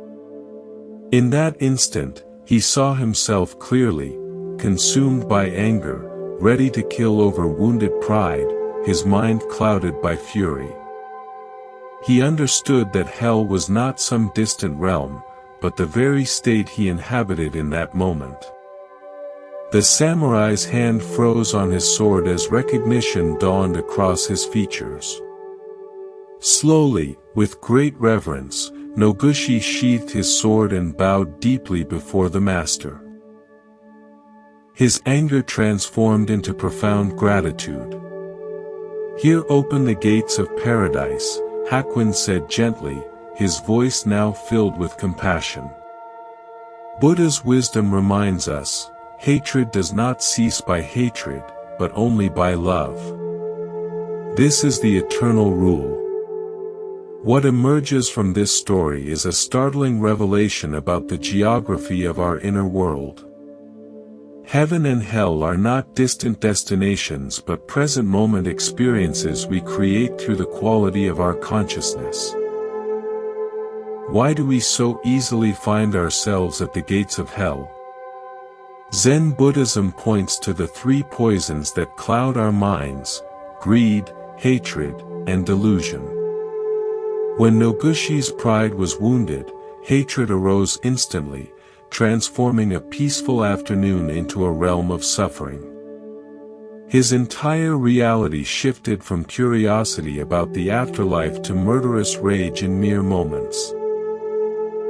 In that instant, he saw himself clearly, consumed by anger, ready to kill over wounded pride, his mind clouded by fury. He understood that hell was not some distant realm, but the very state he inhabited in that moment. The samurai's hand froze on his sword as recognition dawned across his features. Slowly, with great reverence, Noguchi sheathed his sword and bowed deeply before the master. His anger transformed into profound gratitude. "Here open the gates of paradise," Hakuin said gently, his voice now filled with compassion. Buddha's wisdom reminds us, hatred does not cease by hatred, but only by love. This is the eternal rule. What emerges from this story is a startling revelation about the geography of our inner world. Heaven and hell are not distant destinations but present moment experiences we create through the quality of our consciousness. Why do we so easily find ourselves at the gates of hell? Zen Buddhism points to the three poisons that cloud our minds: greed, hatred, and delusion. When Nogushi's pride was wounded, hatred arose instantly, transforming a peaceful afternoon into a realm of suffering. His entire reality shifted from curiosity about the afterlife to murderous rage in mere moments.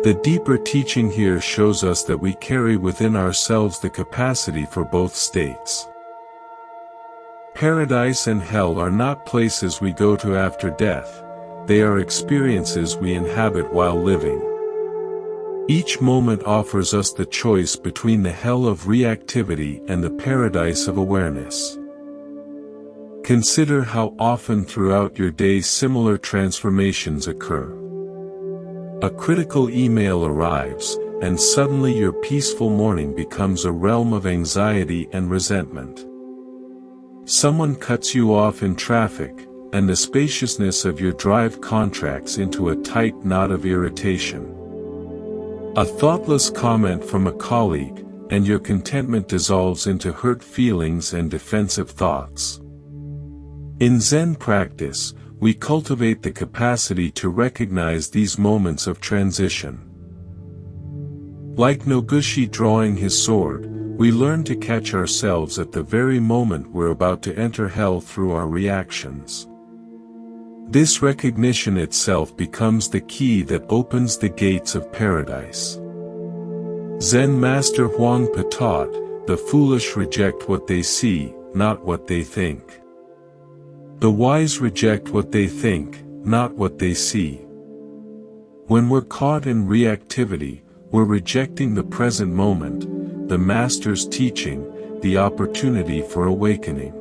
The deeper teaching here shows us that we carry within ourselves the capacity for both states. Paradise and hell are not places we go to after death, they are experiences we inhabit while living. Each moment offers us the choice between the hell of reactivity and the paradise of awareness. Consider how often throughout your day similar transformations occur. A critical email arrives, and suddenly your peaceful morning becomes a realm of anxiety and resentment. Someone cuts you off in traffic, and the spaciousness of your drive contracts into a tight knot of irritation. A thoughtless comment from a colleague, and your contentment dissolves into hurt feelings and defensive thoughts. In Zen practice, we cultivate the capacity to recognize these moments of transition. Like Noguchi drawing his sword, we learn to catch ourselves at the very moment we're about to enter hell through our reactions. This recognition itself becomes the key that opens the gates of paradise. Zen master Huangpa taught, "The foolish reject what they see, not what they think. The wise reject what they think, not what they see." When we're caught in reactivity, we're rejecting the present moment, the master's teaching, the opportunity for awakening.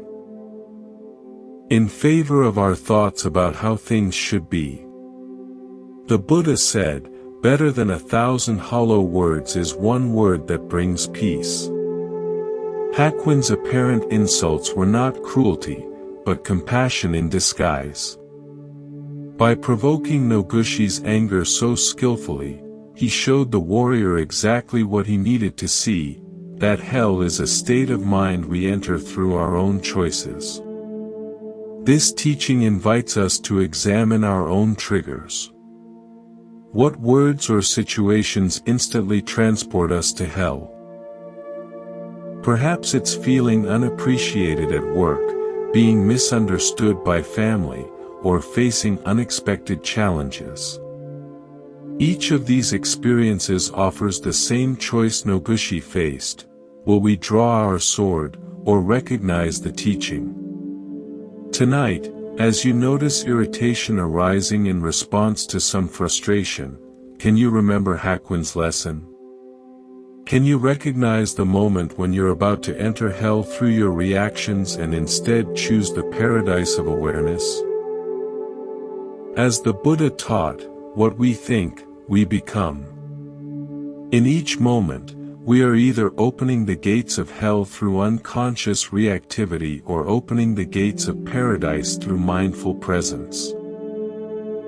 In favor of our thoughts about how things should be. The Buddha said, "Better than 1,000 hollow words is one word that brings peace." Hakuin's apparent insults were not cruelty, but compassion in disguise. By provoking Nogushi's anger so skillfully, he showed the warrior exactly what he needed to see, that hell is a state of mind we enter through our own choices. This teaching invites us to examine our own triggers. What words or situations instantly transport us to hell? Perhaps it's feeling unappreciated at work, being misunderstood by family, or facing unexpected challenges. Each of these experiences offers the same choice Noguchi faced: will we draw our sword, or recognize the teaching? Tonight, as you notice irritation arising in response to some frustration, can you remember Hakuin's lesson? Can you recognize the moment when you're about to enter hell through your reactions and instead choose the paradise of awareness? As the Buddha taught, what we think, we become. In each moment, we are either opening the gates of hell through unconscious reactivity or opening the gates of paradise through mindful presence.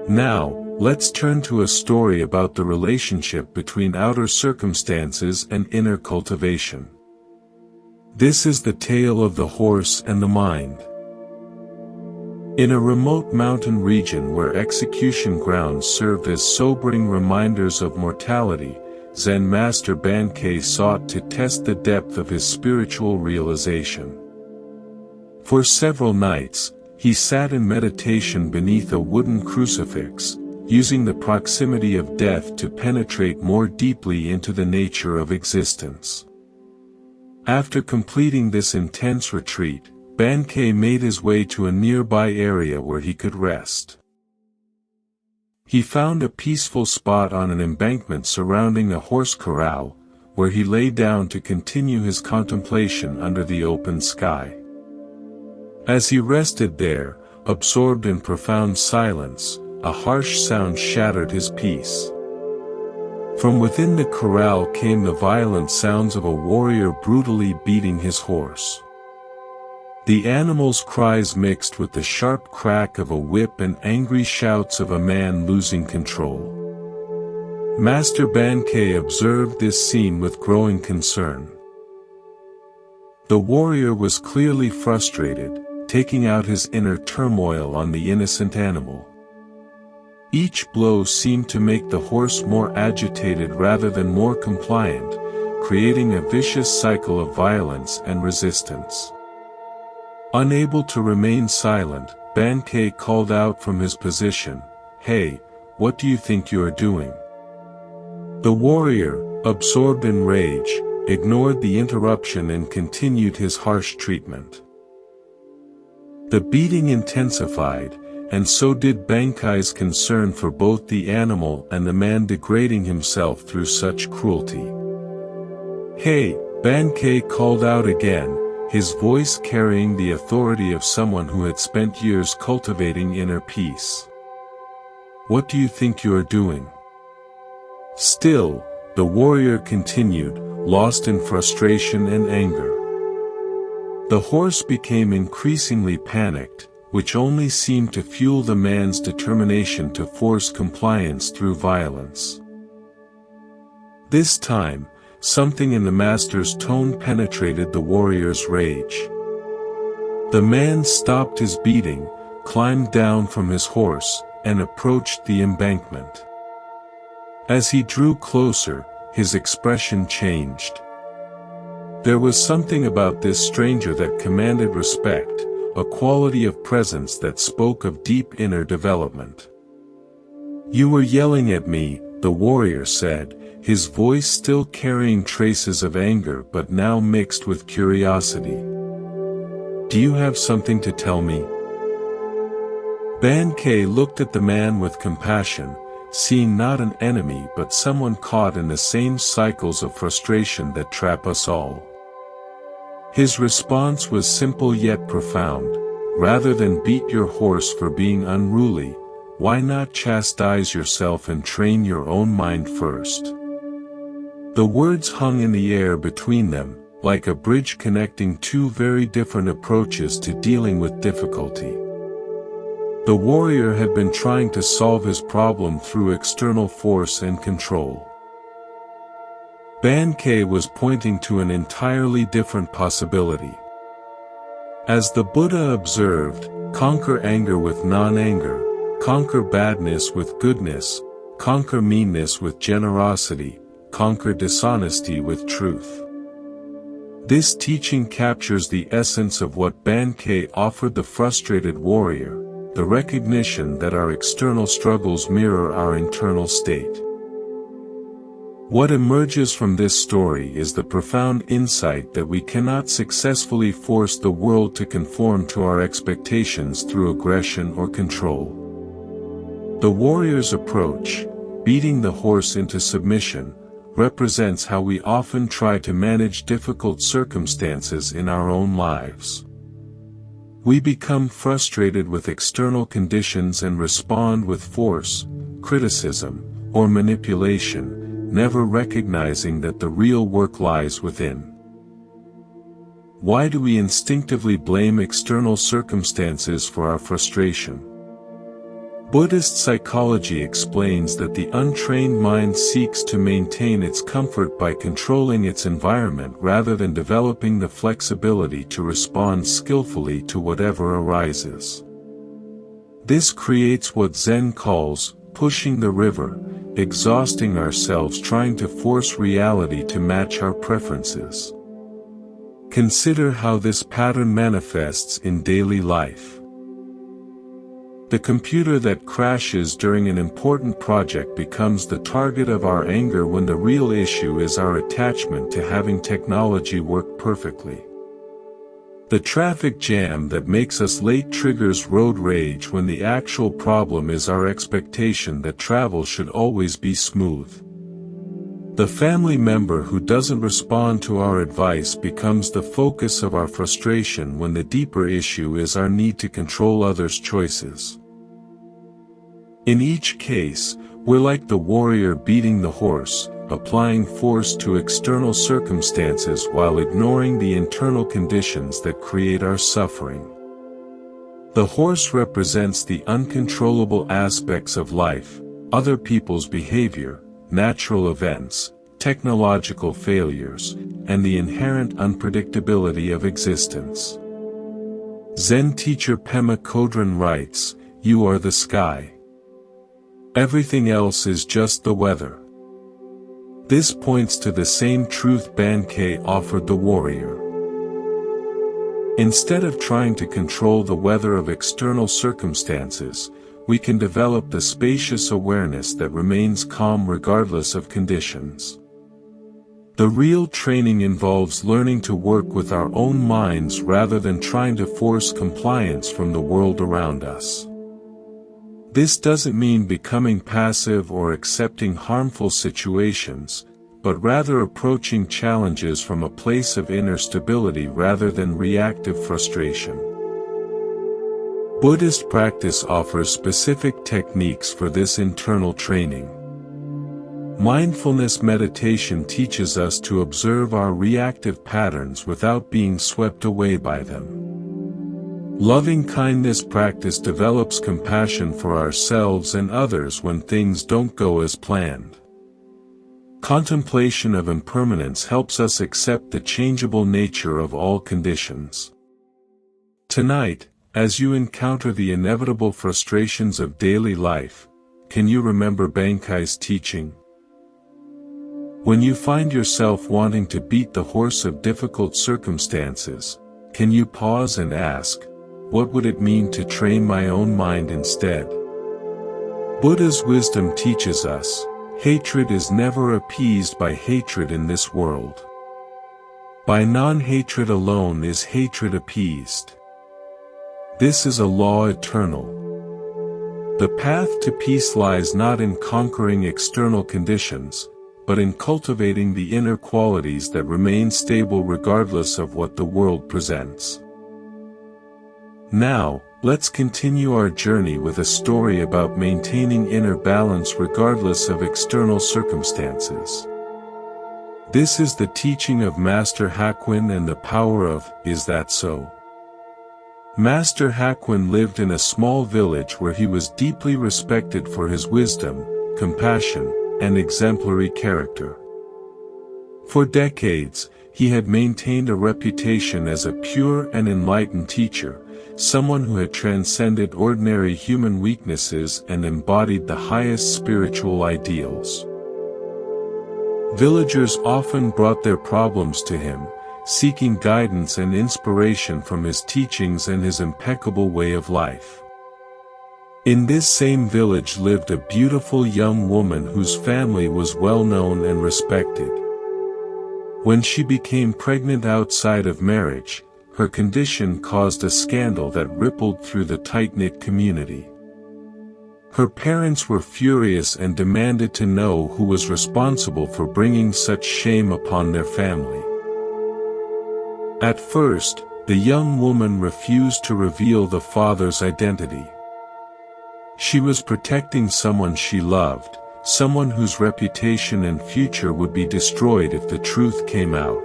Now, let's turn to a story about the relationship between outer circumstances and inner cultivation. This is the tale of the horse and the mind. In a remote mountain region where execution grounds served as sobering reminders of mortality, Zen Master Bankei sought to test the depth of his spiritual realization. For several nights, he sat in meditation beneath a wooden crucifix, using the proximity of death to penetrate more deeply into the nature of existence. After completing this intense retreat, Bankei made his way to a nearby area where he could rest. He found a peaceful spot on an embankment surrounding a horse corral, where he lay down to continue his contemplation under the open sky. As he rested there, absorbed in profound silence, a harsh sound shattered his peace. From within the corral came the violent sounds of a warrior brutally beating his horse. The animal's cries mixed with the sharp crack of a whip and angry shouts of a man losing control. Master Bankei observed this scene with growing concern. The warrior was clearly frustrated, taking out his inner turmoil on the innocent animal. Each blow seemed to make the horse more agitated rather than more compliant, creating a vicious cycle of violence and resistance. Unable to remain silent, Bankei called out from his position, "Hey, what do you think you are doing?" The warrior, absorbed in rage, ignored the interruption and continued his harsh treatment. The beating intensified, and so did Bankai's concern for both the animal and the man degrading himself through such cruelty. "Hey," Bankei called out again, his voice carrying the authority of someone who had spent years cultivating inner peace. "What do you think you are doing?" Still, the warrior continued, lost in frustration and anger. The horse became increasingly panicked, which only seemed to fuel the man's determination to force compliance through violence. This time, something in the master's tone penetrated the warrior's rage. The man stopped his beating, climbed down from his horse, and approached the embankment. As he drew closer, his expression changed. There was something about this stranger that commanded respect, a quality of presence that spoke of deep inner development. "You were yelling at me," the warrior said, his voice still carrying traces of anger but now mixed with curiosity. "Do you have something to tell me?" Bankei looked at the man with compassion, seeing not an enemy but someone caught in the same cycles of frustration that trap us all. His response was simple yet profound. Rather than beat your horse for being unruly, why not chastise yourself and train your own mind first? The words hung in the air between them, like a bridge connecting two very different approaches to dealing with difficulty. The warrior had been trying to solve his problem through external force and control. Bankei was pointing to an entirely different possibility. As the Buddha observed, conquer anger with non-anger, conquer badness with goodness, conquer meanness with generosity, conquer dishonesty with truth. This teaching captures the essence of what Bankei offered the frustrated warrior, the recognition that our external struggles mirror our internal state. What emerges from this story is the profound insight that we cannot successfully force the world to conform to our expectations through aggression or control. The warrior's approach, beating the horse into submission, represents how we often try to manage difficult circumstances in our own lives. We become frustrated with external conditions and respond with force, criticism, or manipulation, never recognizing that the real work lies within. Why do we instinctively blame external circumstances for our frustration? Buddhist psychology explains that the untrained mind seeks to maintain its comfort by controlling its environment rather than developing the flexibility to respond skillfully to whatever arises. This creates what Zen calls pushing the river, exhausting ourselves trying to force reality to match our preferences. Consider how this pattern manifests in daily life. The computer that crashes during an important project becomes the target of our anger when the real issue is our attachment to having technology work perfectly. The traffic jam that makes us late triggers road rage when the actual problem is our expectation that travel should always be smooth. The family member who doesn't respond to our advice becomes the focus of our frustration when the deeper issue is our need to control others' choices. In each case, we're like the warrior beating the horse, applying force to external circumstances while ignoring the internal conditions that create our suffering. The horse represents the uncontrollable aspects of life, other people's behavior, natural events, technological failures, and the inherent unpredictability of existence. Zen teacher Pema Chodron writes, "You are the sky. Everything else is just the weather." This points to the same truth Bankei offered the warrior. Instead of trying to control the weather of external circumstances, we can develop the spacious awareness that remains calm regardless of conditions. The real training involves learning to work with our own minds rather than trying to force compliance from the world around us. This doesn't mean becoming passive or accepting harmful situations, but rather approaching challenges from a place of inner stability rather than reactive frustration. Buddhist practice offers specific techniques for this internal training. Mindfulness meditation teaches us to observe our reactive patterns without being swept away by them. Loving kindness practice develops compassion for ourselves and others when things don't go as planned. Contemplation of impermanence helps us accept the changeable nature of all conditions. Tonight, as you encounter the inevitable frustrations of daily life, can you remember Bankei's teaching? When you find yourself wanting to beat the horse of difficult circumstances, can you pause and ask, what would it mean to train my own mind instead? Buddha's wisdom teaches us, hatred is never appeased by hatred in this world. By non-hatred alone is hatred appeased. This is a law eternal. The path to peace lies not in conquering external conditions, but in cultivating the inner qualities that remain stable regardless of what the world presents. Now, let's continue our journey with a story about maintaining inner balance regardless of external circumstances. This is the teaching of Master Hakuin and the power of, "Is that so?" Master Hakuin lived in a small village where he was deeply respected for his wisdom, compassion, and exemplary character. For decades, he had maintained a reputation as a pure and enlightened teacher, someone who had transcended ordinary human weaknesses and embodied the highest spiritual ideals. Villagers often brought their problems to him, seeking guidance and inspiration from his teachings and his impeccable way of life. In this same village lived a beautiful young woman whose family was well known and respected. When she became pregnant outside of marriage, her condition caused a scandal that rippled through the tight-knit community. Her parents were furious and demanded to know who was responsible for bringing such shame upon their family. At first, the young woman refused to reveal the father's identity. She was protecting someone she loved, someone whose reputation and future would be destroyed if the truth came out.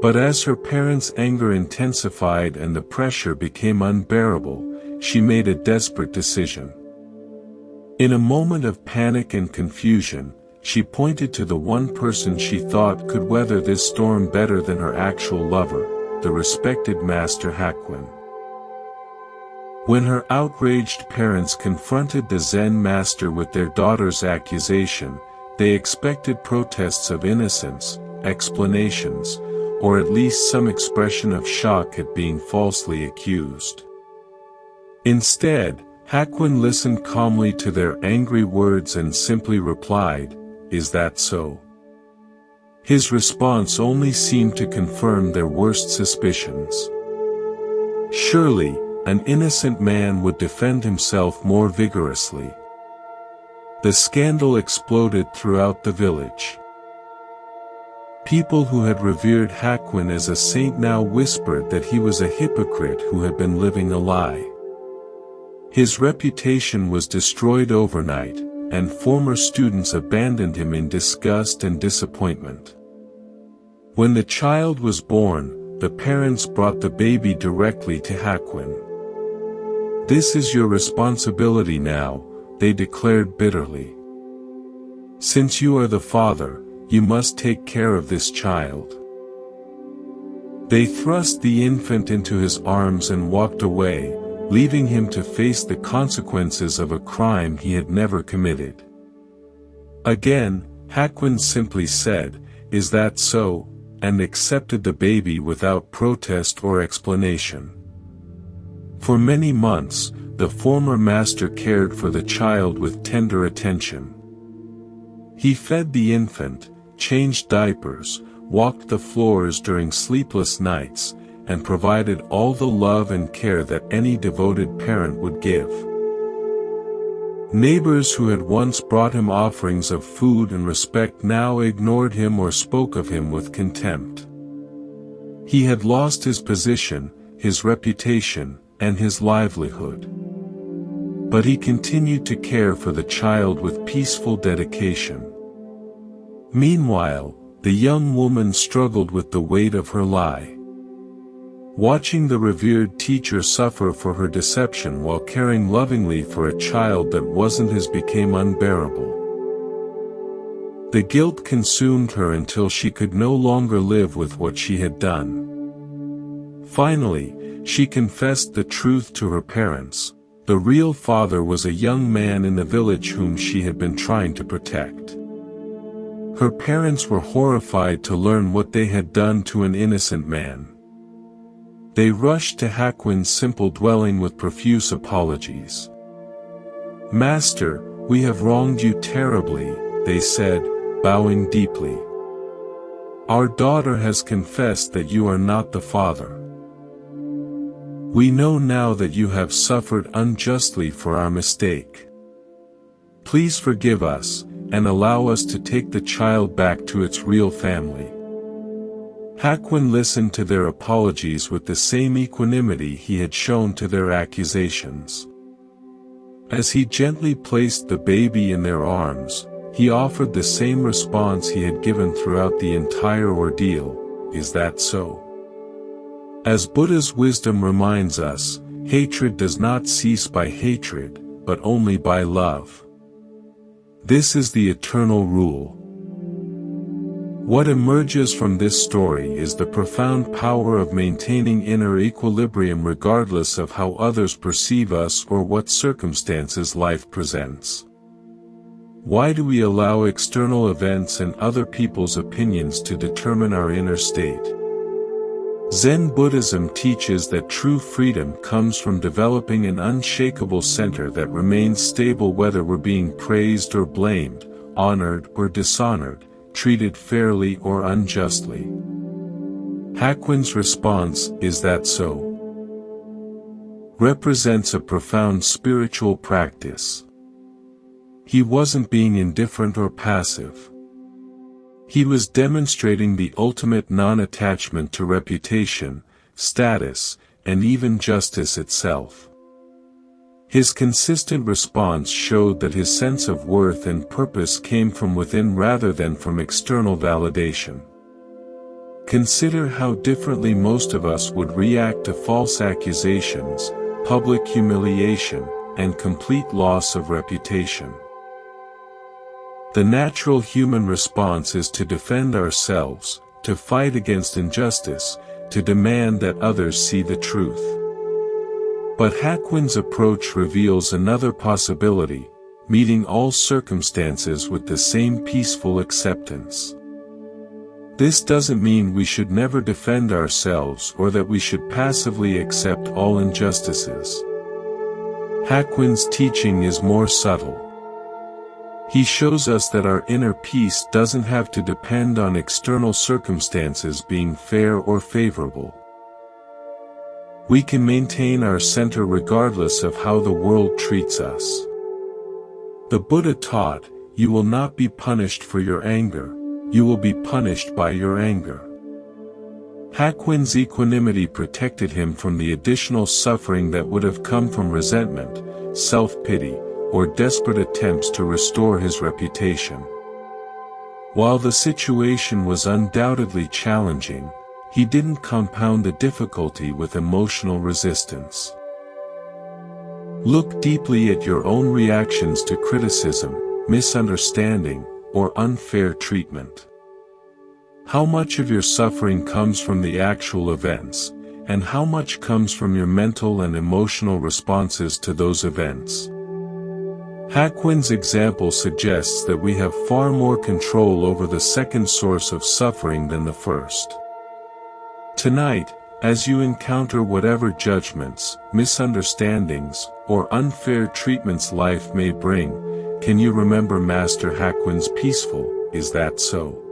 But as her parents' anger intensified and the pressure became unbearable, she made a desperate decision. In a moment of panic and confusion, she pointed to the one person she thought could weather this storm better than her actual lover, the respected Master Hakuin. When her outraged parents confronted the Zen master with their daughter's accusation, they expected protests of innocence, explanations, or at least some expression of shock at being falsely accused. Instead, Hakuin listened calmly to their angry words and simply replied, "Is that so?" His response only seemed to confirm their worst suspicions. Surely, an innocent man would defend himself more vigorously. The scandal exploded throughout the village. People who had revered Hakuin as a saint now whispered that he was a hypocrite who had been living a lie. His reputation was destroyed overnight, and former students abandoned him in disgust and disappointment. When the child was born, the parents brought the baby directly to Hakuin. "This is your responsibility now," they declared bitterly. "Since you are the father, you must take care of this child." They thrust the infant into his arms and walked away, leaving him to face the consequences of a crime he had never committed. Again, Hakuin simply said, "Is that so?" and accepted the baby without protest or explanation. For many months, the former master cared for the child with tender attention. He fed the infant, changed diapers, walked the floors during sleepless nights, and provided all the love and care that any devoted parent would give. Neighbors who had once brought him offerings of food and respect now ignored him or spoke of him with contempt. He had lost his position, his reputation, and his livelihood. But he continued to care for the child with peaceful dedication. Meanwhile, the young woman struggled with the weight of her lie. Watching the revered teacher suffer for her deception while caring lovingly for a child that wasn't his became unbearable. The guilt consumed her until she could no longer live with what she had done. Finally, she confessed the truth to her parents. The real father was a young man in the village whom she had been trying to protect. Her parents were horrified to learn what they had done to an innocent man. They rushed to Hakuin's simple dwelling with profuse apologies. "Master, we have wronged you terribly," they said, bowing deeply. "Our daughter has confessed that you are not the father. We know now that you have suffered unjustly for our mistake. Please forgive us, and allow us to take the child back to its real family." Hakuin listened to their apologies with the same equanimity he had shown to their accusations. As he gently placed the baby in their arms, he offered the same response he had given throughout the entire ordeal, "Is that so?" As Buddha's wisdom reminds us, hatred does not cease by hatred, but only by love. This is the eternal rule. What emerges from this story is the profound power of maintaining inner equilibrium regardless of how others perceive us or what circumstances life presents. Why do we allow external events and other people's opinions to determine our inner state? Zen Buddhism teaches that true freedom comes from developing an unshakable center that remains stable whether we're being praised or blamed, honored or dishonored, treated fairly or unjustly. Hakuin's response, "Is that so?" represents a profound spiritual practice. He wasn't being indifferent or passive. He was demonstrating the ultimate non-attachment to reputation, status, and even justice itself. His consistent response showed that his sense of worth and purpose came from within rather than from external validation. Consider how differently most of us would react to false accusations, public humiliation, and complete loss of reputation. The natural human response is to defend ourselves, to fight against injustice, to demand that others see the truth. But Hakuin's approach reveals another possibility, meeting all circumstances with the same peaceful acceptance. This doesn't mean we should never defend ourselves or that we should passively accept all injustices. Hakuin's teaching is more subtle. He shows us that our inner peace doesn't have to depend on external circumstances being fair or favorable. We can maintain our center regardless of how the world treats us. The Buddha taught, "You will not be punished for your anger, you will be punished by your anger." Hakuin's equanimity protected him from the additional suffering that would have come from resentment, self-pity, or desperate attempts to restore his reputation. While the situation was undoubtedly challenging, he didn't compound the difficulty with emotional resistance. Look deeply at your own reactions to criticism, misunderstanding, or unfair treatment. How much of your suffering comes from the actual events, and how much comes from your mental and emotional responses to those events? Hakuin's example suggests that we have far more control over the second source of suffering than the first. Tonight, as you encounter whatever judgments, misunderstandings, or unfair treatments life may bring, can you remember Master Hakuin's peaceful, "Is that so?"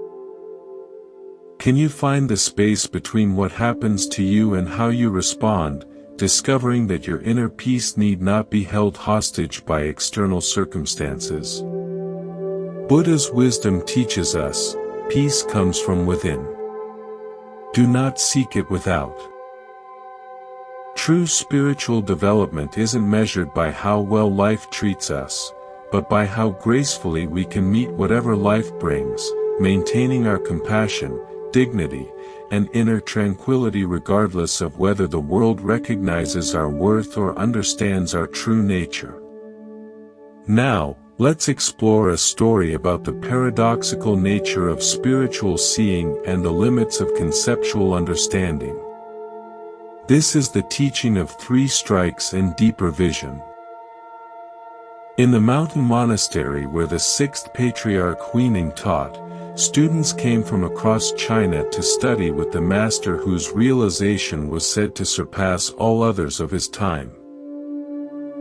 Can you find the space between what happens to you and how you respond, discovering that your inner peace need not be held hostage by external circumstances? Buddha's wisdom teaches us, peace comes from within. Do not seek it without. True spiritual development isn't measured by how well life treats us, but by how gracefully we can meet whatever life brings, maintaining our compassion, dignity, and inner tranquility regardless of whether the world recognizes our worth or understands our true nature. Now, let's explore a story about the paradoxical nature of spiritual seeing and the limits of conceptual understanding. This is the teaching of 3 strikes and deeper vision. In the mountain monastery where the 6th Patriarch Huineng taught, students came from across China to study with the master whose realization was said to surpass all others of his time.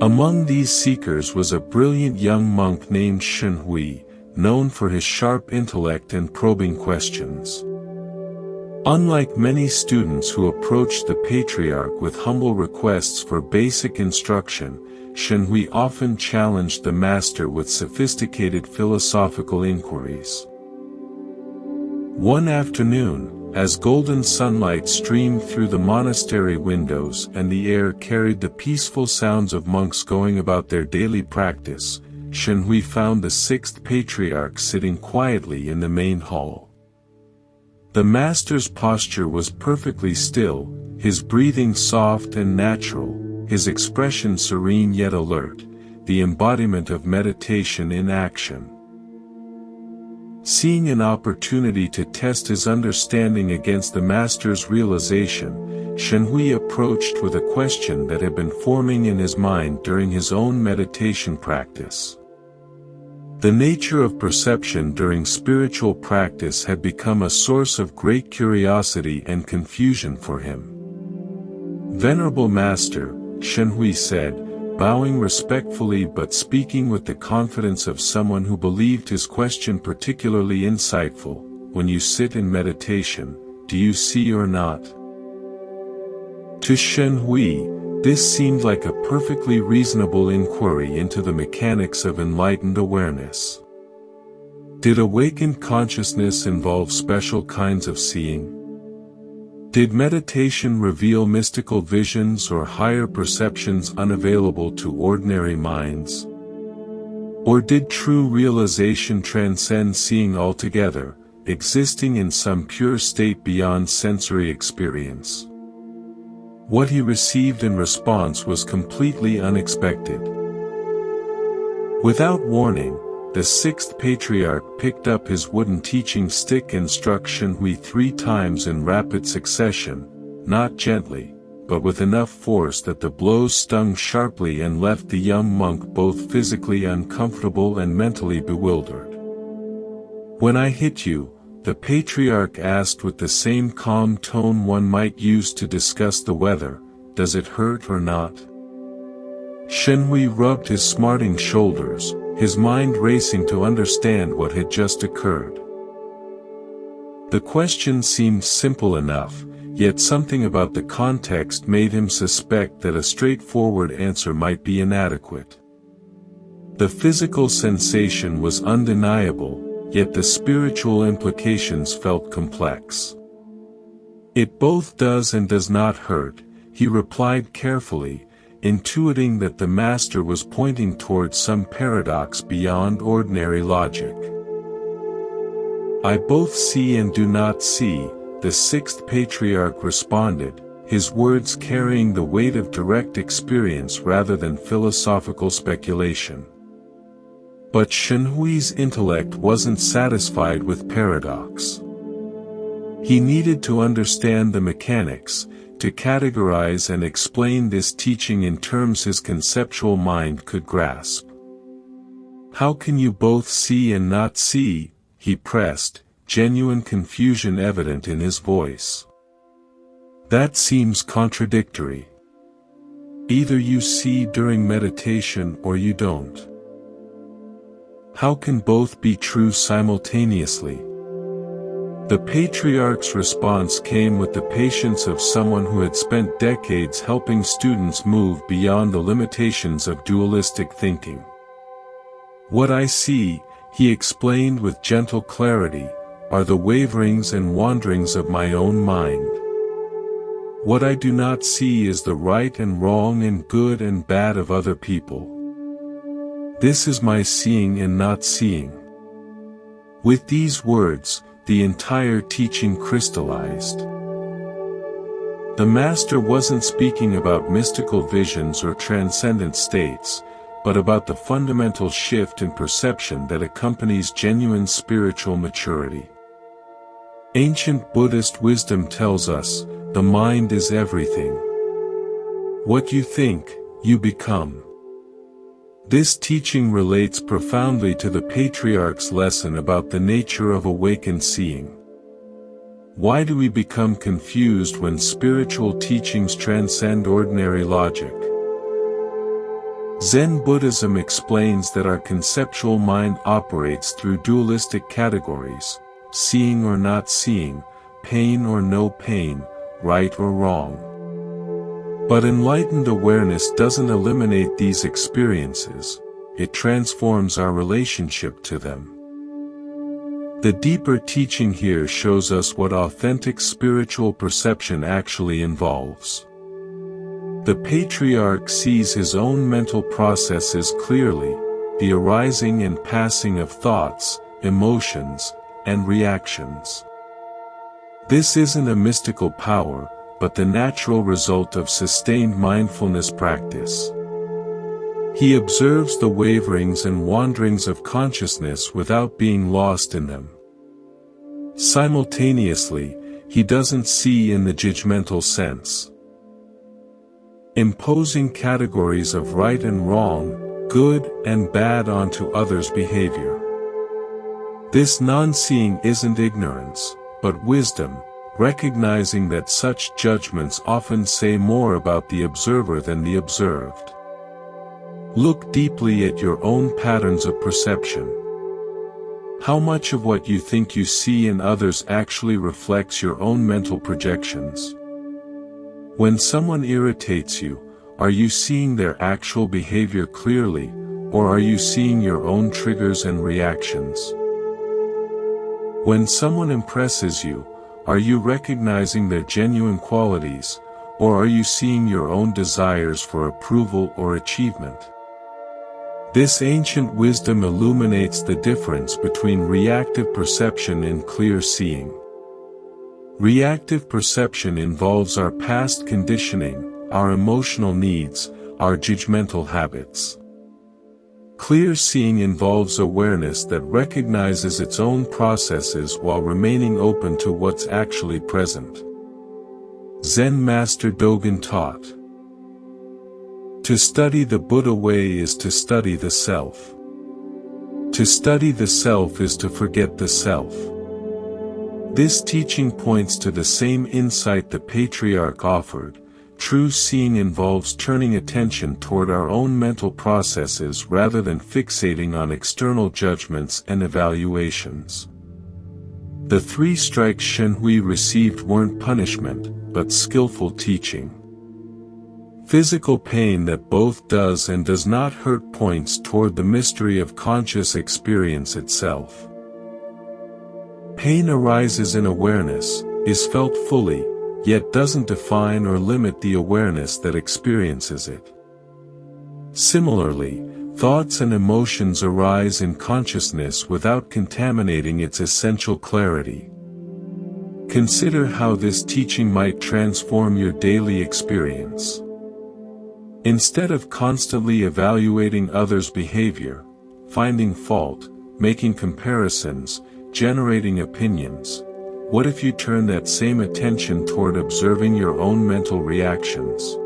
Among these seekers was a brilliant young monk named Shenhui, known for his sharp intellect and probing questions. Unlike many students who approached the patriarch with humble requests for basic instruction, Shenhui often challenged the master with sophisticated philosophical inquiries. One afternoon, as golden sunlight streamed through the monastery windows and the air carried the peaceful sounds of monks going about their daily practice, Shenhui found the 6th Patriarch sitting quietly in the main hall. The master's posture was perfectly still, his breathing soft and natural, his expression serene yet alert, the embodiment of meditation in action. Seeing an opportunity to test his understanding against the master's realization, Shenhui approached with a question that had been forming in his mind during his own meditation practice. The nature of perception during spiritual practice had become a source of great curiosity and confusion for him. "Venerable Master," Shenhui said, bowing respectfully but speaking with the confidence of someone who believed his question particularly insightful, "when you sit in meditation, do you see or not?" To Shenhui, this seemed like a perfectly reasonable inquiry into the mechanics of enlightened awareness. Did awakened consciousness involve special kinds of seeing? Did meditation reveal mystical visions or higher perceptions unavailable to ordinary minds? Or did true realization transcend seeing altogether, existing in some pure state beyond sensory experience? What he received in response was completely unexpected. Without warning, the 6th Patriarch picked up his wooden teaching stick and struck Shenhui 3 times in rapid succession, not gently, but with enough force that the blows stung sharply and left the young monk both physically uncomfortable and mentally bewildered. "When I hit you," the Patriarch asked with the same calm tone one might use to discuss the weather, "does it hurt or not?" Shenhui rubbed his smarting shoulders, his mind racing to understand what had just occurred. The question seemed simple enough, yet something about the context made him suspect that a straightforward answer might be inadequate. The physical sensation was undeniable, yet the spiritual implications felt complex. "It both does and does not hurt," he replied carefully, intuiting that the master was pointing towards some paradox beyond ordinary logic. "I both see and do not see," the 6th Patriarch responded, his words carrying the weight of direct experience rather than philosophical speculation. But Shenhui's intellect wasn't satisfied with paradox. He needed to understand the mechanics, to categorize and explain this teaching in terms his conceptual mind could grasp. "How can you both see and not see?" he pressed, genuine confusion evident in his voice. "That seems contradictory. Either you see during meditation or you don't. How can both be true simultaneously?" The patriarch's response came with the patience of someone who had spent decades helping students move beyond the limitations of dualistic thinking. "What I see," he explained with gentle clarity, "are the waverings and wanderings of my own mind. What I do not see is the right and wrong and good and bad of other people. This is my seeing and not seeing." With these words, the entire teaching crystallized. The Master wasn't speaking about mystical visions or transcendent states, but about the fundamental shift in perception that accompanies genuine spiritual maturity. Ancient Buddhist wisdom tells us, the mind is everything. What you think, you become. This teaching relates profoundly to the Patriarch's lesson about the nature of awakened seeing. Why do we become confused when spiritual teachings transcend ordinary logic? Zen Buddhism explains that our conceptual mind operates through dualistic categories, seeing or not seeing, pain or no pain, right or wrong. But enlightened awareness doesn't eliminate these experiences, it transforms our relationship to them. The deeper teaching here shows us what authentic spiritual perception actually involves. The Patriarch sees his own mental processes clearly, the arising and passing of thoughts, emotions, and reactions. This isn't a mystical power, but the natural result of sustained mindfulness practice. He observes the waverings and wanderings of consciousness without being lost in them. Simultaneously, he doesn't see in the judgmental sense, imposing categories of right and wrong, good and bad onto others' behavior. This non-seeing isn't ignorance, but wisdom, recognizing that such judgments often say more about the observer than the observed. Look deeply at your own patterns of perception. How much of what you think you see in others actually reflects your own mental projections? When someone irritates you, are you seeing their actual behavior clearly, or are you seeing your own triggers and reactions? When someone impresses you, are you recognizing their genuine qualities, or are you seeing your own desires for approval or achievement? This ancient wisdom illuminates the difference between reactive perception and clear seeing. Reactive perception involves our past conditioning, our emotional needs, our judgmental habits. Clear seeing involves awareness that recognizes its own processes while remaining open to what's actually present. Zen Master Dogen taught, "To study the Buddha way is to study the self. To study the self is to forget the self." This teaching points to the same insight the Patriarch offered. True seeing involves turning attention toward our own mental processes rather than fixating on external judgments and evaluations. The 3 strikes Shenhui received weren't punishment, but skillful teaching. Physical pain that both does and does not hurt points toward the mystery of conscious experience itself. Pain arises in awareness, is felt fully, yet doesn't define or limit the awareness that experiences it. Similarly, thoughts and emotions arise in consciousness without contaminating its essential clarity. Consider how this teaching might transform your daily experience. Instead of constantly evaluating others' behavior, finding fault, making comparisons, generating opinions, what if you turn that same attention toward observing your own mental reactions?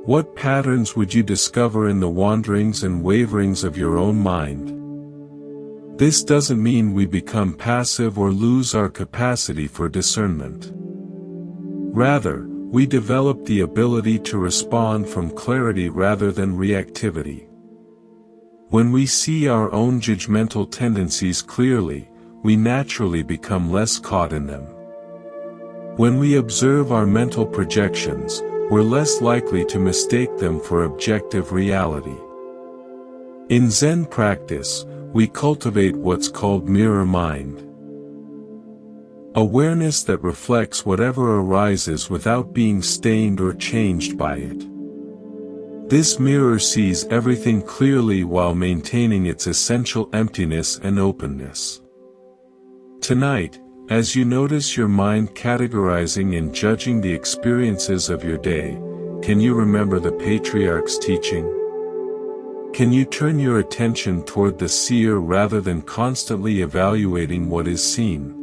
What patterns would you discover in the wanderings and waverings of your own mind? This doesn't mean we become passive or lose our capacity for discernment. Rather, we develop the ability to respond from clarity rather than reactivity. When we see our own judgmental tendencies clearly, we naturally become less caught in them. When we observe our mental projections, we're less likely to mistake them for objective reality. In Zen practice, we cultivate what's called mirror mind. Awareness that reflects whatever arises without being stained or changed by it. This mirror sees everything clearly while maintaining its essential emptiness and openness. Tonight, as you notice your mind categorizing and judging the experiences of your day, can you remember the patriarch's teaching? Can you turn your attention toward the seer rather than constantly evaluating what is seen?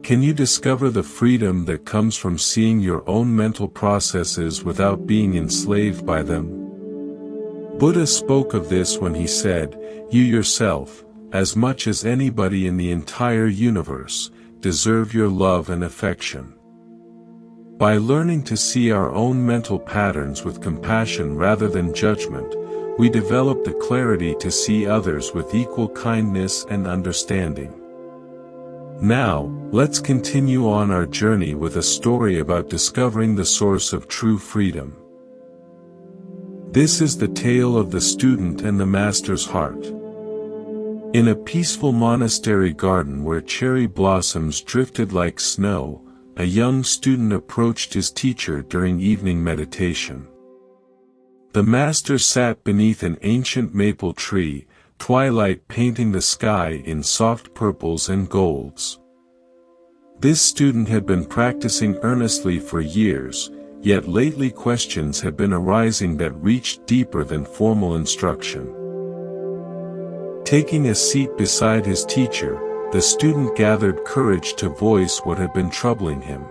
Can you discover the freedom that comes from seeing your own mental processes without being enslaved by them? Buddha spoke of this when he said, "You yourself, as much as anybody in the entire universe, deserve your love and affection." By learning to see our own mental patterns with compassion rather than judgment, we develop the clarity to see others with equal kindness and understanding. Now, let's continue on our journey with a story about discovering the source of true freedom. This is the tale of the student and the master's heart. In a peaceful monastery garden where cherry blossoms drifted like snow, a young student approached his teacher during evening meditation. The master sat beneath an ancient maple tree, twilight painting the sky in soft purples and golds. This student had been practicing earnestly for years, yet lately questions had been arising that reached deeper than formal instruction. Taking a seat beside his teacher, the student gathered courage to voice what had been troubling him.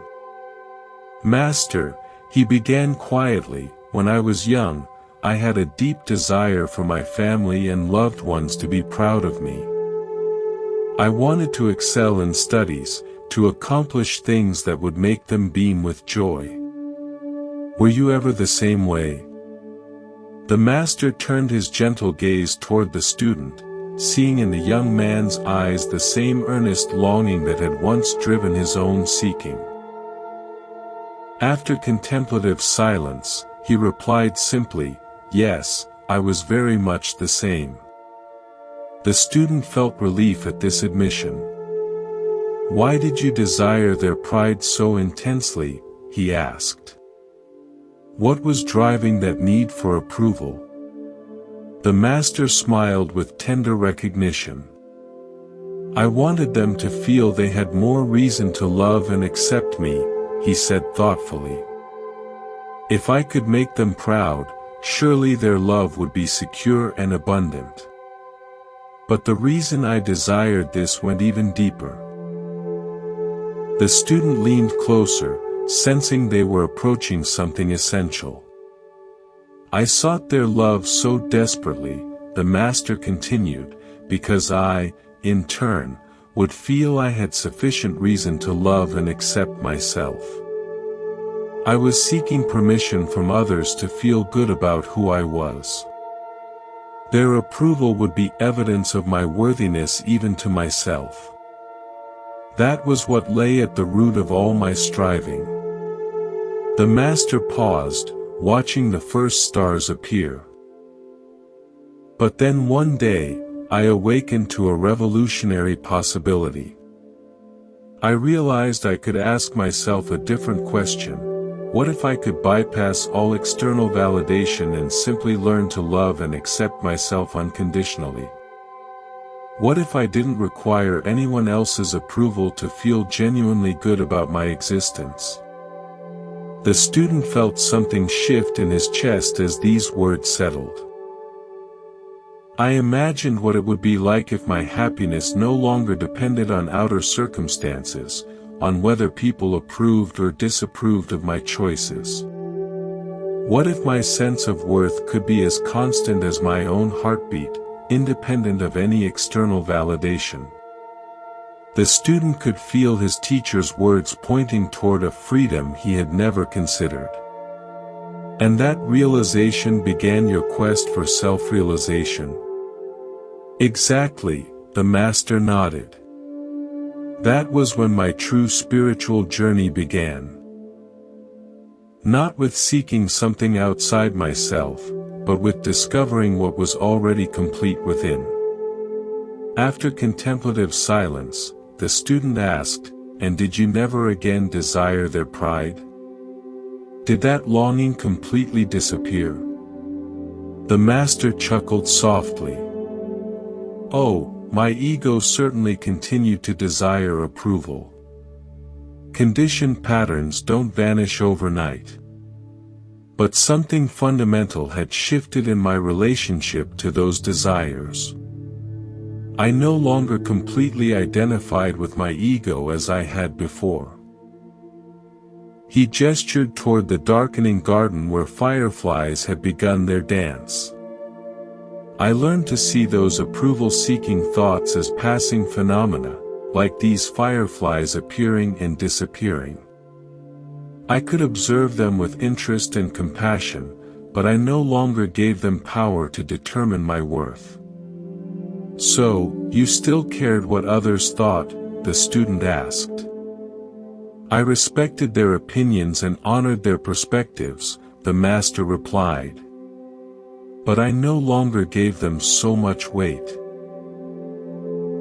"Master," he began quietly, "when I was young, I had a deep desire for my family and loved ones to be proud of me. I wanted to excel in studies, to accomplish things that would make them beam with joy. Were you ever the same way?" The master turned his gentle gaze toward the student, seeing in the young man's eyes the same earnest longing that had once driven his own seeking. After contemplative silence, he replied simply, "Yes, I was very much the same." The student felt relief at this admission. "Why did you desire their pride so intensely?" he asked. "What was driving that need for approval?" The master smiled with tender recognition. "I wanted them to feel they had more reason to love and accept me," he said thoughtfully. "If I could make them proud, surely their love would be secure and abundant. But the reason I desired this went even deeper." The student leaned closer, sensing they were approaching something essential. "I sought their love so desperately," the master continued, "because I, in turn, would feel I had sufficient reason to love and accept myself. I was seeking permission from others to feel good about who I was. Their approval would be evidence of my worthiness even to myself. That was what lay at the root of all my striving." The master paused, watching the first stars appear. "But then one day, I awakened to a revolutionary possibility. I realized I could ask myself a different question. What if I could bypass all external validation and simply learn to love and accept myself unconditionally? What if I didn't require anyone else's approval to feel genuinely good about my existence?" The student felt something shift in his chest as these words settled. I imagined what it would be like if my happiness no longer depended on outer circumstances, on whether people approved or disapproved of my choices. What if my sense of worth could be as constant as my own heartbeat, independent of any external validation? The student could feel his teacher's words pointing toward a freedom he had never considered. And that realization began your quest for self-realization. Exactly, the master nodded. That was when my true spiritual journey began. Not with seeking something outside myself, but with discovering what was already complete within. After contemplative silence, the student asked, "And did you never again desire their pride? Did that longing completely disappear?" The master chuckled softly. "Oh, my ego certainly continued to desire approval. Conditioned patterns don't vanish overnight. But something fundamental had shifted in my relationship to those desires. I no longer completely identified with my ego as I had before." He gestured toward the darkening garden where fireflies had begun their dance. "I learned to see those approval-seeking thoughts as passing phenomena, like these fireflies appearing and disappearing. I could observe them with interest and compassion, but I no longer gave them power to determine my worth." "So, you still cared what others thought?" the student asked. "I respected their opinions and honored their perspectives," the master replied. "But I no longer gave them so much weight.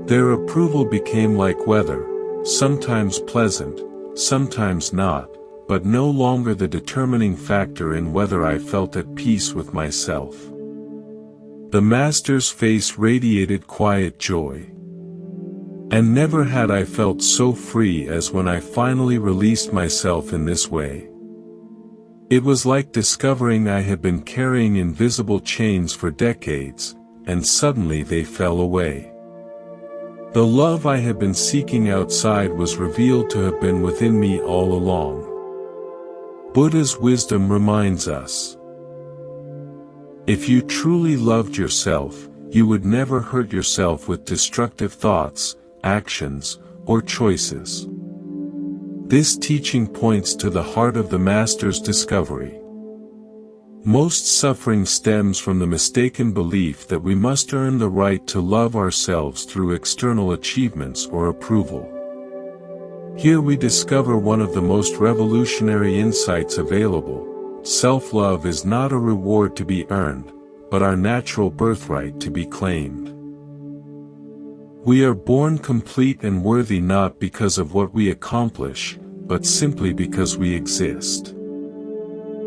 Their approval became like weather, sometimes pleasant, sometimes not, but no longer the determining factor in whether I felt at peace with myself." The master's face radiated quiet joy. "And never had I felt so free as when I finally released myself in this way. It was like discovering I had been carrying invisible chains for decades, and suddenly they fell away. The love I had been seeking outside was revealed to have been within me all along." Buddha's wisdom reminds us, if you truly loved yourself, you would never hurt yourself with destructive thoughts, actions, or choices. This teaching points to the heart of the master's discovery. Most suffering stems from the mistaken belief that we must earn the right to love ourselves through external achievements or approval. Here we discover one of the most revolutionary insights available: self-love is not a reward to be earned, but our natural birthright to be claimed. We are born complete and worthy not because of what we accomplish, but simply because we exist.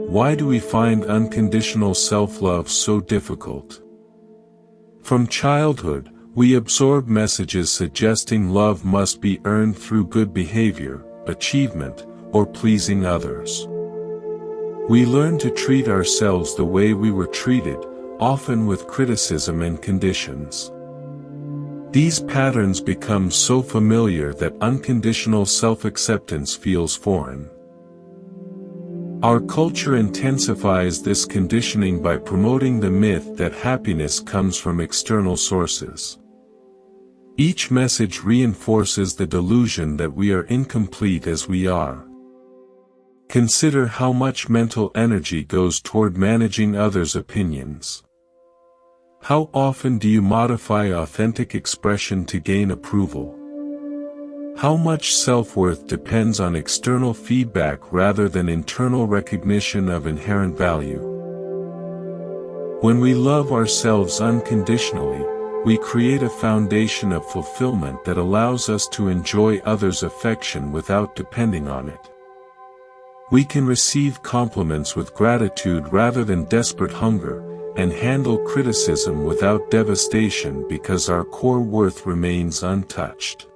Why do we find unconditional self-love so difficult? From childhood, we absorb messages suggesting love must be earned through good behavior, achievement, or pleasing others. We learn to treat ourselves the way we were treated, often with criticism and conditions. These patterns become so familiar that unconditional self-acceptance feels foreign. Our culture intensifies this conditioning by promoting the myth that happiness comes from external sources. Each message reinforces the delusion that we are incomplete as we are. Consider how much mental energy goes toward managing others' opinions. How often do you modify authentic expression to gain approval? How much self-worth depends on external feedback rather than internal recognition of inherent value? When we love ourselves unconditionally, we create a foundation of fulfillment that allows us to enjoy others' affection without depending on it. We can receive compliments with gratitude rather than desperate hunger, and handle criticism without devastation because our core worth remains untouched.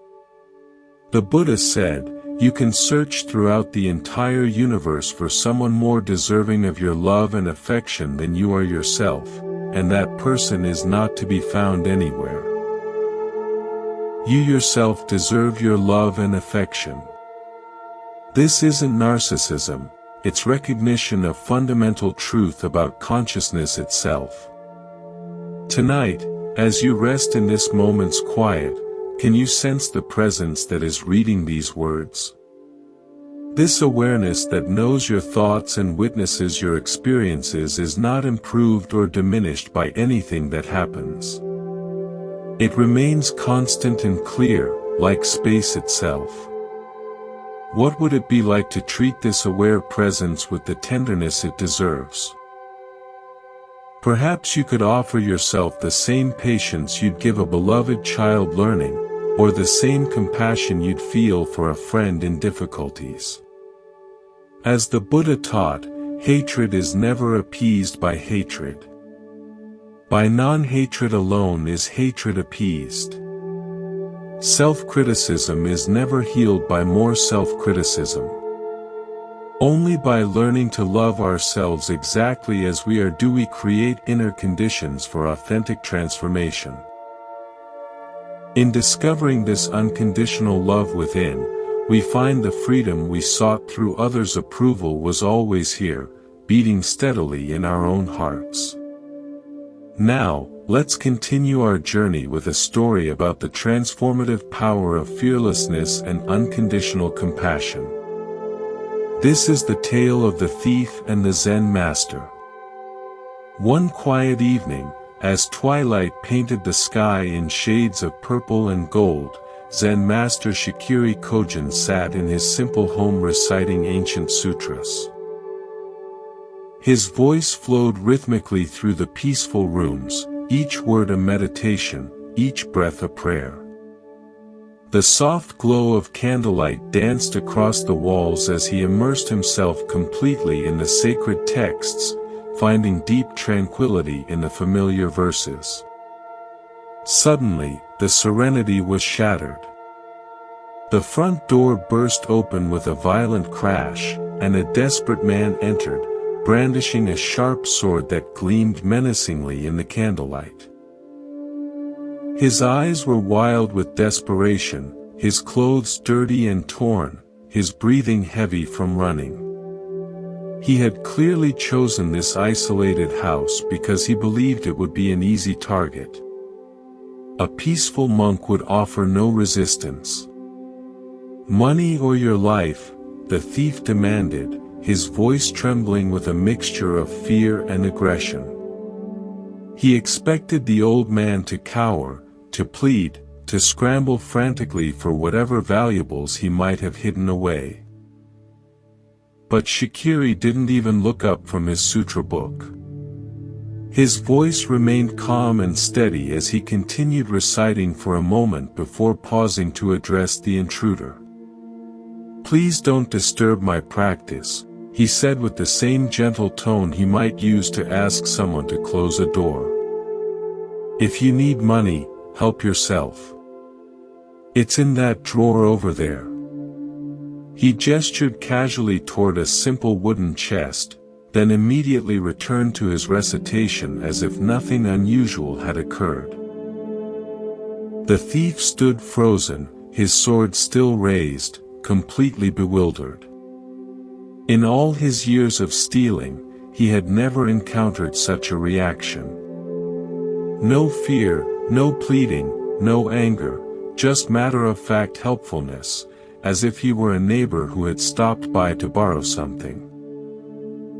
The Buddha said, "You can search throughout the entire universe for someone more deserving of your love and affection than you are yourself, and that person is not to be found anywhere. You yourself deserve your love and affection. This isn't narcissism, it's recognition of fundamental truth about consciousness itself. Tonight, as you rest in this moment's quiet, can you sense the presence that is reading these words? This awareness that knows your thoughts and witnesses your experiences is not improved or diminished by anything that happens. It remains constant and clear, like space itself. What would it be like to treat this aware presence with the tenderness it deserves? Perhaps you could offer yourself the same patience you'd give a beloved child learning, or the same compassion you'd feel for a friend in difficulties. As the Buddha taught, hatred is never appeased by hatred. By non-hatred alone is hatred appeased. Self-criticism is never healed by more self-criticism. Only by learning to love ourselves exactly as we are do we create inner conditions for authentic transformation. In discovering this unconditional love within, we find the freedom we sought through others' approval was always here, beating steadily in our own hearts. Now, let's continue our journey with a story about the transformative power of fearlessness and unconditional compassion. This is the tale of the thief and the Zen master. One quiet evening, as twilight painted the sky in shades of purple and gold, Zen master Shikiri Kojin sat in his simple home reciting ancient sutras. His voice flowed rhythmically through the peaceful rooms, each word a meditation, each breath a prayer. The soft glow of candlelight danced across the walls as he immersed himself completely in the sacred texts, finding deep tranquility in the familiar verses. Suddenly, the serenity was shattered. The front door burst open with a violent crash, and a desperate man entered, brandishing a sharp sword that gleamed menacingly in the candlelight. His eyes were wild with desperation, his clothes dirty and torn, his breathing heavy from running. He had clearly chosen this isolated house because he believed it would be an easy target. A peaceful monk would offer no resistance. "Money or your life?" the thief demanded, his voice trembling with a mixture of fear and aggression. He expected the old man to cower, to plead, to scramble frantically for whatever valuables he might have hidden away. But Shikiri didn't even look up from his sutra book. His voice remained calm and steady as he continued reciting for a moment before pausing to address the intruder. "Please don't disturb my practice," he said with the same gentle tone he might use to ask someone to close a door. "If you need money, help yourself. It's in that drawer over there." He gestured casually toward a simple wooden chest, then immediately returned to his recitation as if nothing unusual had occurred. The thief stood frozen, his sword still raised, completely bewildered. In all his years of stealing, he had never encountered such a reaction. No fear, no pleading, no anger, just matter-of-fact helpfulness, as if he were a neighbor who had stopped by to borrow something.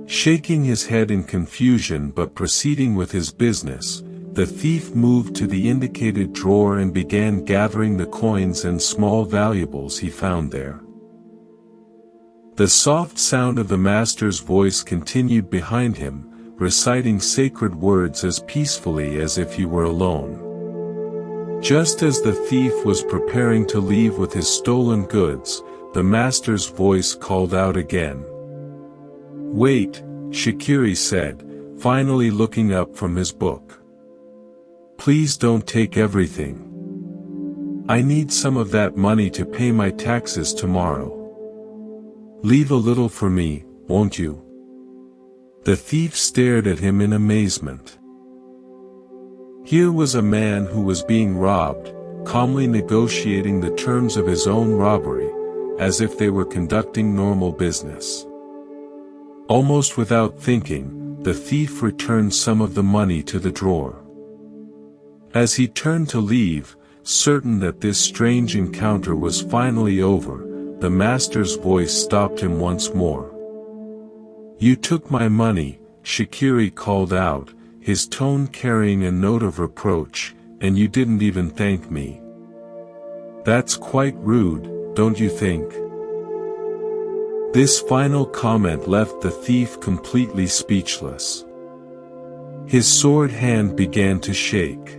Shaking his head in confusion but proceeding with his business, the thief moved to the indicated drawer and began gathering the coins and small valuables he found there. The soft sound of the master's voice continued behind him, reciting sacred words as peacefully as if he were alone. Just as the thief was preparing to leave with his stolen goods, the master's voice called out again. "Wait," Shikiri said, finally looking up from his book. "Please don't take everything. I need some of that money to pay my taxes tomorrow. Leave a little for me, won't you?" The thief stared at him in amazement. Here was a man who was being robbed, calmly negotiating the terms of his own robbery, as if they were conducting normal business. Almost without thinking, the thief returned some of the money to the drawer. As he turned to leave, certain that this strange encounter was finally over, the master's voice stopped him once more. "You took my money," Shikiri called out, his tone carrying a note of reproach, "and you didn't even thank me. That's quite rude, don't you think?" This final comment left the thief completely speechless. His sword hand began to shake.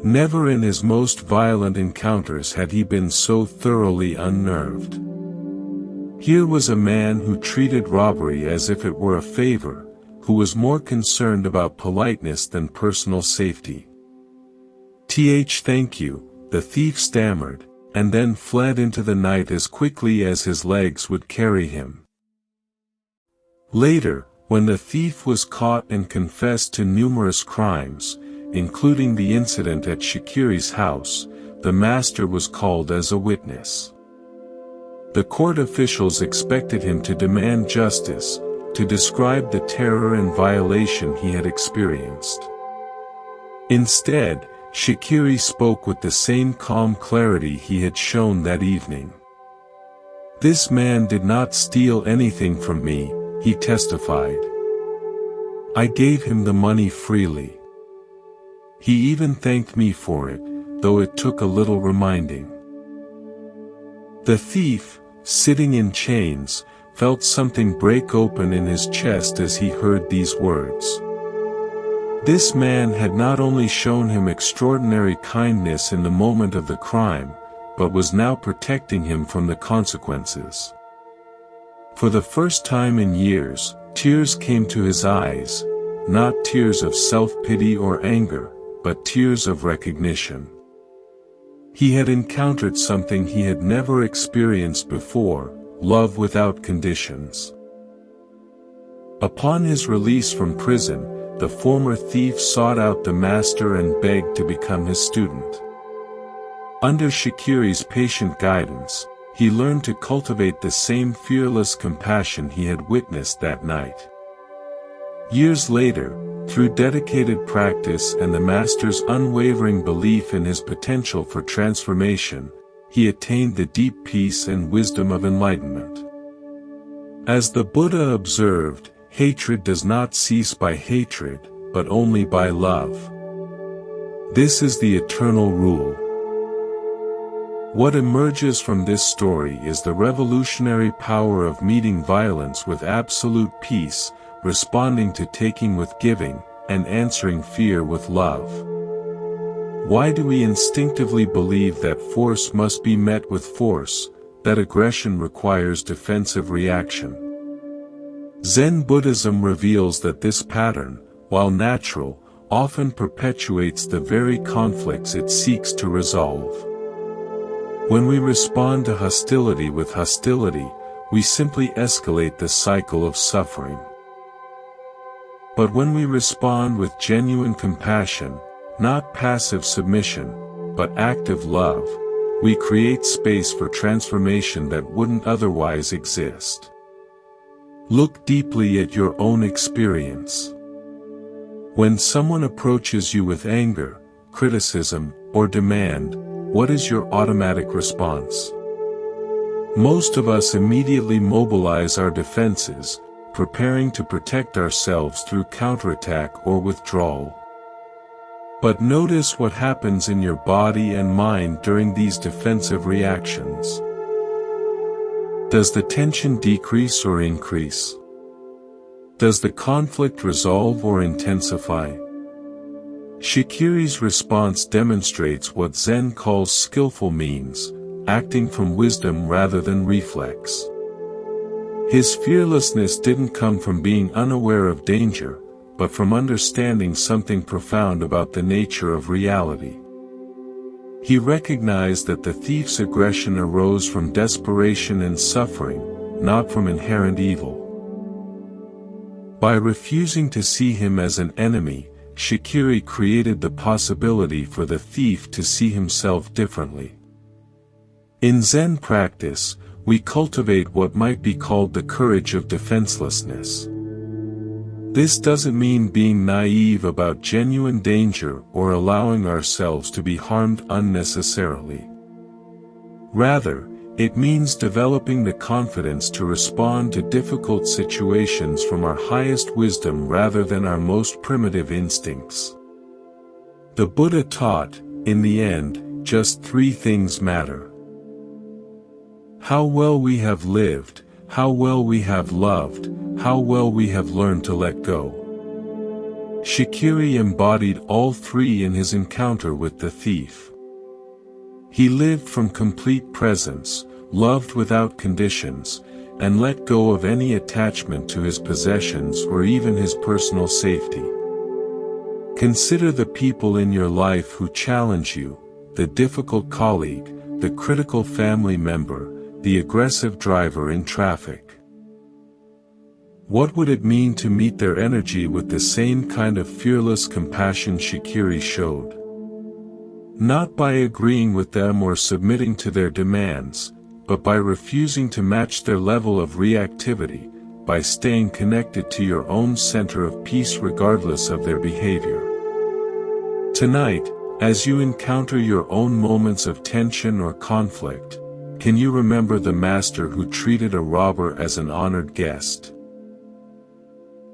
Never in his most violent encounters had he been so thoroughly unnerved. Here was a man who treated robbery as if it were a favor, who was more concerned about politeness than personal safety. Thank you," the thief stammered, and then fled into the night as quickly as his legs would carry him. Later, when the thief was caught and confessed to numerous crimes, including the incident at Shikiri's house, the master was called as a witness. The court officials expected him to demand justice, to describe the terror and violation he had experienced. Instead, Shikiri spoke with the same calm clarity he had shown that evening. "This man did not steal anything from me," he testified. "I gave him the money freely. He even thanked me for it, though it took a little reminding." The thief, sitting in chains, felt something break open in his chest as he heard these words. This man had not only shown him extraordinary kindness in the moment of the crime, but was now protecting him from the consequences. For the first time in years, tears came to his eyes, not tears of self-pity or anger, but tears of recognition. He had encountered something he had never experienced before, love without conditions. Upon his release from prison, the former thief sought out the master and begged to become his student. Under Shikiri's patient guidance, he learned to cultivate the same fearless compassion he had witnessed that night. Years later, through dedicated practice and the master's unwavering belief in his potential for transformation, he attained the deep peace and wisdom of enlightenment. As the Buddha observed, hatred does not cease by hatred, but only by love. This is the eternal rule. What emerges from this story is the revolutionary power of meeting violence with absolute peace, responding to taking with giving, and answering fear with love. Why do we instinctively believe that force must be met with force, that aggression requires defensive reaction? Zen Buddhism reveals that this pattern, while natural, often perpetuates the very conflicts it seeks to resolve. When we respond to hostility with hostility, we simply escalate the cycle of suffering. But when we respond with genuine compassion, not passive submission, but active love, we create space for transformation that wouldn't otherwise exist. Look deeply at your own experience. When someone approaches you with anger, criticism, or demand, what is your automatic response? Most of us immediately mobilize our defenses, preparing to protect ourselves through counterattack or withdrawal. But notice what happens in your body and mind during these defensive reactions. Does the tension decrease or increase? Does the conflict resolve or intensify? Shikiri's response demonstrates what Zen calls skillful means, acting from wisdom rather than reflex. His fearlessness didn't come from being unaware of danger, but from understanding something profound about the nature of reality. He recognized that the thief's aggression arose from desperation and suffering, not from inherent evil. By refusing to see him as an enemy, Shikiri created the possibility for the thief to see himself differently. In Zen practice, we cultivate what might be called the courage of defenselessness. This doesn't mean being naive about genuine danger or allowing ourselves to be harmed unnecessarily. Rather, it means developing the confidence to respond to difficult situations from our highest wisdom rather than our most primitive instincts. The Buddha taught, in the end, just three things matter: how well we have lived, how well we have loved, how well we have learned to let go. Shikiri embodied all three in his encounter with the thief. He lived from complete presence, loved without conditions, and let go of any attachment to his possessions or even his personal safety. Consider the people in your life who challenge you: the difficult colleague, the critical family member, the aggressive driver in traffic. What would it mean to meet their energy with the same kind of fearless compassion Shikiri showed? Not by agreeing with them or submitting to their demands, but by refusing to match their level of reactivity, by staying connected to your own center of peace regardless of their behavior. Tonight, as you encounter your own moments of tension or conflict, can you remember the master who treated a robber as an honored guest?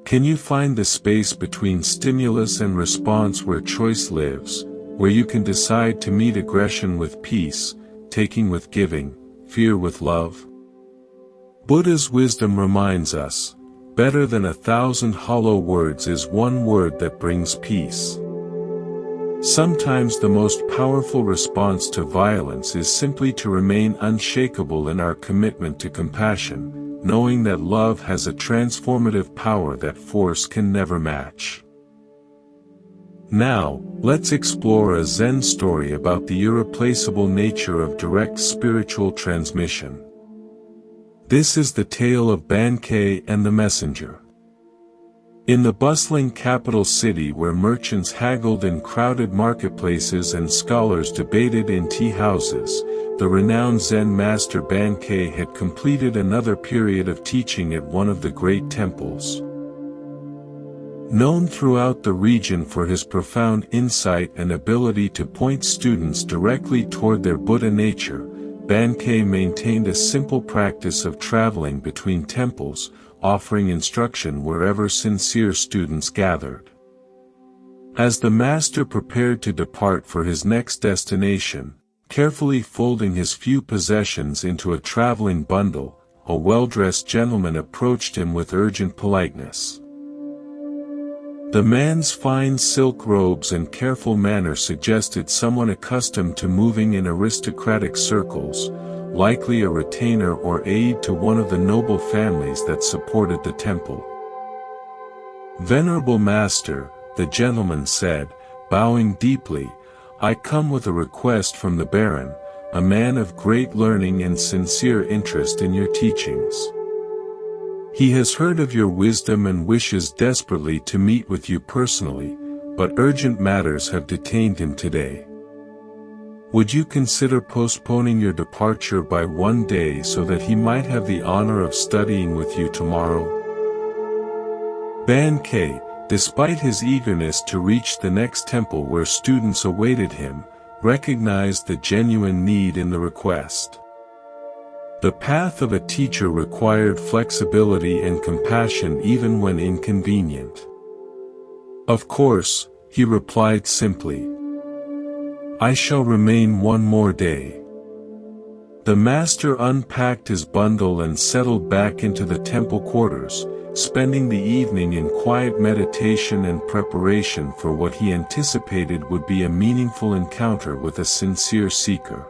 Can you find the space between stimulus and response where choice lives, where you can decide to meet aggression with peace, taking with giving, fear with love? Buddha's wisdom reminds us, better than 1,000 hollow words is one word that brings peace. Sometimes the most powerful response to violence is simply to remain unshakable in our commitment to compassion, knowing that love has a transformative power that force can never match. Now, let's explore a Zen story about the irreplaceable nature of direct spiritual transmission. This is the tale of Bankei and the messenger. In the bustling capital city where merchants haggled in crowded marketplaces and scholars debated in tea houses, the renowned Zen master Bankei had completed another period of teaching at one of the great temples. Known throughout the region for his profound insight and ability to point students directly toward their Buddha nature, Bankei maintained a simple practice of traveling between temples, offering instruction wherever sincere students gathered. As the master prepared to depart for his next destination, carefully folding his few possessions into a traveling bundle, a well-dressed gentleman approached him with urgent politeness. The man's fine silk robes and careful manner suggested someone accustomed to moving in aristocratic circles, likely a retainer or aide to one of the noble families that supported the temple. "Venerable Master," the gentleman said, bowing deeply, "I come with a request from the Baron, a man of great learning and sincere interest in your teachings. He has heard of your wisdom and wishes desperately to meet with you personally, but urgent matters have detained him today. Would you consider postponing your departure by one day so that he might have the honor of studying with you tomorrow?" Bankei, despite his eagerness to reach the next temple where students awaited him, recognized the genuine need in the request. The path of a teacher required flexibility and compassion even when inconvenient. "Of course," he replied simply. "I shall remain one more day." The master unpacked his bundle and settled back into the temple quarters, spending the evening in quiet meditation and preparation for what he anticipated would be a meaningful encounter with a sincere seeker.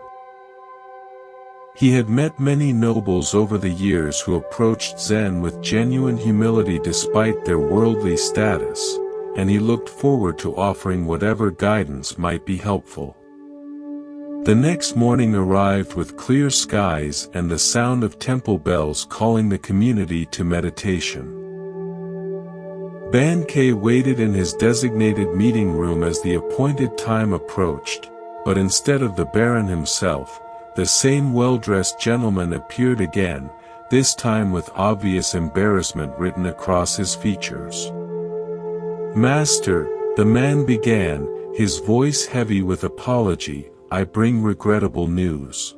He had met many nobles over the years who approached Zen with genuine humility despite their worldly status, and he looked forward to offering whatever guidance might be helpful. The next morning arrived with clear skies and the sound of temple bells calling the community to meditation. Bankei waited in his designated meeting room as the appointed time approached, but instead of the Baron himself, the same well-dressed gentleman appeared again, this time with obvious embarrassment written across his features. "Master," the man began, his voice heavy with apology, "I bring regrettable news.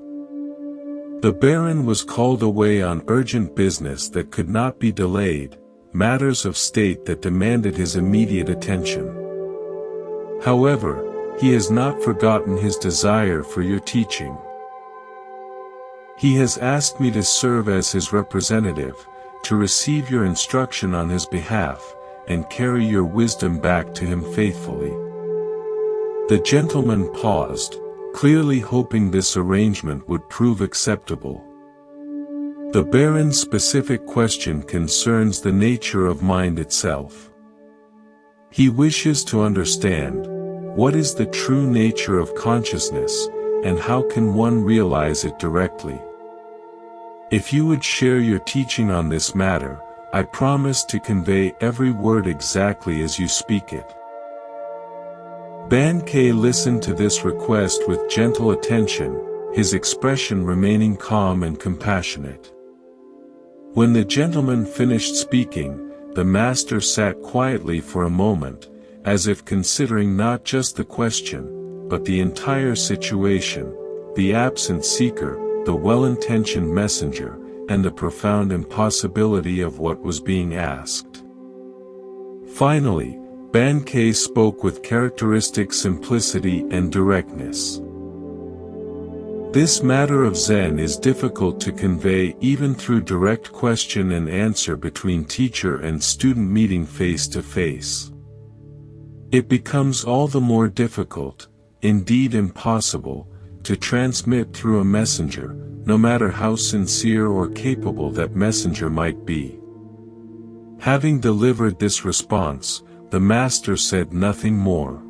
The Baron was called away on urgent business that could not be delayed, matters of state that demanded his immediate attention. However, he has not forgotten his desire for your teaching. He has asked me to serve as his representative, to receive your instruction on his behalf, and carry your wisdom back to him faithfully." The gentleman paused, clearly hoping this arrangement would prove acceptable. The Baron's specific question concerns the nature of mind itself. He wishes to understand, what is the true nature of consciousness, and how can one realize it directly? If you would share your teaching on this matter, I promise to convey every word exactly as you speak it. Bankei listened to this request with gentle attention, his expression remaining calm and compassionate. When the gentleman finished speaking, the master sat quietly for a moment, as if considering not just the question, but the entire situation, the absent seeker, the well-intentioned messenger, and the profound impossibility of what was being asked. Finally, Bankei spoke with characteristic simplicity and directness. "This matter of Zen is difficult to convey even through direct question and answer between teacher and student meeting face to face. It becomes all the more difficult, indeed impossible, to transmit through a messenger, no matter how sincere or capable that messenger might be." Having delivered this response, the master said nothing more.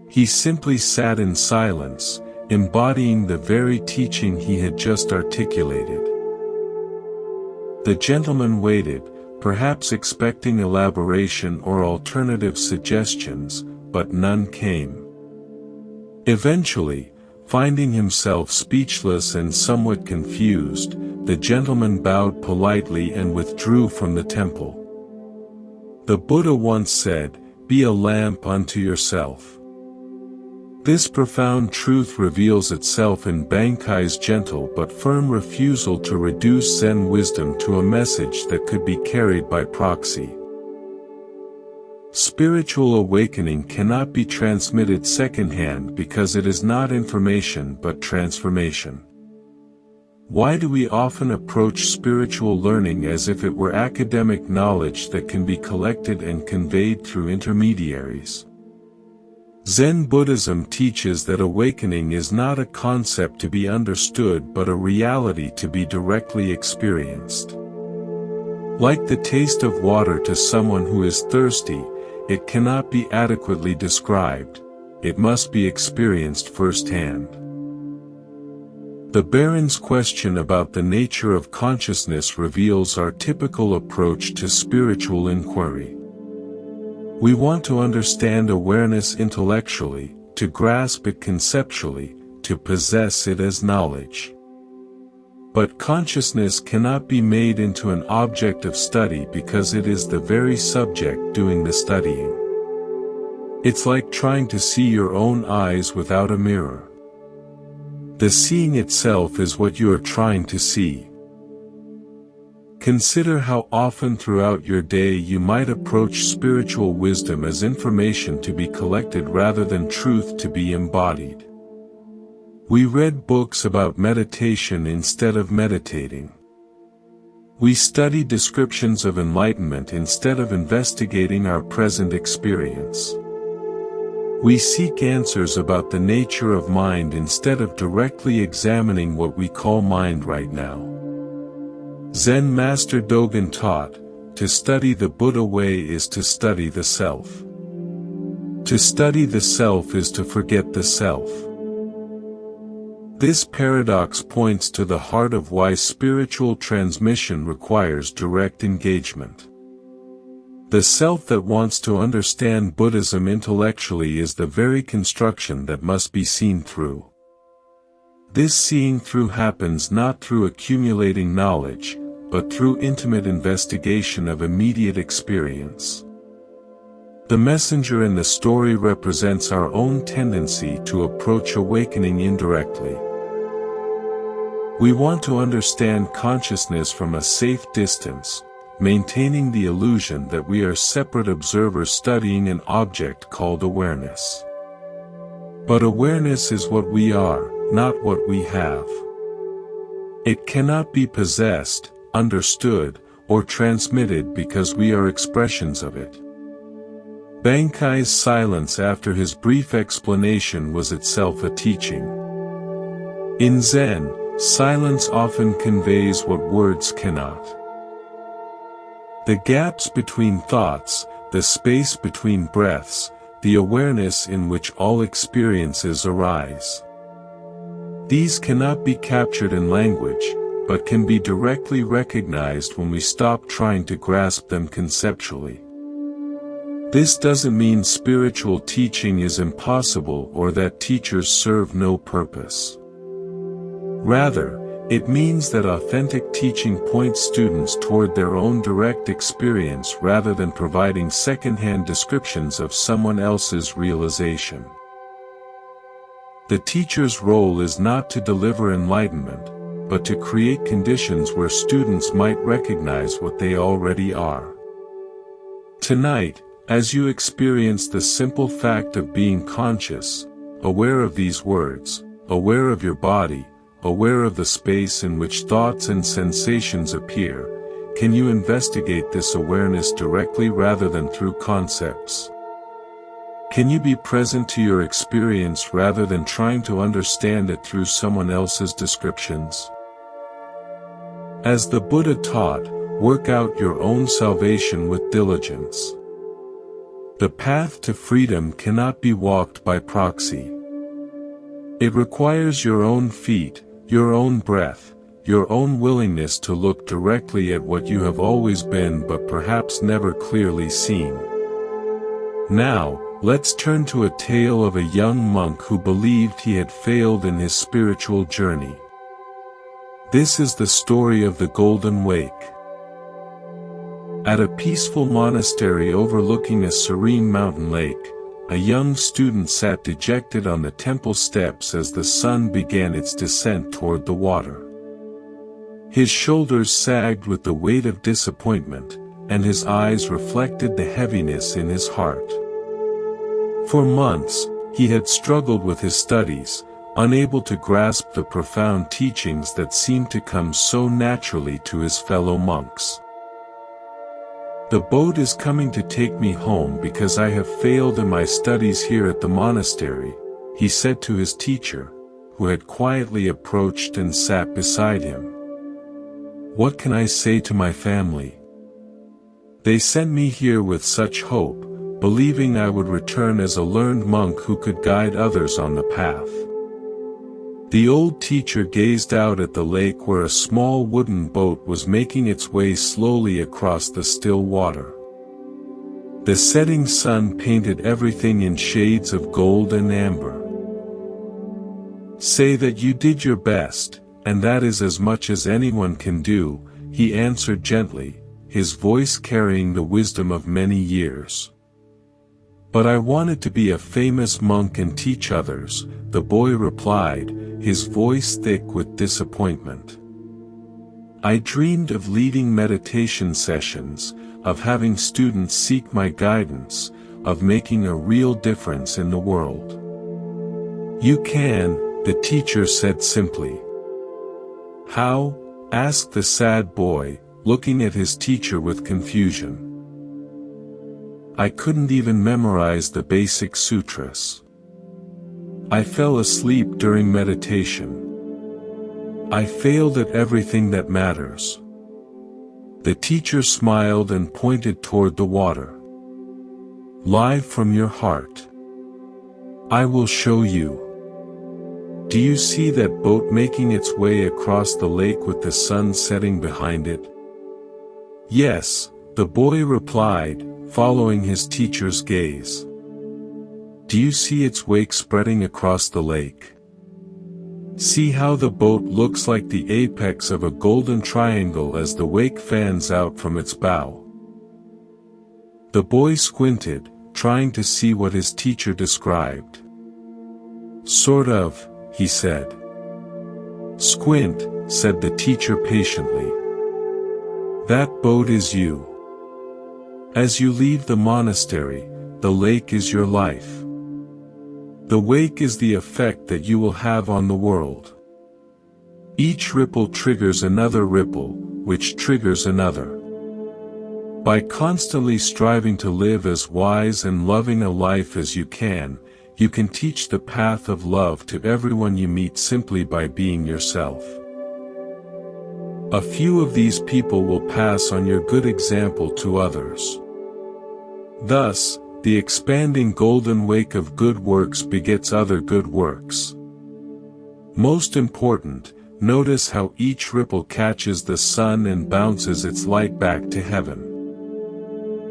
He simply sat in silence, embodying the very teaching he had just articulated. The gentleman waited, perhaps expecting elaboration or alternative suggestions, but none came. Eventually, finding himself speechless and somewhat confused, the gentleman bowed politely and withdrew from the temple. The Buddha once said, "Be a lamp unto yourself." This profound truth reveals itself in Bankei's gentle but firm refusal to reduce Zen wisdom to a message that could be carried by proxy. Spiritual awakening cannot be transmitted secondhand because it is not information but transformation. Why do we often approach spiritual learning as if it were academic knowledge that can be collected and conveyed through intermediaries? Zen Buddhism teaches that awakening is not a concept to be understood but a reality to be directly experienced. Like the taste of water to someone who is thirsty, it cannot be adequately described, it must be experienced firsthand. The Baron's question about the nature of consciousness reveals our typical approach to spiritual inquiry. We want to understand awareness intellectually, to grasp it conceptually, to possess it as knowledge. But consciousness cannot be made into an object of study because it is the very subject doing the studying. It's like trying to see your own eyes without a mirror. The seeing itself is what you are trying to see. Consider how often throughout your day you might approach spiritual wisdom as information to be collected rather than truth to be embodied. We read books about meditation instead of meditating. We study descriptions of enlightenment instead of investigating our present experience. We seek answers about the nature of mind instead of directly examining what we call mind right now. Zen Master Dogen taught, to study the Buddha way is to study the self. To study the self is to forget the self. This paradox points to the heart of why spiritual transmission requires direct engagement. The self that wants to understand Buddhism intellectually is the very construction that must be seen through. This seeing through happens not through accumulating knowledge, but through intimate investigation of immediate experience. The messenger in the story represents our own tendency to approach awakening indirectly. We want to understand consciousness from a safe distance, maintaining the illusion that we are separate observers studying an object called awareness. But awareness is what we are, not what we have. It cannot be possessed, understood, or transmitted because we are expressions of it. Bankai's silence after his brief explanation was itself a teaching. In Zen, silence often conveys what words cannot. The gaps between thoughts, the space between breaths, the awareness in which all experiences arise. These cannot be captured in language, but can be directly recognized when we stop trying to grasp them conceptually. This doesn't mean spiritual teaching is impossible or that teachers serve no purpose. Rather, it means that authentic teaching points students toward their own direct experience rather than providing second-hand descriptions of someone else's realization. The teacher's role is not to deliver enlightenment, but to create conditions where students might recognize what they already are. Tonight, as you experience the simple fact of being conscious, aware of these words, aware of your body, aware of the space in which thoughts and sensations appear, can you investigate this awareness directly rather than through concepts? Can you be present to your experience rather than trying to understand it through someone else's descriptions? As the Buddha taught, work out your own salvation with diligence. The path to freedom cannot be walked by proxy. It requires your own feet, your own breath, your own willingness to look directly at what you have always been but perhaps never clearly seen. Now, let's turn to a tale of a young monk who believed he had failed in his spiritual journey. This is the story of the Golden Wake. At a peaceful monastery overlooking a serene mountain lake, a young student sat dejected on the temple steps as the sun began its descent toward the water. His shoulders sagged with the weight of disappointment, and his eyes reflected the heaviness in his heart. For months, he had struggled with his studies, unable to grasp the profound teachings that seemed to come so naturally to his fellow monks. "The boat is coming to take me home because I have failed in my studies here at the monastery," he said to his teacher, who had quietly approached and sat beside him. "What can I say to my family? They sent me here with such hope, believing I would return as a learned monk who could guide others on the path." The old teacher gazed out at the lake where a small wooden boat was making its way slowly across the still water. The setting sun painted everything in shades of gold and amber. "Say that you did your best, and that is as much as anyone can do," he answered gently, his voice carrying the wisdom of many years. "But I wanted to be a famous monk and teach others," the boy replied, his voice thick with disappointment. "I dreamed of leading meditation sessions, of having students seek my guidance, of making a real difference in the world." "You can," the teacher said simply. "How?" asked the sad boy, looking at his teacher with confusion. "I couldn't even memorize the basic sutras. I fell asleep during meditation. I failed at everything that matters." The teacher smiled and pointed toward the water. "Live from your heart. I will show you. Do you see that boat making its way across the lake with the sun setting behind it?" "Yes," the boy replied, following his teacher's gaze. Do you see its wake spreading across the lake? See how the boat looks like the apex of a golden triangle as the wake fans out from its bow. The boy squinted, trying to see what his teacher described. Sort of, he said. Squint, said the teacher patiently. That boat is you. As you leave the monastery, the lake is your life. The wake is the effect that you will have on the world. Each ripple triggers another ripple, which triggers another. By constantly striving to live as wise and loving a life as you can teach the path of love to everyone you meet simply by being yourself. A few of these people will pass on your good example to others. Thus, the expanding golden wake of good works begets other good works. Most important, notice how each ripple catches the sun and bounces its light back to heaven.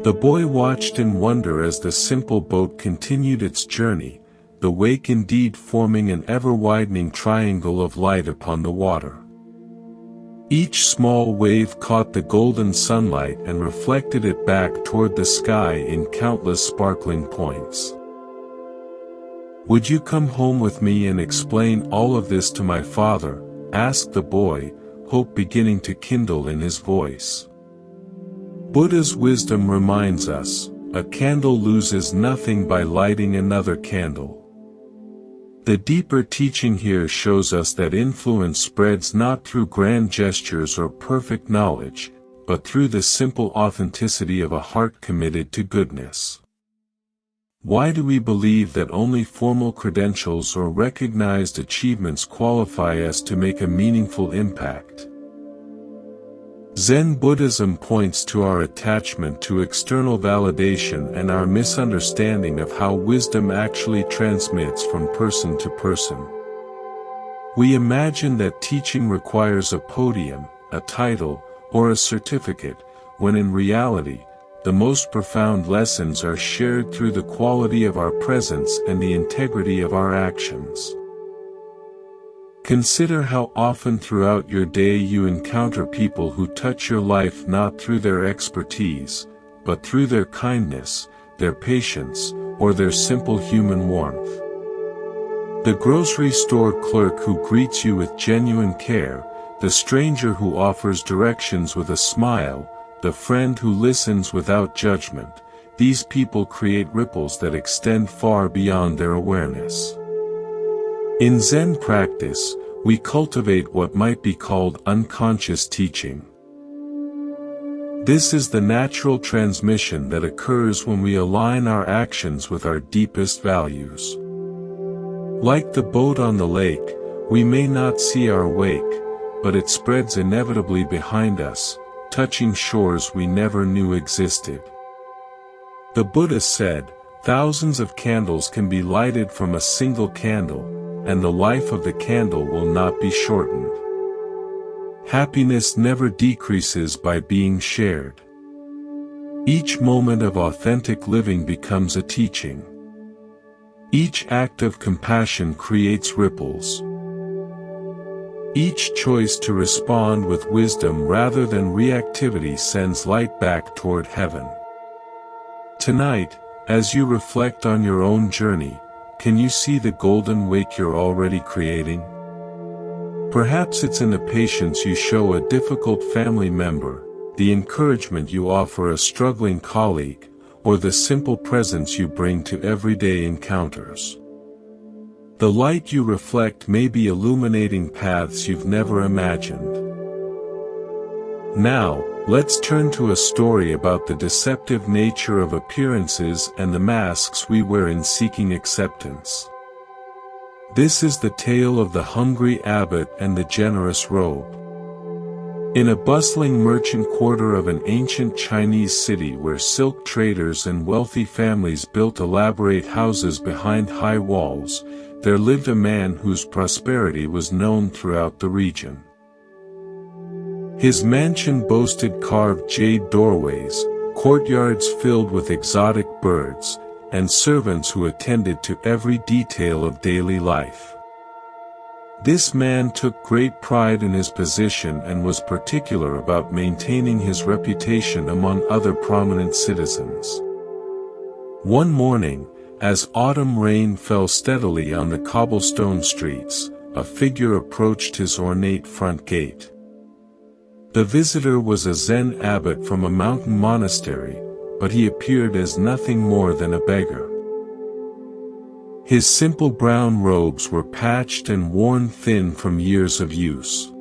The boy watched in wonder as the simple boat continued its journey, the wake indeed forming an ever-widening triangle of light upon the water. Each small wave caught the golden sunlight and reflected it back toward the sky in countless sparkling points. Would you come home with me and explain all of this to my father? Asked the boy, hope beginning to kindle in his voice. Buddha's wisdom reminds us, a candle loses nothing by lighting another candle. The deeper teaching here shows us that influence spreads not through grand gestures or perfect knowledge, but through the simple authenticity of a heart committed to goodness. Why do we believe that only formal credentials or recognized achievements qualify us to make a meaningful impact? Zen Buddhism points to our attachment to external validation and our misunderstanding of how wisdom actually transmits from person to person. We imagine that teaching requires a podium, a title, or a certificate, when in reality, the most profound lessons are shared through the quality of our presence and the integrity of our actions. Consider how often throughout your day you encounter people who touch your life not through their expertise, but through their kindness, their patience, or their simple human warmth. The grocery store clerk who greets you with genuine care, the stranger who offers directions with a smile, the friend who listens without judgment, these people create ripples that extend far beyond their awareness. In Zen practice, we cultivate what might be called unconscious teaching. This is the natural transmission that occurs when we align our actions with our deepest values. Like the boat on the lake, we may not see our wake, but it spreads inevitably behind us, touching shores we never knew existed. The Buddha said, thousands of candles can be lighted from a single candle, and the life of the candle will not be shortened. Happiness never decreases by being shared. Each moment of authentic living becomes a teaching. Each act of compassion creates ripples. Each choice to respond with wisdom rather than reactivity sends light back toward heaven. Tonight, as you reflect on your own journey, can you see the golden wake you're already creating? Perhaps it's in the patience you show a difficult family member, the encouragement you offer a struggling colleague, or the simple presence you bring to everyday encounters. The light you reflect may be illuminating paths you've never imagined. Now, let's turn to a story about the deceptive nature of appearances and the masks we wear in seeking acceptance. This is the tale of the hungry abbot and the generous robe. In a bustling merchant quarter of an ancient Chinese city where silk traders and wealthy families built elaborate houses behind high walls, there lived a man whose prosperity was known throughout the region. His mansion boasted carved jade doorways, courtyards filled with exotic birds, and servants who attended to every detail of daily life. This man took great pride in his position and was particular about maintaining his reputation among other prominent citizens. One morning, as autumn rain fell steadily on the cobblestone streets, a figure approached his ornate front gate. The visitor was a Zen abbot from a mountain monastery, but he appeared as nothing more than a beggar. His simple brown robes were patched and worn thin from years of use.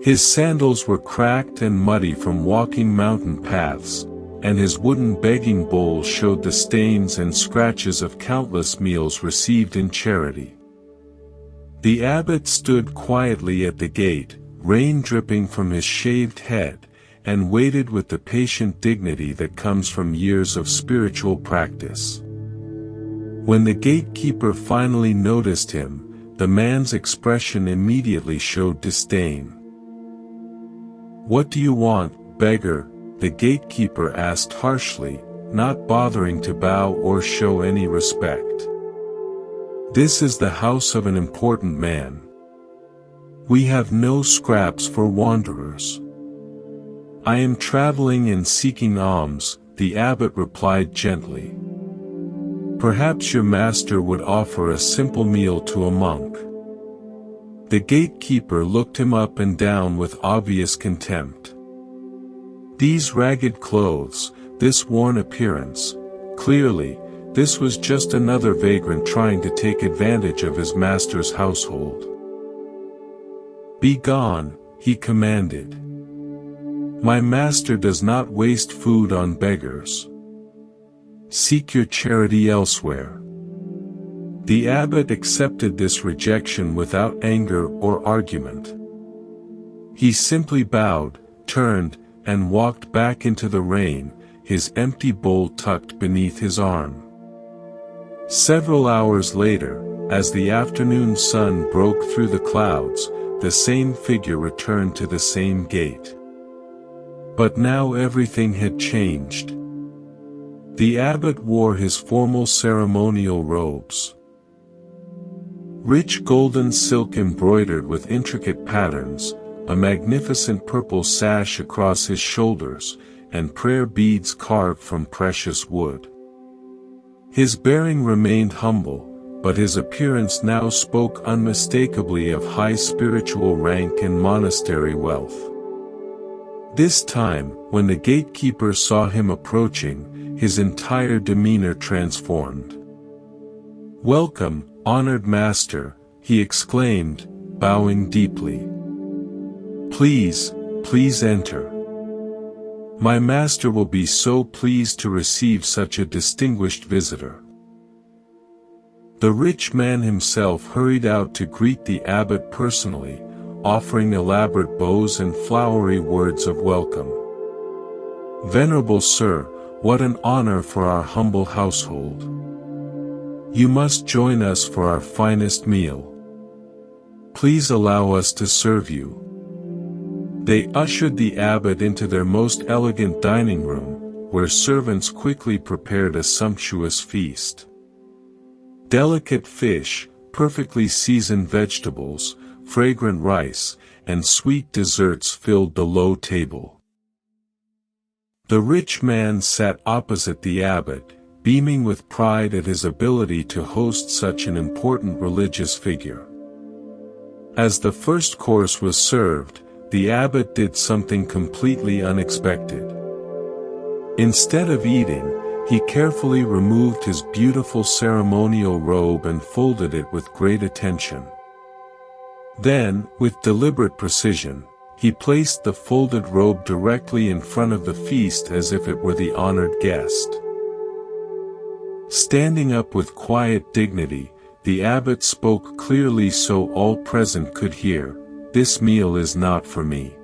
His sandals were cracked and muddy from walking mountain paths, and his wooden begging bowl showed the stains and scratches of countless meals received in charity. The abbot stood quietly at the gate, rain dripping from his shaved head, and waited with the patient dignity that comes from years of spiritual practice. When the gatekeeper finally noticed him, the man's expression immediately showed disdain. "What do you want, beggar?" the gatekeeper asked harshly, not bothering to bow or show any respect. "This is the house of an important man. We have no scraps for wanderers." "I am traveling and seeking alms," the abbot replied gently. "Perhaps your master would offer a simple meal to a monk." The gatekeeper looked him up and down with obvious contempt. These ragged clothes, this worn appearance, clearly, this was just another vagrant trying to take advantage of his master's household. "Be gone," he commanded. "My master does not waste food on beggars. Seek your charity elsewhere." The abbot accepted this rejection without anger or argument. He simply bowed, turned, and walked back into the rain, his empty bowl tucked beneath his arm. Several hours later, as the afternoon sun broke through the clouds, the same figure returned to the same gate. But now everything had changed. The abbot wore his formal ceremonial robes. Rich golden silk embroidered with intricate patterns, a magnificent purple sash across his shoulders, and prayer beads carved from precious wood. His bearing remained humble, but his appearance now spoke unmistakably of high spiritual rank and monastery wealth. This time, when the gatekeeper saw him approaching, his entire demeanor transformed. "Welcome, honored master," he exclaimed, bowing deeply. Please enter. My master will be so pleased to receive such a distinguished visitor." The rich man himself hurried out to greet the abbot personally, offering elaborate bows and flowery words of welcome. "Venerable sir, what an honor for our humble household. You must join us for our finest meal. Please allow us to serve you." They ushered the abbot into their most elegant dining room, where servants quickly prepared a sumptuous feast. Delicate fish, perfectly seasoned vegetables, fragrant rice, and sweet desserts filled the low table. The rich man sat opposite the abbot, beaming with pride at his ability to host such an important religious figure. As the first course was served, the abbot did something completely unexpected. Instead of eating, he carefully removed his beautiful ceremonial robe and folded it with great attention. Then, with deliberate precision, he placed the folded robe directly in front of the feast as if it were the honored guest. Standing up with quiet dignity, the abbot spoke clearly so all present could hear, "This meal is not for me.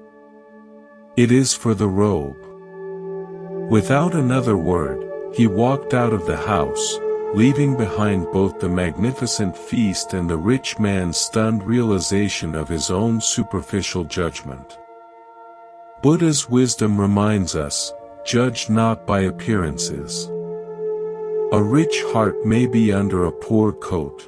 It is for the robe." Without another word, he walked out of the house, leaving behind both the magnificent feast and the rich man's stunned realization of his own superficial judgment. Buddha's wisdom reminds us, Judge not by appearances. A rich heart may be under a poor coat.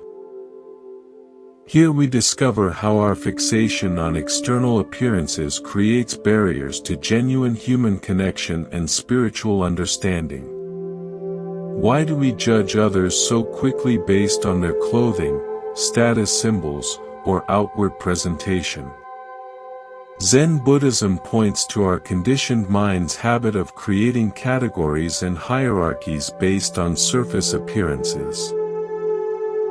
Here we discover how our fixation on external appearances creates barriers to genuine human connection and spiritual understanding. Why do we judge others so quickly based on their clothing, status symbols, or outward presentation? Zen Buddhism points to our conditioned mind's habit of creating categories and hierarchies based on surface appearances.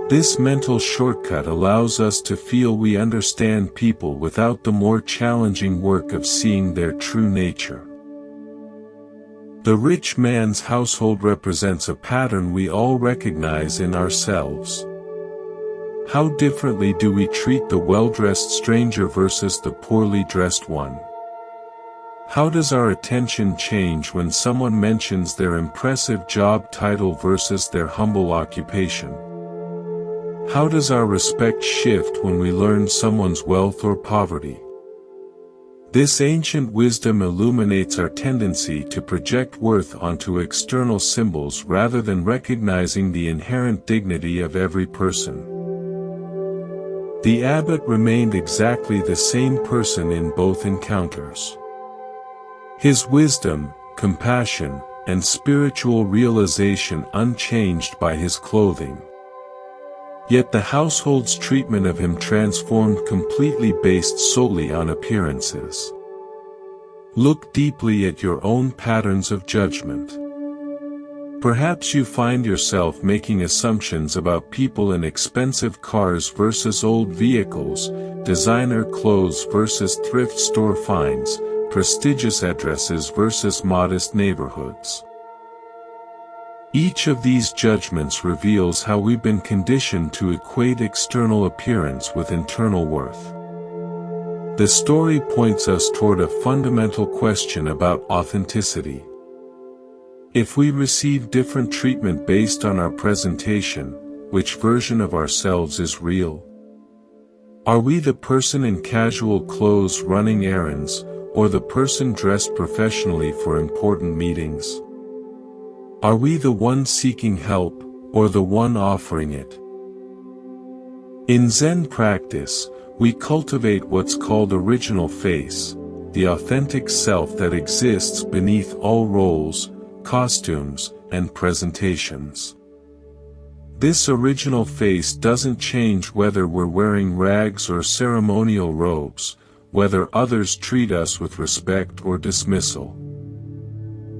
This mental shortcut allows us to feel we understand people without the more challenging work of seeing their true nature. The rich man's household represents a pattern we all recognize in ourselves. How differently do we treat the well-dressed stranger versus the poorly dressed one? How does our attention change when someone mentions their impressive job title versus their humble occupation? How does our respect shift when we learn someone's wealth or poverty? This ancient wisdom illuminates our tendency to project worth onto external symbols rather than recognizing the inherent dignity of every person. The abbot remained exactly the same person in both encounters. His wisdom, compassion, and spiritual realization unchanged by his clothing. Yet the household's treatment of him transformed completely based solely on appearances. Look deeply at your own patterns of judgment. Perhaps you find yourself making assumptions about people in expensive cars versus old vehicles, designer clothes versus thrift store finds, prestigious addresses versus modest neighborhoods. Each of these judgments reveals how we've been conditioned to equate external appearance with internal worth. The story points us toward a fundamental question about authenticity. If we receive different treatment based on our presentation, which version of ourselves is real? Are we the person in casual clothes running errands, or the person dressed professionally for important meetings? Are we the one seeking help, or the one offering it? In Zen practice, we cultivate what's called original face, the authentic self that exists beneath all roles, costumes, and presentations. This original face doesn't change whether we're wearing rags or ceremonial robes, whether others treat us with respect or dismissal.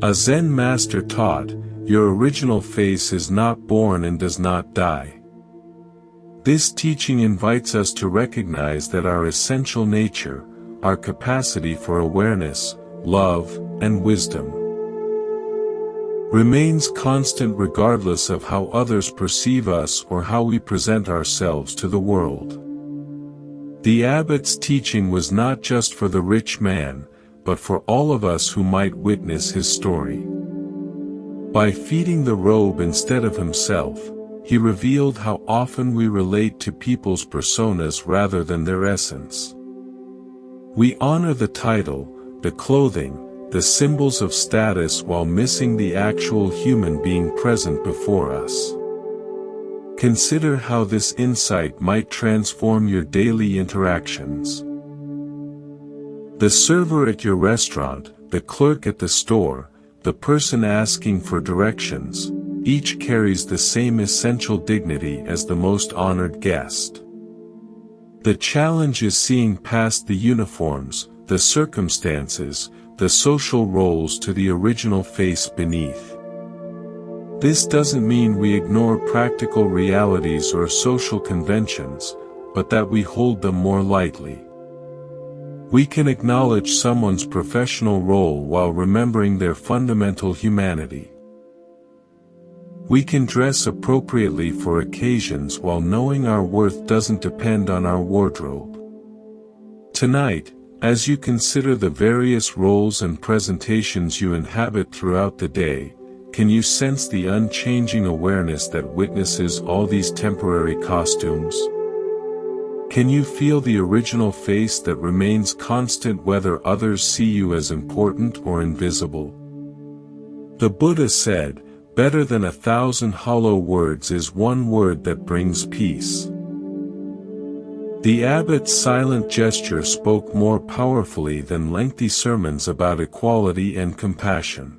A Zen master taught, "Your original face is not born and does not die." This teaching invites us to recognize that our essential nature, our capacity for awareness, love, and wisdom, remains constant regardless of how others perceive us or how we present ourselves to the world. The abbot's teaching was not just for the rich man, but for all of us who might witness his story. By feeding the robe instead of himself, he revealed how often we relate to people's personas rather than their essence. We honor the title, the clothing, the symbols of status while missing the actual human being present before us. Consider how this insight might transform your daily interactions. The server at your restaurant, the clerk at the store, the person asking for directions, each carries the same essential dignity as the most honored guest. The challenge is seeing past the uniforms, the circumstances, the social roles to the original face beneath. This doesn't mean we ignore practical realities or social conventions, but that we hold them more lightly. We can acknowledge someone's professional role while remembering their fundamental humanity. We can dress appropriately for occasions while knowing our worth doesn't depend on our wardrobe. Tonight, as you consider the various roles and presentations you inhabit throughout the day, can you sense the unchanging awareness that witnesses all these temporary costumes? Can you feel the original face that remains constant whether others see you as important or invisible? The Buddha said, "Better than 1,000 hollow words is one word that brings peace." The abbot's silent gesture spoke more powerfully than lengthy sermons about equality and compassion.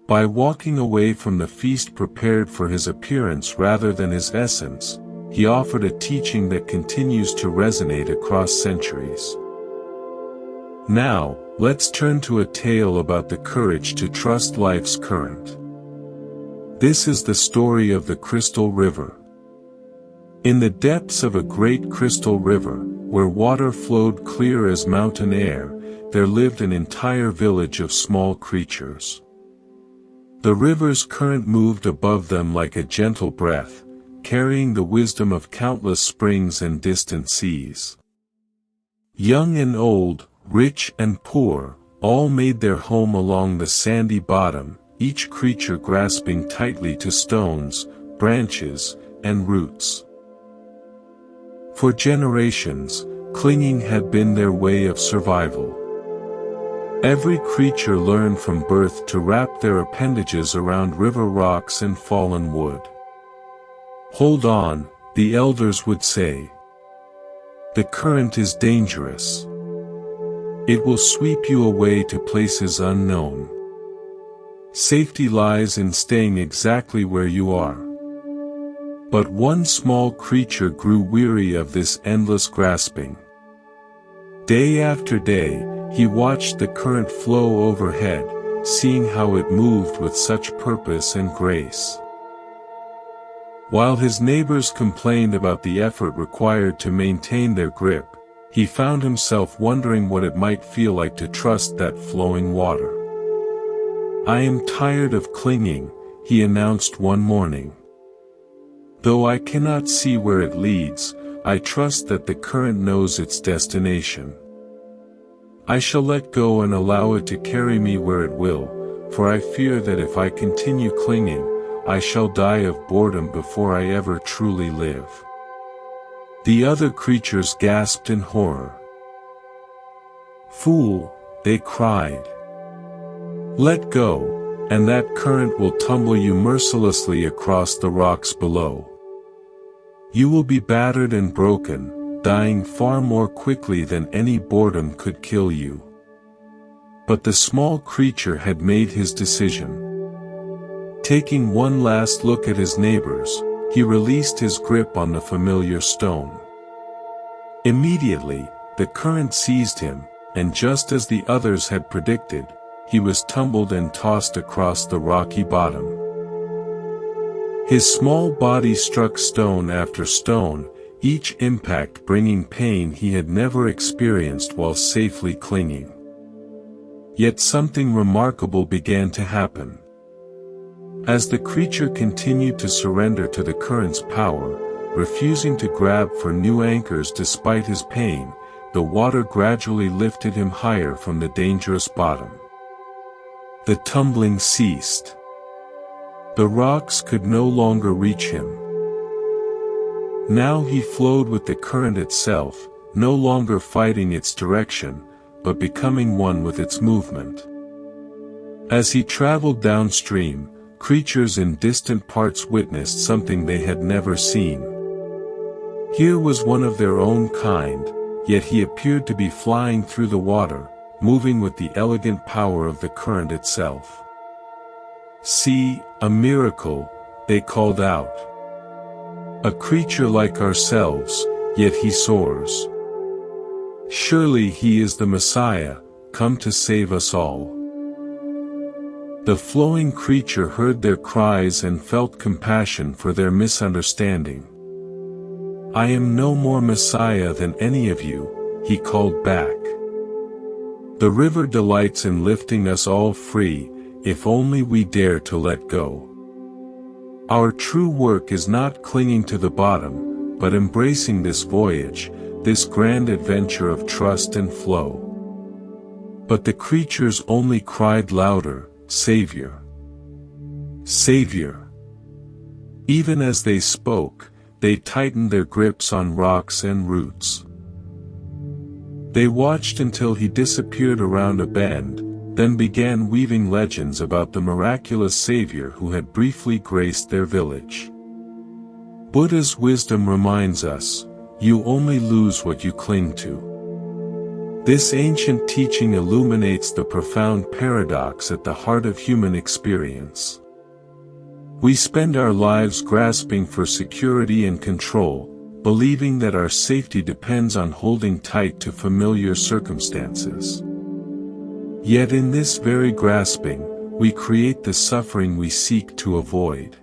By walking away from the feast prepared for his appearance rather than his essence, he offered a teaching that continues to resonate across centuries. Now, let's turn to a tale about the courage to trust life's current. This is the story of the Crystal River. In the depths of a great crystal river, where water flowed clear as mountain air, there lived an entire village of small creatures. The river's current moved above them like a gentle breath, carrying the wisdom of countless springs and distant seas. Young and old, rich and poor, all made their home along the sandy bottom, each creature grasping tightly to stones, branches, and roots. For generations, clinging had been their way of survival. Every creature learned from birth to wrap their appendages around river rocks and fallen wood. "Hold on," the elders would say. "The current is dangerous. It will sweep you away to places unknown. Safety lies in staying exactly where you are." But one small creature grew weary of this endless grasping. Day after day, he watched the current flow overhead, seeing how it moved with such purpose and grace. While his neighbors complained about the effort required to maintain their grip, he found himself wondering what it might feel like to trust that flowing water. "I am tired of clinging," he announced one morning. "Though I cannot see where it leads, I trust that the current knows its destination. I shall let go and allow it to carry me where it will, for I fear that if I continue clinging, I shall die of boredom before I ever truly live." The other creatures gasped in horror. "Fool," they cried. "Let go, and that current will tumble you mercilessly across the rocks below. You will be battered and broken, dying far more quickly than any boredom could kill you." But the small creature had made his decision. Taking one last look at his neighbors, he released his grip on the familiar stone. Immediately, the current seized him, and just as the others had predicted, he was tumbled and tossed across the rocky bottom. His small body struck stone after stone, each impact bringing pain he had never experienced while safely clinging. Yet something remarkable began to happen. As the creature continued to surrender to the current's power, refusing to grab for new anchors despite his pain, the water gradually lifted him higher from the dangerous bottom. The tumbling ceased. The rocks could no longer reach him. Now he flowed with the current itself, no longer fighting its direction, but becoming one with its movement. As he traveled downstream, creatures in distant parts witnessed something they had never seen. Here was one of their own kind, yet he appeared to be flying through the water, moving with the elegant power of the current itself. "See, a miracle," they called out. "A creature like ourselves, yet he soars. Surely he is the Messiah, come to save us all." The flowing creature heard their cries and felt compassion for their misunderstanding. "I am no more Messiah than any of you," he called back. "The river delights in lifting us all free, if only we dare to let go. Our true work is not clinging to the bottom, but embracing this voyage, this grand adventure of trust and flow." But the creatures only cried louder, "Savior! Savior!" Even as they spoke, they tightened their grips on rocks and roots. They watched until he disappeared around a bend, then began weaving legends about the miraculous savior who had briefly graced their village. Buddha's wisdom reminds us, you only lose what you cling to. This ancient teaching illuminates the profound paradox at the heart of human experience. We spend our lives grasping for security and control, believing that our safety depends on holding tight to familiar circumstances. Yet in this very grasping, we create the suffering we seek to avoid.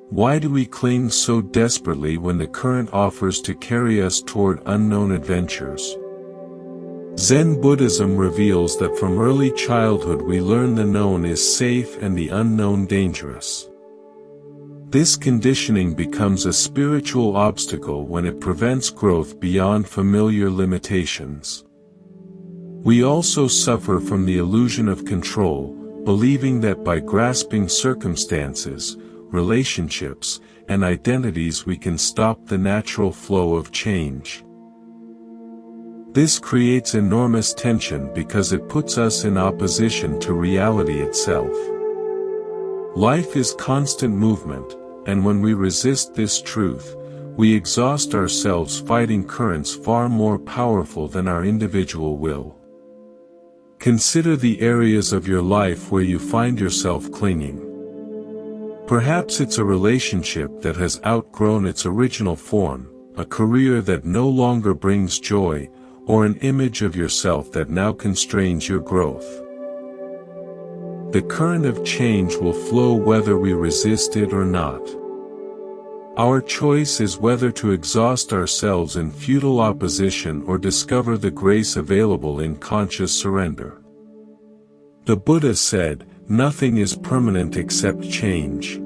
Why do we cling so desperately when the current offers to carry us toward unknown adventures? Zen Buddhism reveals that from early childhood we learn the known is safe and the unknown dangerous. This conditioning becomes a spiritual obstacle when it prevents growth beyond familiar limitations. We also suffer from the illusion of control, believing that by grasping circumstances, relationships, and identities we can stop the natural flow of change. This creates enormous tension because it puts us in opposition to reality itself. Life is constant movement, and when we resist this truth, we exhaust ourselves fighting currents far more powerful than our individual will. Consider the areas of your life where you find yourself clinging. Perhaps it's a relationship that has outgrown its original form, a career that no longer brings joy, or an image of yourself that now constrains your growth. The current of change will flow whether we resist it or not. Our choice is whether to exhaust ourselves in futile opposition or discover the grace available in conscious surrender. The Buddha said, "Nothing is permanent except change."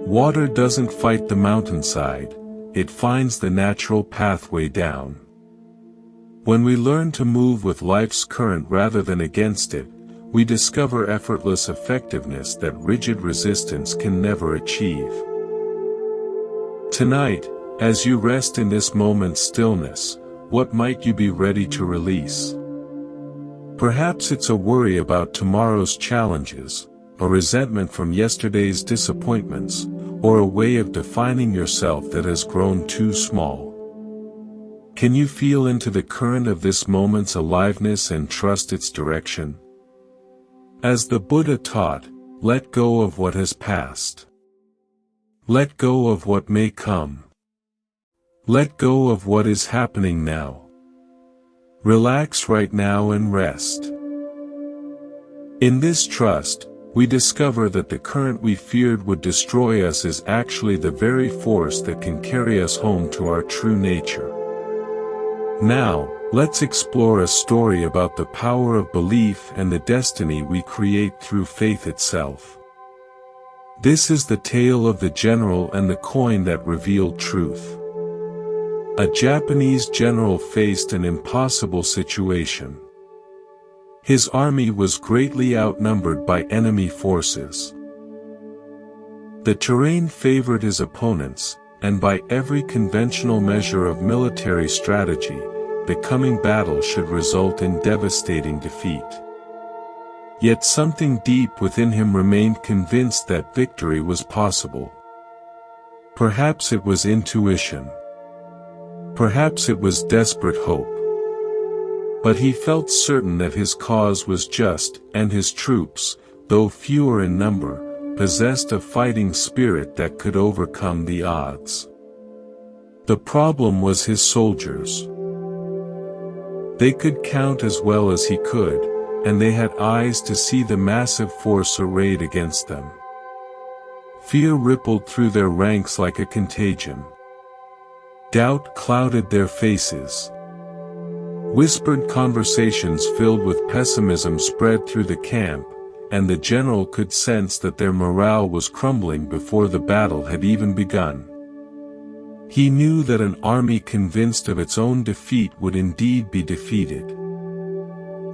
Water doesn't fight the mountainside, it finds the natural pathway down. When we learn to move with life's current rather than against it, we discover effortless effectiveness that rigid resistance can never achieve. Tonight, as you rest in this moment's stillness, what might you be ready to release? Perhaps it's a worry about tomorrow's challenges, a resentment from yesterday's disappointments, or a way of defining yourself that has grown too small. Can you feel into the current of this moment's aliveness and trust its direction? As the Buddha taught, let go of what has passed. Let go of what may come. Let go of what is happening now. Relax right now and rest. In this trust, we discover that the current we feared would destroy us is actually the very force that can carry us home to our true nature. Now, let's explore a story about the power of belief and the destiny we create through faith itself. This is the tale of the general and the coin that revealed truth. A Japanese general faced an impossible situation. His army was greatly outnumbered by enemy forces. The terrain favored his opponents, and by every conventional measure of military strategy, the coming battle should result in devastating defeat. Yet something deep within him remained convinced that victory was possible. Perhaps it was intuition. Perhaps it was desperate hope. But he felt certain that his cause was just, and his troops, though fewer in number, possessed a fighting spirit that could overcome the odds. The problem was his soldiers. They could count as well as he could, and they had eyes to see the massive force arrayed against them. Fear rippled through their ranks like a contagion. Doubt clouded their faces. Whispered conversations filled with pessimism spread through the camp, and the general could sense that their morale was crumbling before the battle had even begun. He knew that an army convinced of its own defeat would indeed be defeated,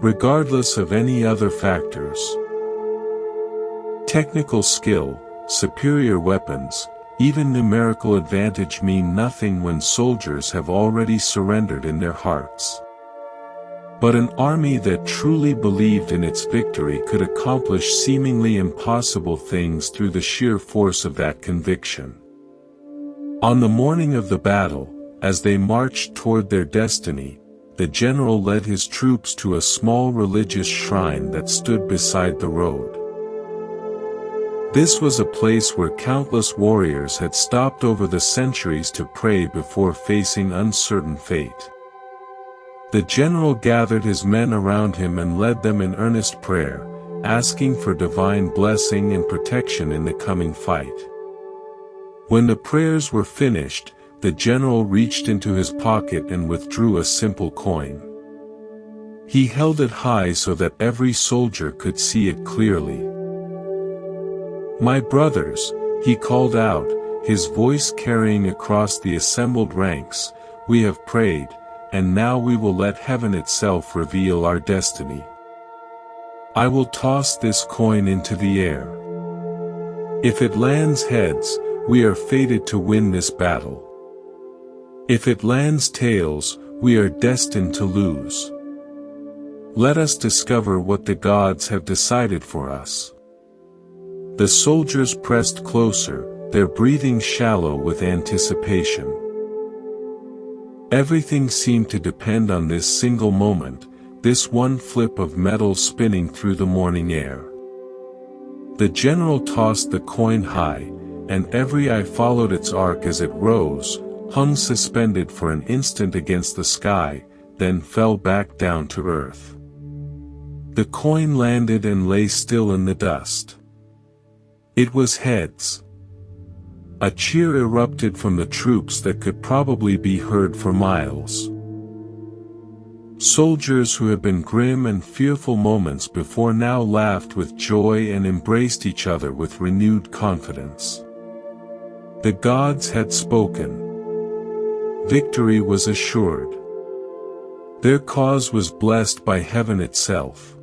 regardless of any other factors. Technical skill, superior weapons, even numerical advantage mean nothing when soldiers have already surrendered in their hearts. But an army that truly believed in its victory could accomplish seemingly impossible things through the sheer force of that conviction. On the morning of the battle, as they marched toward their destiny, the general led his troops to a small religious shrine that stood beside the road. This was a place where countless warriors had stopped over the centuries to pray before facing uncertain fate. The general gathered his men around him and led them in earnest prayer, asking for divine blessing and protection in the coming fight. When the prayers were finished, the general reached into his pocket and withdrew a simple coin. He held it high so that every soldier could see it clearly. "My brothers," he called out, his voice carrying across the assembled ranks, "we have prayed, and now we will let heaven itself reveal our destiny. I will toss this coin into the air. If it lands heads, we are fated to win this battle. If it lands tails, we are destined to lose. Let us discover what the gods have decided for us." The soldiers pressed closer, their breathing shallow with anticipation. Everything seemed to depend on this single moment, this one flip of metal spinning through the morning air. The general tossed the coin high, and every eye followed its arc as it rose, hung suspended for an instant against the sky, then fell back down to earth. The coin landed and lay still in the dust. It was heads. A cheer erupted from the troops that could probably be heard for miles. Soldiers who had been grim and fearful moments before now laughed with joy and embraced each other with renewed confidence. The gods had spoken. Victory was assured. Their cause was blessed by heaven itself.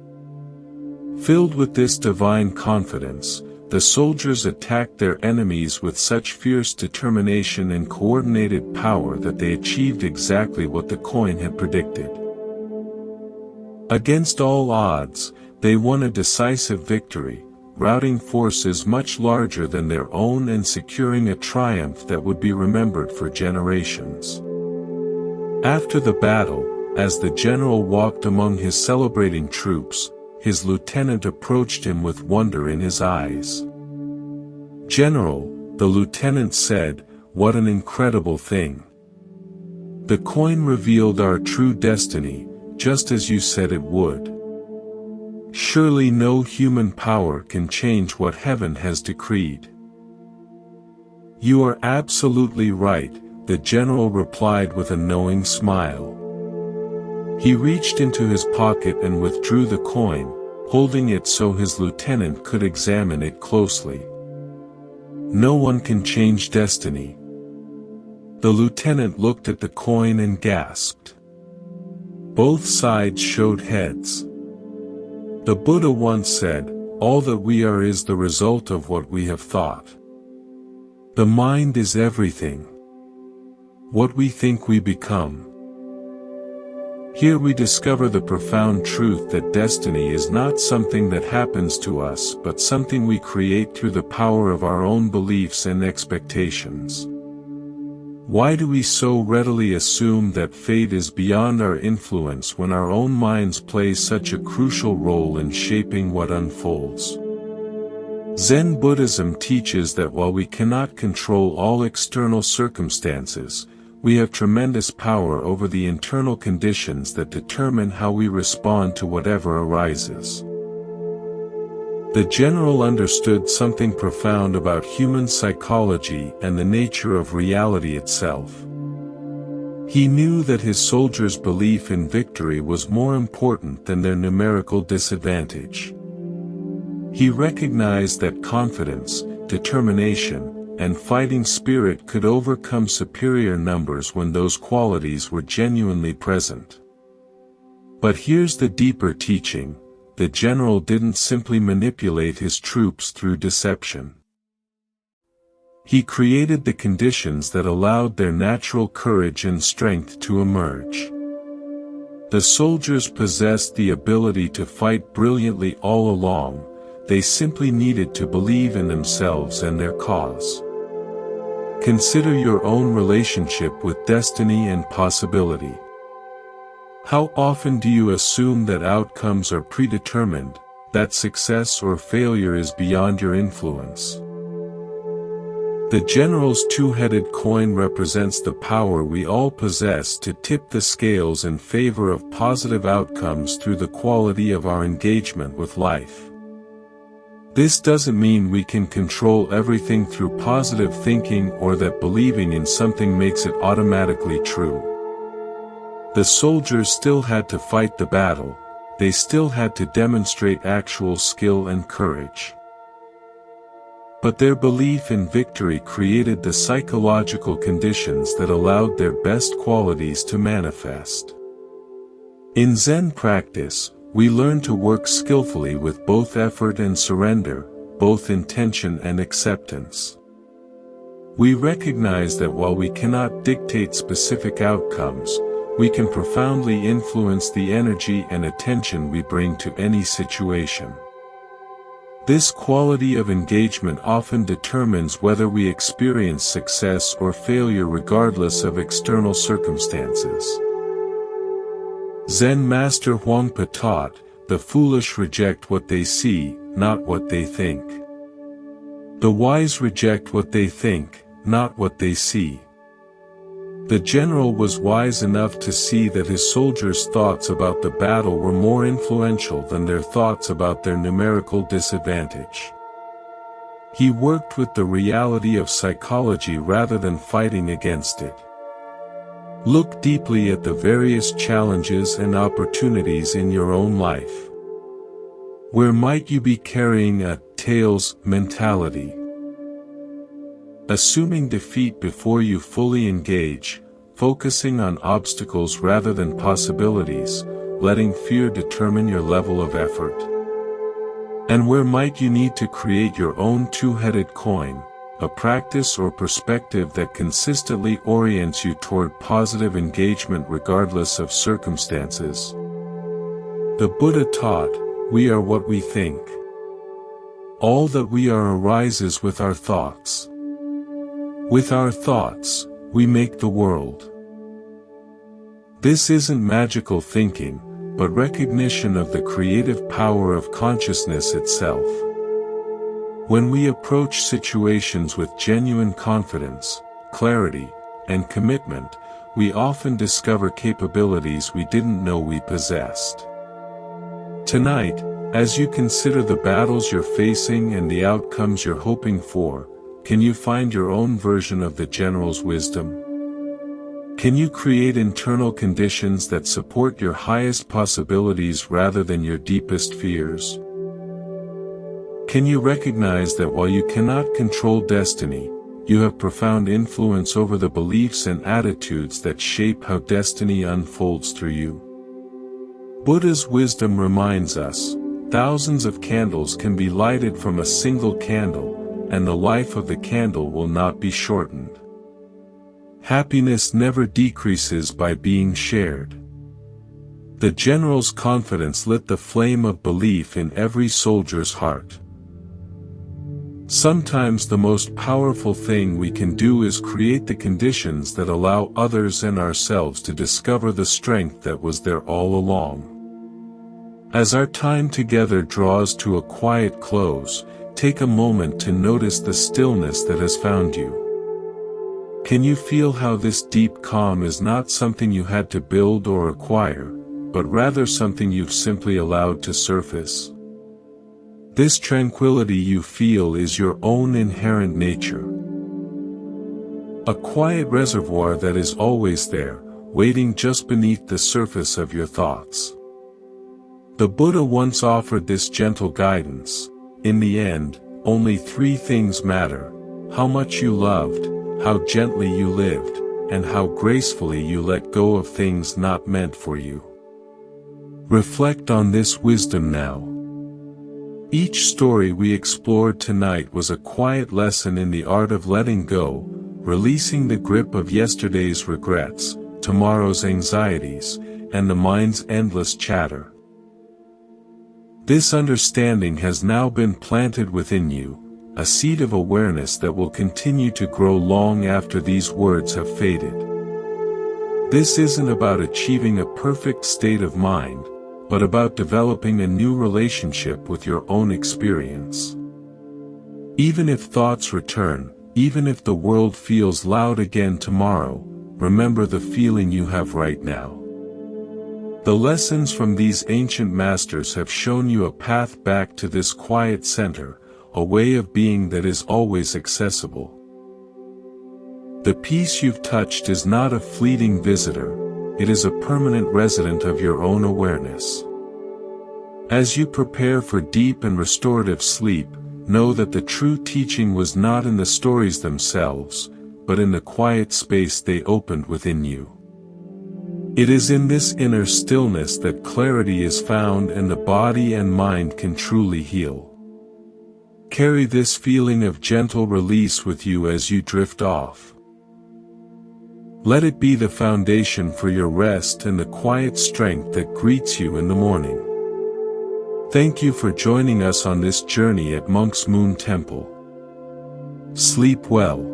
Filled with this divine confidence, the soldiers attacked their enemies with such fierce determination and coordinated power that they achieved exactly what the coin had predicted. Against all odds, they won a decisive victory, routing forces much larger than their own and securing a triumph that would be remembered for generations. After the battle, as the general walked among his celebrating troops, his lieutenant approached him with wonder in his eyes. "General," the lieutenant said, "what an incredible thing. The coin revealed our true destiny, just as you said it would. Surely no human power can change what heaven has decreed." "You are absolutely right," the general replied with a knowing smile. He reached into his pocket and withdrew the coin, holding it so his lieutenant could examine it closely. "No one can change destiny." The lieutenant looked at the coin and gasped. Both sides showed heads. The Buddha once said, "All that we are is the result of what we have thought. The mind is everything. What we think we become." Here we discover the profound truth that destiny is not something that happens to us but something we create through the power of our own beliefs and expectations. Why do we so readily assume that fate is beyond our influence when our own minds play such a crucial role in shaping what unfolds? Zen Buddhism teaches that while we cannot control all external circumstances, we have tremendous power over the internal conditions that determine how we respond to whatever arises. The general understood something profound about human psychology and the nature of reality itself. He knew that his soldiers' belief in victory was more important than their numerical disadvantage. He recognized that confidence, determination, and fighting spirit could overcome superior numbers when those qualities were genuinely present. But here's the deeper teaching: the general didn't simply manipulate his troops through deception. He created the conditions that allowed their natural courage and strength to emerge. The soldiers possessed the ability to fight brilliantly all along, they simply needed to believe in themselves and their cause. Consider your own relationship with destiny and possibility. How often do you assume that outcomes are predetermined, that success or failure is beyond your influence? The general's two-headed coin represents the power we all possess to tip the scales in favor of positive outcomes through the quality of our engagement with life. This doesn't mean we can control everything through positive thinking or that believing in something makes it automatically true. The soldiers still had to fight the battle, they still had to demonstrate actual skill and courage. But their belief in victory created the psychological conditions that allowed their best qualities to manifest. In Zen practice, we learn to work skillfully with both effort and surrender, both intention and acceptance. We recognize that while we cannot dictate specific outcomes, we can profoundly influence the energy and attention we bring to any situation. This quality of engagement often determines whether we experience success or failure regardless of external circumstances. Zen Master Huangpa taught, "The foolish reject what they see, not what they think. The wise reject what they think, not what they see." The general was wise enough to see that his soldiers' thoughts about the battle were more influential than their thoughts about their numerical disadvantage. He worked with the reality of psychology rather than fighting against it. Look deeply at the various challenges and opportunities in your own life. Where might you be carrying a tails mentality? Assuming defeat before you fully engage, focusing on obstacles rather than possibilities, letting fear determine your level of effort. And where might you need to create your own two-headed coin, a practice or perspective that consistently orients you toward positive engagement regardless of circumstances? The Buddha taught, "We are what we think. All that we are arises with our thoughts. With our thoughts, we make the world." This isn't magical thinking, but recognition of the creative power of consciousness itself. When we approach situations with genuine confidence, clarity, and commitment, we often discover capabilities we didn't know we possessed. Tonight, as you consider the battles you're facing and the outcomes you're hoping for, can you find your own version of the general's wisdom? Can you create internal conditions that support your highest possibilities rather than your deepest fears? Can you recognize that while you cannot control destiny, you have profound influence over the beliefs and attitudes that shape how destiny unfolds through you? Buddha's wisdom reminds us, thousands of candles can be lighted from a single candle, and the life of the candle will not be shortened. Happiness never decreases by being shared. The general's confidence lit the flame of belief in every soldier's heart. Sometimes the most powerful thing we can do is create the conditions that allow others and ourselves to discover the strength that was there all along. As our time together draws to a quiet close, take a moment to notice the stillness that has found you. Can you feel how this deep calm is not something you had to build or acquire, but rather something you've simply allowed to surface? This tranquility you feel is your own inherent nature. A quiet reservoir that is always there, waiting just beneath the surface of your thoughts. The Buddha once offered this gentle guidance. In the end, only three things matter: how much you loved, how gently you lived, and how gracefully you let go of things not meant for you. Reflect on this wisdom now. Each story we explored tonight was a quiet lesson in the art of letting go, releasing the grip of yesterday's regrets, tomorrow's anxieties, and the mind's endless chatter. This understanding has now been planted within you, a seed of awareness that will continue to grow long after these words have faded. This isn't about achieving a perfect state of mind, but about developing a new relationship with your own experience. Even if thoughts return, even if the world feels loud again tomorrow, remember the feeling you have right now. The lessons from these ancient masters have shown you a path back to this quiet center, a way of being that is always accessible. The peace you've touched is not a fleeting visitor, it is a permanent resident of your own awareness. As you prepare for deep and restorative sleep, know that the true teaching was not in the stories themselves, but in the quiet space they opened within you. It is in this inner stillness that clarity is found and the body and mind can truly heal. Carry this feeling of gentle release with you as you drift off. Let it be the foundation for your rest and the quiet strength that greets you in the morning. Thank you for joining us on this journey at Monk's Moon Temple. Sleep well.